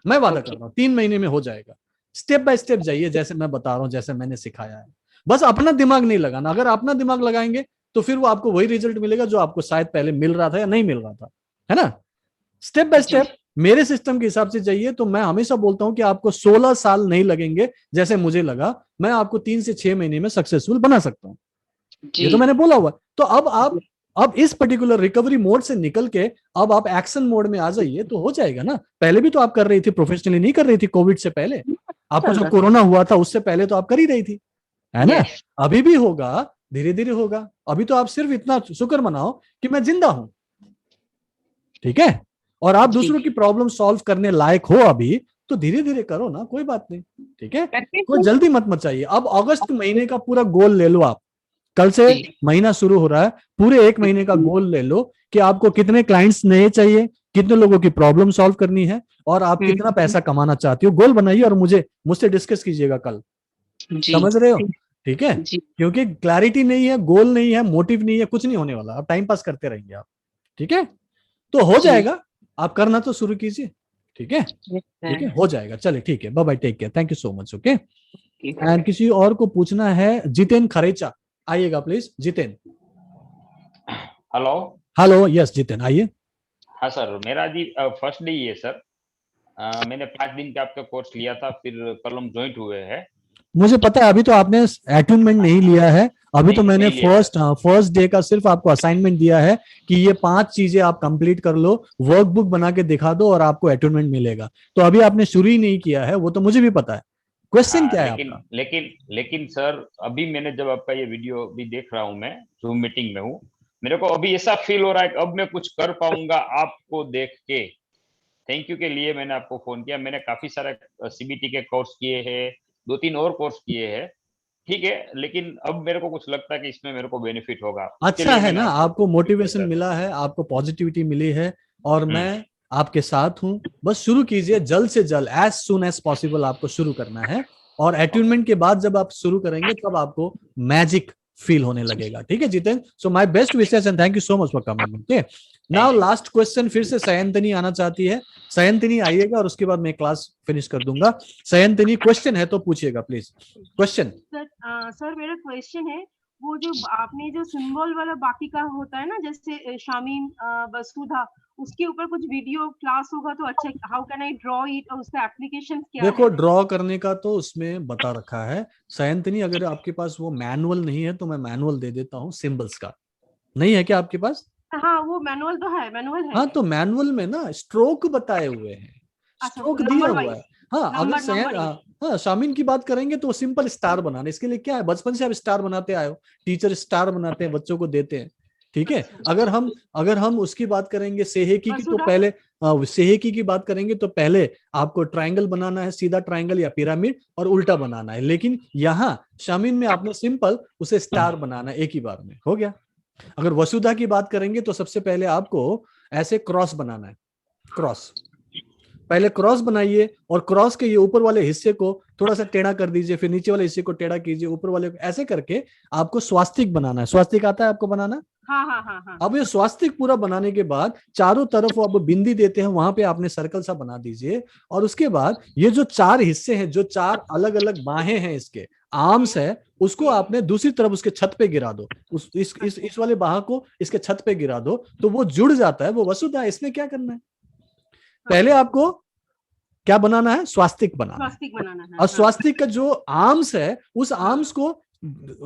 A: मैं वादा कर रहा हूं, 3 महीने में हो जाएगा। स्टेप बाय स्टेप जाइए, जैसे मैं बता रहा हूं, जैसे मैंने सिखाया है। बस अपना दिमाग नहीं लगाना। अगर अपना दिमाग लगाएंगे तो फिर वो आपको वही रिजल्ट मिलेगा जो आपको शायद पहले मिल रहा था या नहीं मिल रहा था, है ना। स्टेप बाय स्टेप मेरे सिस्टम के हिसाब से जाइए, तो मैं हमेशा बोलता हूं कि आपको 16 साल नहीं लगेंगे जैसे मुझे लगा। मैं आपको 3 से 6 महीने में सक्सेसफुल बना सकता हूं, ये तो मैंने बोला हुआ। तो अब इस पर्टिकुलर रिकवरी मोड से निकल के अब आप एक्शन मोड में आ जाइए, तो हो जाएगा ना। पहले भी तो आप कर रही थी, प्रोफेशनली नहीं कर रही थी कोविड से पहले। आपको जो कोरोना हुआ था उससे पहले तो आप कर ही रही थी, है ना। अभी भी होगा, धीरे धीरे होगा। अभी तो आप सिर्फ इतना शुक्र मनाओ कि मैं जिंदा हूं, ठीक है। और आप दूसरों की प्रॉब्लम सॉल्व करने लायक हो अभी, तो धीरे धीरे करो ना, कोई बात नहीं, ठीक है। कोई जल्दी मत मचाइए। अब अगस्त महीने का पूरा गोल ले लो आप। कल से महीना शुरू हो रहा है, पूरे 1 महीने का गोल ले लो कि आपको कितने क्लाइंट्स नए चाहिए, कितने लोगों की प्रॉब्लम सॉल्व करनी है, और आप कितना पैसा कमाना चाहती हो। गोल बनाइए और मुझसे डिस्कस कीजिएगा कल, समझ रहे हो, ठीक है। क्योंकि क्लैरिटी नहीं है, गोल नहीं है, मोटिव नहीं है, कुछ नहीं होने वाला। आप टाइम पास करते रहेंगे आप, ठीक है। तो हो जाएगा, आप करना तो शुरू कीजिए, ठीक है, ठीक है, हो जाएगा। चलिए, ठीक है, bye bye, take care, thank you so much. Okay, and किसी और को पूछना है? जितेन खरेचा, आइएगा please. Jiten,
I: hello.
A: Hello, yes Jiten, आइए।
I: हाँ सर, मेरा जी फर्स्ट डे ही है सर। मैंने 5 दिन का आपका कोर्स लिया था, फिर कल हम ज्वाइंट हुए हैं।
A: मुझे पता है, अभी तो आपने अटूनमेंट नहीं लिया है। अभी तो मैंने फर्स्ट डे का सिर्फ आपको असाइनमेंट दिया है कि ये 5 चीजें आप कंप्लीट कर लो, वर्कबुक बना के दिखा दो और आपको अटूनमेंट मिलेगा। तो अभी आपने शुरू ही नहीं किया है, वो तो मुझे भी पता है। क्वेश्चन क्या है आपका?
I: लेकिन सर, अभी मैंने जब आपका ये वीडियो भी देख रहा हूँ, मैं जूम मीटिंग में हूँ, मेरे को अभी ऐसा फील हो रहा है कि अब मैं कुछ कर पाऊंगा आपको देख के। थैंक यू के लिए मैंने आपको फोन किया। मैंने काफी सारे सीबीटी के कोर्स किए हैं, 2-3 और कोर्स किए हैं, ठीक है, लेकिन अब मेरे को कुछ लगता है कि इसमें मेरे को बेनिफिट होगा।
A: अच्छा है ना, आपको मोटिवेशन मिला है, आपको पॉजिटिविटी मिली है, और मैं आपके साथ हूं। बस शुरू कीजिए जल्द से जल्द, एज सुन एज पॉसिबल आपको शुरू करना है। और अटूनमेंट के बाद जब आप शुरू करेंगे तब आपको मैजिक फील होने लगेगा, ठीक है Jiten. So my best wishes and thank you so much for coming. Okay, now last question फिर से सयंतनी आना चाहती है। सयंतनी आइएगा और उसके बाद मैं क्लास फिनिश कर दूंगा। सयंतनी, क्वेश्चन है तो पूछिएगा प्लीज। क्वेश्चन
E: सर मेरा क्वेश्चन है, वो जो आपने जो सिंबल वाला बाकी का होता है ना, जैसे शामीन, वसुधा, उसके ऊपर कुछ वीडियो क्लास होगा तो अच्छा। How can I draw it, और उसका एप्लीकेशन क्या है?
A: देखो, ड्रॉ करने का तो उसमें बता रखा है सयंतनी। अगर आपके पास वो मैनुअल नहीं है तो मैं मैनुअल दे देता हूँ सिंबल्स का। नहीं है क्या आपके पास?
E: हाँ, वो मैनुअल तो है, मैनुअल है।
A: हाँ, तो मैनुअल में ना स्ट्रोक बताए हुए हैं, स्ट्रोक दिया हुआ है। हाँ, अगर हाँ शामीन की बात करेंगे तो सिंपल स्टार बनाना। इसके लिए क्या है, बचपन से आप स्टार बनाते आए हो, टीचर स्टार बनाते हैं, बच्चों को देते हैं, ठीक है। अगर हम उसकी बात करेंगे सेहेकी की, तो पहले सेहेकी की बात करेंगे तो पहले आपको ट्रायंगल बनाना है, सीधा ट्रायंगल या पिरामिड, और उल्टा बनाना है। लेकिन यहाँ शामीन में आपने सिंपल उसे स्टार बनाना है, एक ही बार में हो गया। अगर वसुधा की बात करेंगे तो सबसे पहले आपको ऐसे क्रॉस बनाना है, क्रॉस। पहले क्रॉस बनाइए और क्रॉस के ये ऊपर वाले हिस्से को थोड़ा सा टेढ़ा कर दीजिए, फिर नीचे वाले हिस्से को टेढ़ा कीजिए, ऊपर वाले, ऐसे करके आपको स्वास्तिक बनाना है। स्वास्तिक आता है आपको बनाना?
E: हाँ।
A: अब ये स्वास्तिक पूरा बनाने के बाद चारों तरफ वो अब बिंदी देते हैं, वहां पे आपने सर्कल सा बना दीजिए। और उसके बाद ये जो 4 हिस्से हैं, जो 4 अलग अलग बाहें हैं, इसके आर्म्स है, उसको आपने दूसरी तरफ उसके छत पे गिरा दो। इस वाले बाह को इसके छत पे गिरा दो, तो वो जुड़ जाता है, वो वसुधा है। इसमें क्या करना है, पहले आपको क्या बनाना है, स्वास्तिक बनाना है। और स्वास्तिक का जो आर्म्स है, उस आर्म्स को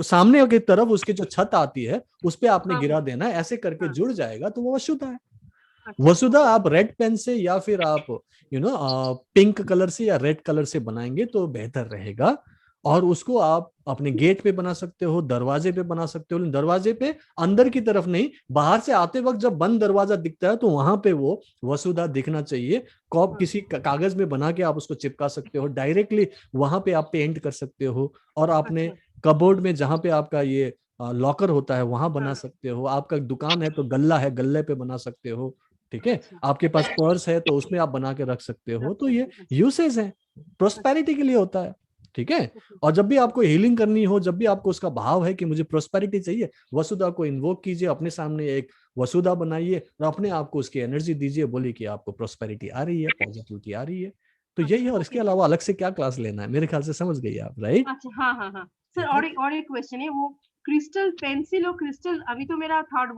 A: सामने की तरफ उसके जो छत आती है उस पे आपने गिरा देना है। ऐसे करके जुड़ जाएगा तो वो वसुधा है। वसुधा आप रेड पेन से या फिर आप पिंक कलर से या रेड कलर से बनाएंगे तो बेहतर रहेगा। और उसको आप अपने गेट पे बना सकते हो, दरवाजे पे बना सकते हो। दरवाजे पे अंदर की तरफ नहीं, बाहर से आते वक्त जब बंद दरवाजा दिखता है तो वहां पे वो वसुधा दिखना चाहिए। किसी कागज में बना के आप उसको चिपका सकते हो, डायरेक्टली वहां पे आप पेंट कर सकते हो। और आपने कबोर्ड में जहां पे आपका ये लॉकर होता है वहां बना सकते हो। आपका दुकान है तो गल्ला है, गल्ले पे बना सकते हो। ठीक है, आपके पास पर्स है तो उसमें आप बना के रख सकते हो। तो ये यूसेज है, प्रोस्पेरिटी के लिए होता है। ठीक है, और जब भी आपको हीलिंग करनी हो, जब भी आपको उसका भाव है कि मुझे प्रोस्पेरिटी चाहिए, वसुधा को इन्वोक कीजिए, अपने सामने एक वसुधा बनाइए और अपने आप को उसकी एनर्जी दीजिए। बोलिए कि आपको प्रोस्पेरिटी आ रही है, पॉजिटिविटी आ रही है। तो यही है, और इसके अलावा अलग से क्या क्लास लेना है, मेरे ख्याल से समझ गई आप, राइट?
E: अच्छा, हाँ सर। और एक क्वेश्चन है, वो क्रिस्टल पेंसिल और क्रिस्टल, अभी तो मेरा 3rd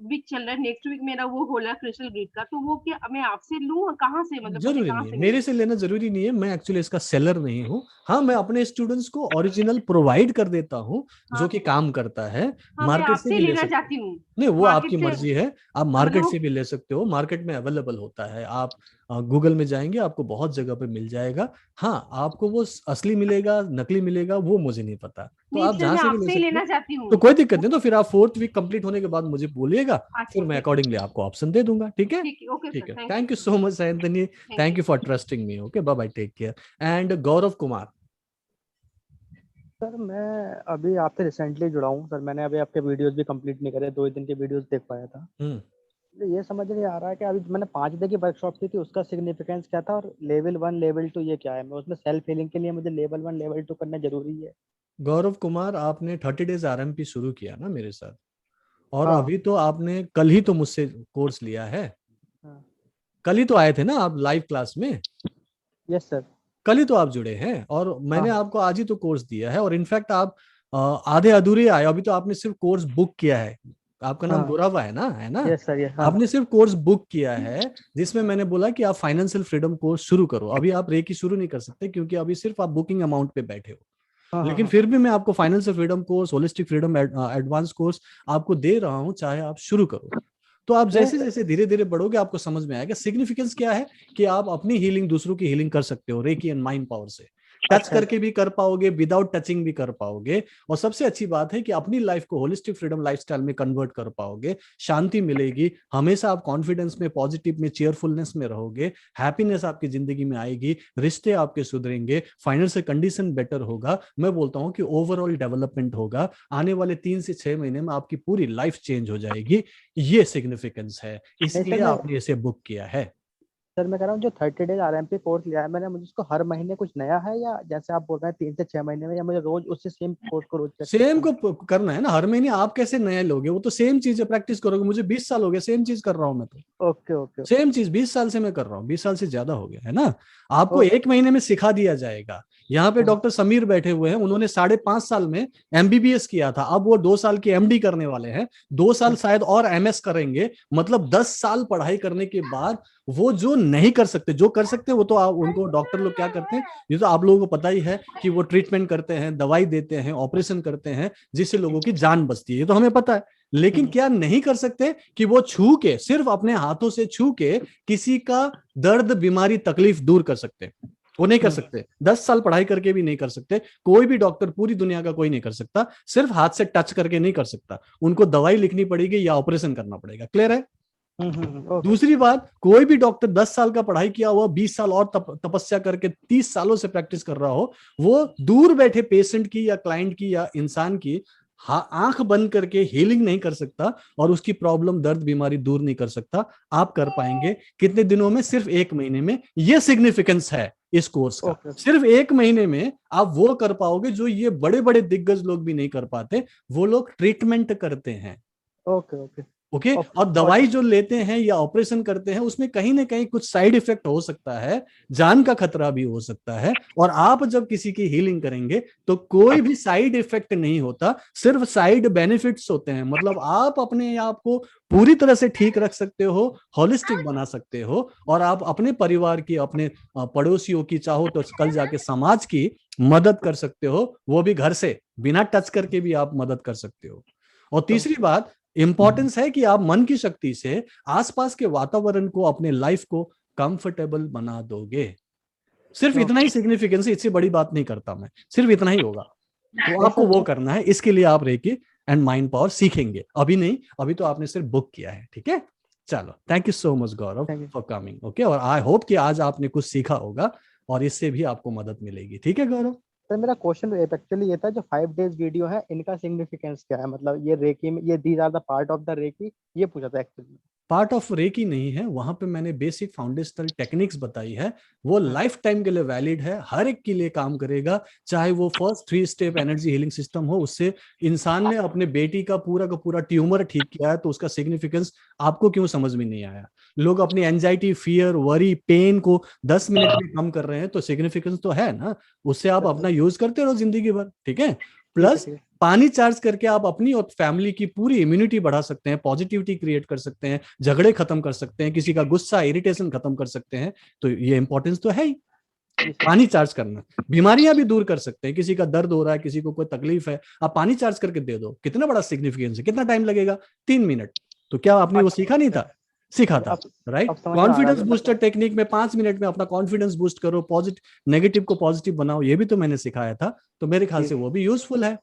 E: वीक चल रहा है, नेक्स्ट वीक मेरा वो हो रहा है क्रिस्टल ग्रिड का, तो वो क्या मैं आपसे लूं, कहाँ से, मतलब
A: जरूरी नहीं है, मेरे से लेना जरूरी नहीं है। मैं एक्चुअली इसका सेलर नहीं हूँ। हाँ, मैं अपने स्टूडेंट्स को ओरिजिनल प्रोवाइड कर देता हूँ जो कि काम करता है। मार्केट से भी ले सकते हो, नहीं वो आपकी मर्जी है, आप मार्केट से भी ले सकते हो। मार्केट में अवेलेबल होता है, आप गूगल में जाएंगे आपको बहुत जगह पे मिल जाएगा। हाँ, आपको वो असली मिलेगा नकली मिलेगा वो मुझे नहीं पता, तो आप जहाँ से भी ले सकते हो। तो कोई दिक्कत नहीं, तो फिर आप 4th वीक कंप्लीट होने के बाद मुझे बोलिएगा, फिर मैं अकॉर्डिंगली आपको ऑप्शन दे दूंगा। ठीक है, ठीक है। Thank you so much Anthony, thank you for trusting me. Okay, bye bye, take care. And Gaurav Kumar.
J: Sir मैं अभी आपसे रिसेंटली जुड़ा हूँ सर। मैंने अभी आपके वीडियोस भी कंप्लीट नहीं करे, 2 दिन के वीडियोस देख पाया था। ये समझ नहीं आ रहा है कि अभी मैंने 5 दिन की वर्कशॉप की थी, उसका सिग्निफिकेंस क्या था, और लेवल 1 लेवल 2 ये क्या है? मैं उसमें सेल्फ हीलिंग के लिए मुझे लेवल 1 लेवल 2 करना जरूरी है?
A: गौरव कुमार, आपने 30 डेज आरएमपी शुरू किया ना मेरे साथ, और अभी तो आपने कल ही तो मुझसे कोर्स लिया है। कल ही तो आए थे ना आप लाइव क्लास में?
J: यस सर,
A: कल ही तो आप जुड़े हैं, और मैंने आपको आज ही तो कोर्स दिया है। और इनफैक्ट आप आधे अधूरे आए, अभी तो आपने सिर्फ कोर्स बुक किया है। आपका नाम गौरव है ना? है ना?
J: Yes sir, yes.
A: आपने सिर्फ कोर्स बुक किया है, जिसमें मैंने बोला कि आप फाइनेंशियल फ्रीडम कोर्स शुरू करो। अभी आप रेकी शुरू नहीं कर सकते क्योंकि अभी सिर्फ आप बुकिंग अमाउंट पे बैठे हो। लेकिन फिर भी मैं आपको financial freedom course, holistic freedom advance course आपको दे रहा हूं, चाहे आप शुरू करो। तो आप जैसे जैसे धीरे धीरे बढ़ोगे आपको समझ में आएगा सिग्निफिकेंस क्या है, कि आप अपनी हीलिंग दूसरों की हीलिंग कर सकते हो रेकी एंड माइंड पावर से। टच करके भी कर पाओगे, विदाउट टचिंग भी कर पाओगे। और सबसे अच्छी बात है कि अपनी लाइफ को होलिस्टिक फ्रीडम लाइफस्टाइल में कन्वर्ट कर पाओगे। शांति मिलेगी, हमेशा आप कॉन्फिडेंस में, पॉजिटिव में, चेयरफुलनेस में रहोगे। हैप्पीनेस आपकी जिंदगी में आएगी, रिश्ते आपके सुधरेंगे, फाइनेंशियल कंडीशन बेटर होगा। मैं बोलता हूं कि ओवरऑल डेवलपमेंट होगा। आने वाले 3 से 6 महीने में आपकी पूरी लाइफ चेंज हो जाएगी। ये सिग्निफिकेंस है, इसलिए आपने इसे बुक किया है।
J: सर मैं कह रहा हूँ जो 30 डेज आरएमपी कोर्स लिया है मैंने, मुझे उसको हर महीने कुछ नया है, या जैसे आप बोल रहे हैं 3 से 6 महीने में, या मुझे रोज उससे सेम कोर्स को रोज
A: सेम को करना है ना? हर महीने आप कैसे नया लोगे? वो तो सेम चीज है, प्रैक्टिस करोगे। मुझे 20 साल हो गए, सेम चीज कर रहा हूँ मैं तो।
J: ओके
A: सेम चीज 20 साल से मैं कर रहा हूँ, 20 साल से ज्यादा हो गया है ना। आपको 1 महीने में सिखा दिया जाएगा। यहाँ पे डॉक्टर समीर बैठे हुए हैं, उन्होंने 5.5 साल में एमबीबीएस किया था, अब वो 2 साल की एमडी करने वाले हैं, 2 साल शायद और एमएस करेंगे। मतलब 10 साल पढ़ाई करने के बाद वो जो नहीं कर सकते, जो कर सकते वो तो उनको डॉक्टर लोग क्या करते हैं, ये तो आप लोगों को पता ही है कि वो ट्रीटमेंट करते हैं, दवाई देते हैं, ऑपरेशन करते हैं, जिससे लोगों की जान बचती है, ये तो हमें पता है। लेकिन क्या नहीं कर सकते कि वो छू के, सिर्फ अपने हाथों से छू के किसी का दर्द, बीमारी, तकलीफ दूर कर सकते? वो नहीं कर सकते। 10 साल पढ़ाई करके भी नहीं कर सकते। कोई भी डॉक्टर पूरी दुनिया का कोई नहीं कर सकता, सिर्फ हाथ से टच करके नहीं कर सकता। उनको दवाई लिखनी पड़ेगी या ऑपरेशन करना पड़ेगा। क्लियर है? दूसरी बात, कोई भी डॉक्टर 10 साल का पढ़ाई किया हुआ 20 साल और तपस्या करके 30 सालों से प्रैक्टिस कर रहा हो, वो दूर बैठे पेशेंट की या क्लाइंट की या इंसान की आंख बंद करके हीलिंग नहीं कर सकता और उसकी प्रॉब्लम, दर्द, बीमारी दूर नहीं कर सकता। आप कर पाएंगे कितने दिनों में? सिर्फ 1 महीने में। ये सिग्निफिकेंस है इस कोर्स का। सिर्फ 1 महीने में आप वो कर पाओगे जो ये बड़े बड़े दिग्गज लोग भी नहीं कर पाते। वो लोग ट्रीटमेंट करते हैं,
J: ओके ओके
A: ओके और दवाई जो लेते हैं या ऑपरेशन करते हैं उसमें कहीं ना कहीं कुछ साइड इफेक्ट हो सकता है, जान का खतरा भी हो सकता है। और आप जब किसी की हीलिंग करेंगे तो कोई भी साइड इफेक्ट नहीं होता, सिर्फ साइड बेनिफिट्स होते हैं। मतलब आप अपने आप को पूरी तरह से ठीक रख सकते हो, होलिस्टिक बना सकते हो, और आप अपने परिवार की, अपने पड़ोसियों की, चाहो तो कल जाके समाज की मदद कर सकते हो, वो भी घर से बिना टच करके भी आप मदद कर सकते हो। और तीसरी बात इंपॉर्टेंस है कि आप मन की शक्ति से आसपास के वातावरण को, अपने लाइफ को कंफर्टेबल बना दोगे। सिर्फ इतना ही सिग्निफिकेंस, इससे बड़ी बात नहीं करता मैं, सिर्फ इतना ही होगा। तो आपको वो करना है, इसके लिए आप रेकी एंड माइंड पावर सीखेंगे। अभी नहीं, अभी तो आपने सिर्फ बुक किया है, ठीक है। चलो, thank you so much Gaurav for coming. Okay, और आई होप कि आज आपने कुछ सीखा होगा और इससे भी आपको मदद मिलेगी। ठीक है गौरव।
J: सर मेरा क्वेश्चन एक्चुअली ये था, जो 5 डेज वीडियो है इनका सिग्निफिकेंस क्या है? मतलब ये रेकी में, ये these are the part of the Reiki, ये पूछा था एक्चुअली।
A: पार्ट ऑफ रेकी नहीं है, वहां पे मैंने बेसिक फाउंडेशनल टेक्निक्स बताई है, वो लाइफ टाइम के लिए वैलिड है, हर एक के लिए काम करेगा। चाहे वो first 3 step energy healing system हो, उससे इंसान ने अपने बेटी का पूरा ट्यूमर ठीक किया है, तो उसका सिग्निफिकेंस आपको क्यों समझ में नहीं आया? लोग अपनी एंजाइटी, फियर, वरी, पेन को 10 मिनट में कम कर रहे हैं, तो सिग्निफिकेंस तो है ना। उससे आप अपना यूज करते रहो जिंदगी भर, ठीक है। प्लस पानी चार्ज करके आप अपनी और फैमिली की पूरी इम्यूनिटी बढ़ा सकते हैं, पॉजिटिविटी क्रिएट कर सकते हैं, झगड़े खत्म कर सकते हैं, किसी का गुस्सा, इरिटेशन खत्म कर सकते हैं। तो ये इंपॉर्टेंस तो है ही, पानी चार्ज करना। बीमारियां भी दूर कर सकते हैं, किसी का दर्द हो रहा है, किसी को कोई तकलीफ है, आप पानी चार्ज करके दे दो, कितना बड़ा सिग्निफिकेंस है। कितना टाइम लगेगा? 3 मिनट। तो क्या आपने वो सीखा नहीं था? सीखा था, राइट। कॉन्फिडेंस बूस्टर टेक्निक में 5 मिनट में अपना कॉन्फिडेंस बूस्ट करो, पॉजिटिव नेगेटिव को पॉजिटिव बनाओ, ये भी तो मैंने सिखाया था। तो मेरे ख्याल से वो भी यूजफुल है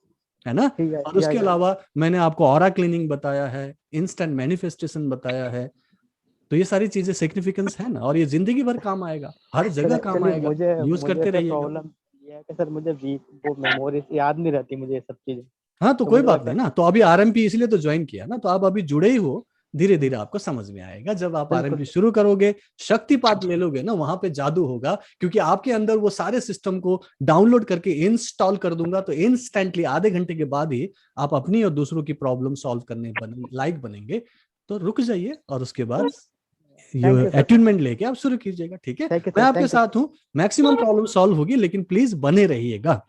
A: ना। और उसके अलावा मैंने आपको ऑरा क्लीनिंग बताया है, इंस्टेंट मैनिफेस्टेशन बताया है। तो ये सारी चीजें सिग्निफिकेंस है ना, और ये जिंदगी भर काम आएगा, हर जगह काम आएगा, यूज करते रहिए।
J: प्रॉब्लम ये है कि सर मुझे वो मेमोरी याद नहीं रहती मुझे ये सब चीजें।
A: हाँ, तो कोई बात नहीं ना। तो अभी आरएमपी इसलिए तो ज्वाइन किया ना, तो आप अभी जुड़े ही हो, धीरे धीरे आपको समझ में आएगा। जब आप आरएमपी शुरू करोगे, शक्तिपात ले लोगे ना, वहां पे जादू होगा, क्योंकि आपके अंदर वो सारे सिस्टम को डाउनलोड करके इंस्टॉल कर दूंगा, तो इंस्टेंटली आधे घंटे के बाद ही आप अपनी और दूसरों की प्रॉब्लम सॉल्व करने लायक बनेंगे। तो रुक जाइए और उसके बाद ये अट्यूनमेंट लेके आप शुरू कीजिएगा, ठीक है। मैं आपके साथ हूँ, मैक्सिमम प्रॉब्लम सॉल्व होगी, लेकिन प्लीज बने रहिएगा।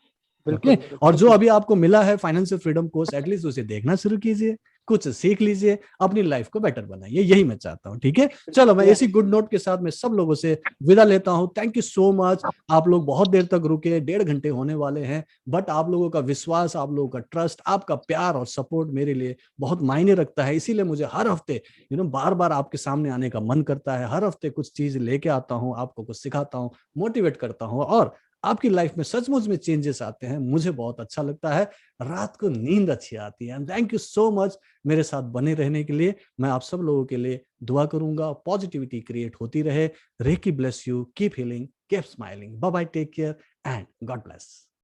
A: ओके, और जो अभी आपको मिला है फाइनेंशियल फ्रीडम कोर्स, एटलीस्ट उसे देखना शुरू कीजिए, कुछ सीख लीजिए, अपनी लाइफ को बेटर बनाइए, यही मैं चाहता हूँ, ठीक है। चलो, मैं इसी गुड नोट के साथ मैं सब लोगों से विदा लेता हूँ। Thank you so much. आप लोग बहुत देर तक रुके, 1.5 घंटे होने वाले हैं, बट आप लोगों का विश्वास, आप लोगों का ट्रस्ट, आपका प्यार और सपोर्ट मेरे लिए बहुत मायने रखता है। इसीलिए मुझे हर हफ्ते बार बार आपके सामने आने का मन करता है। हर हफ्ते कुछ चीज लेके आता हूँ, आपको कुछ सिखाता हूँ, मोटिवेट करता हूँ, और आपकी लाइफ में सचमुच में चेंजेस आते हैं। मुझे बहुत अच्छा लगता है, रात को नींद अच्छी आती है। थैंक यू सो मच मेरे साथ बने रहने के लिए। मैं आप सब लोगों के लिए दुआ करूंगा, पॉजिटिविटी क्रिएट होती रहे। Reiki bless you, keep healing, keep smiling. Bye bye, take care and God bless.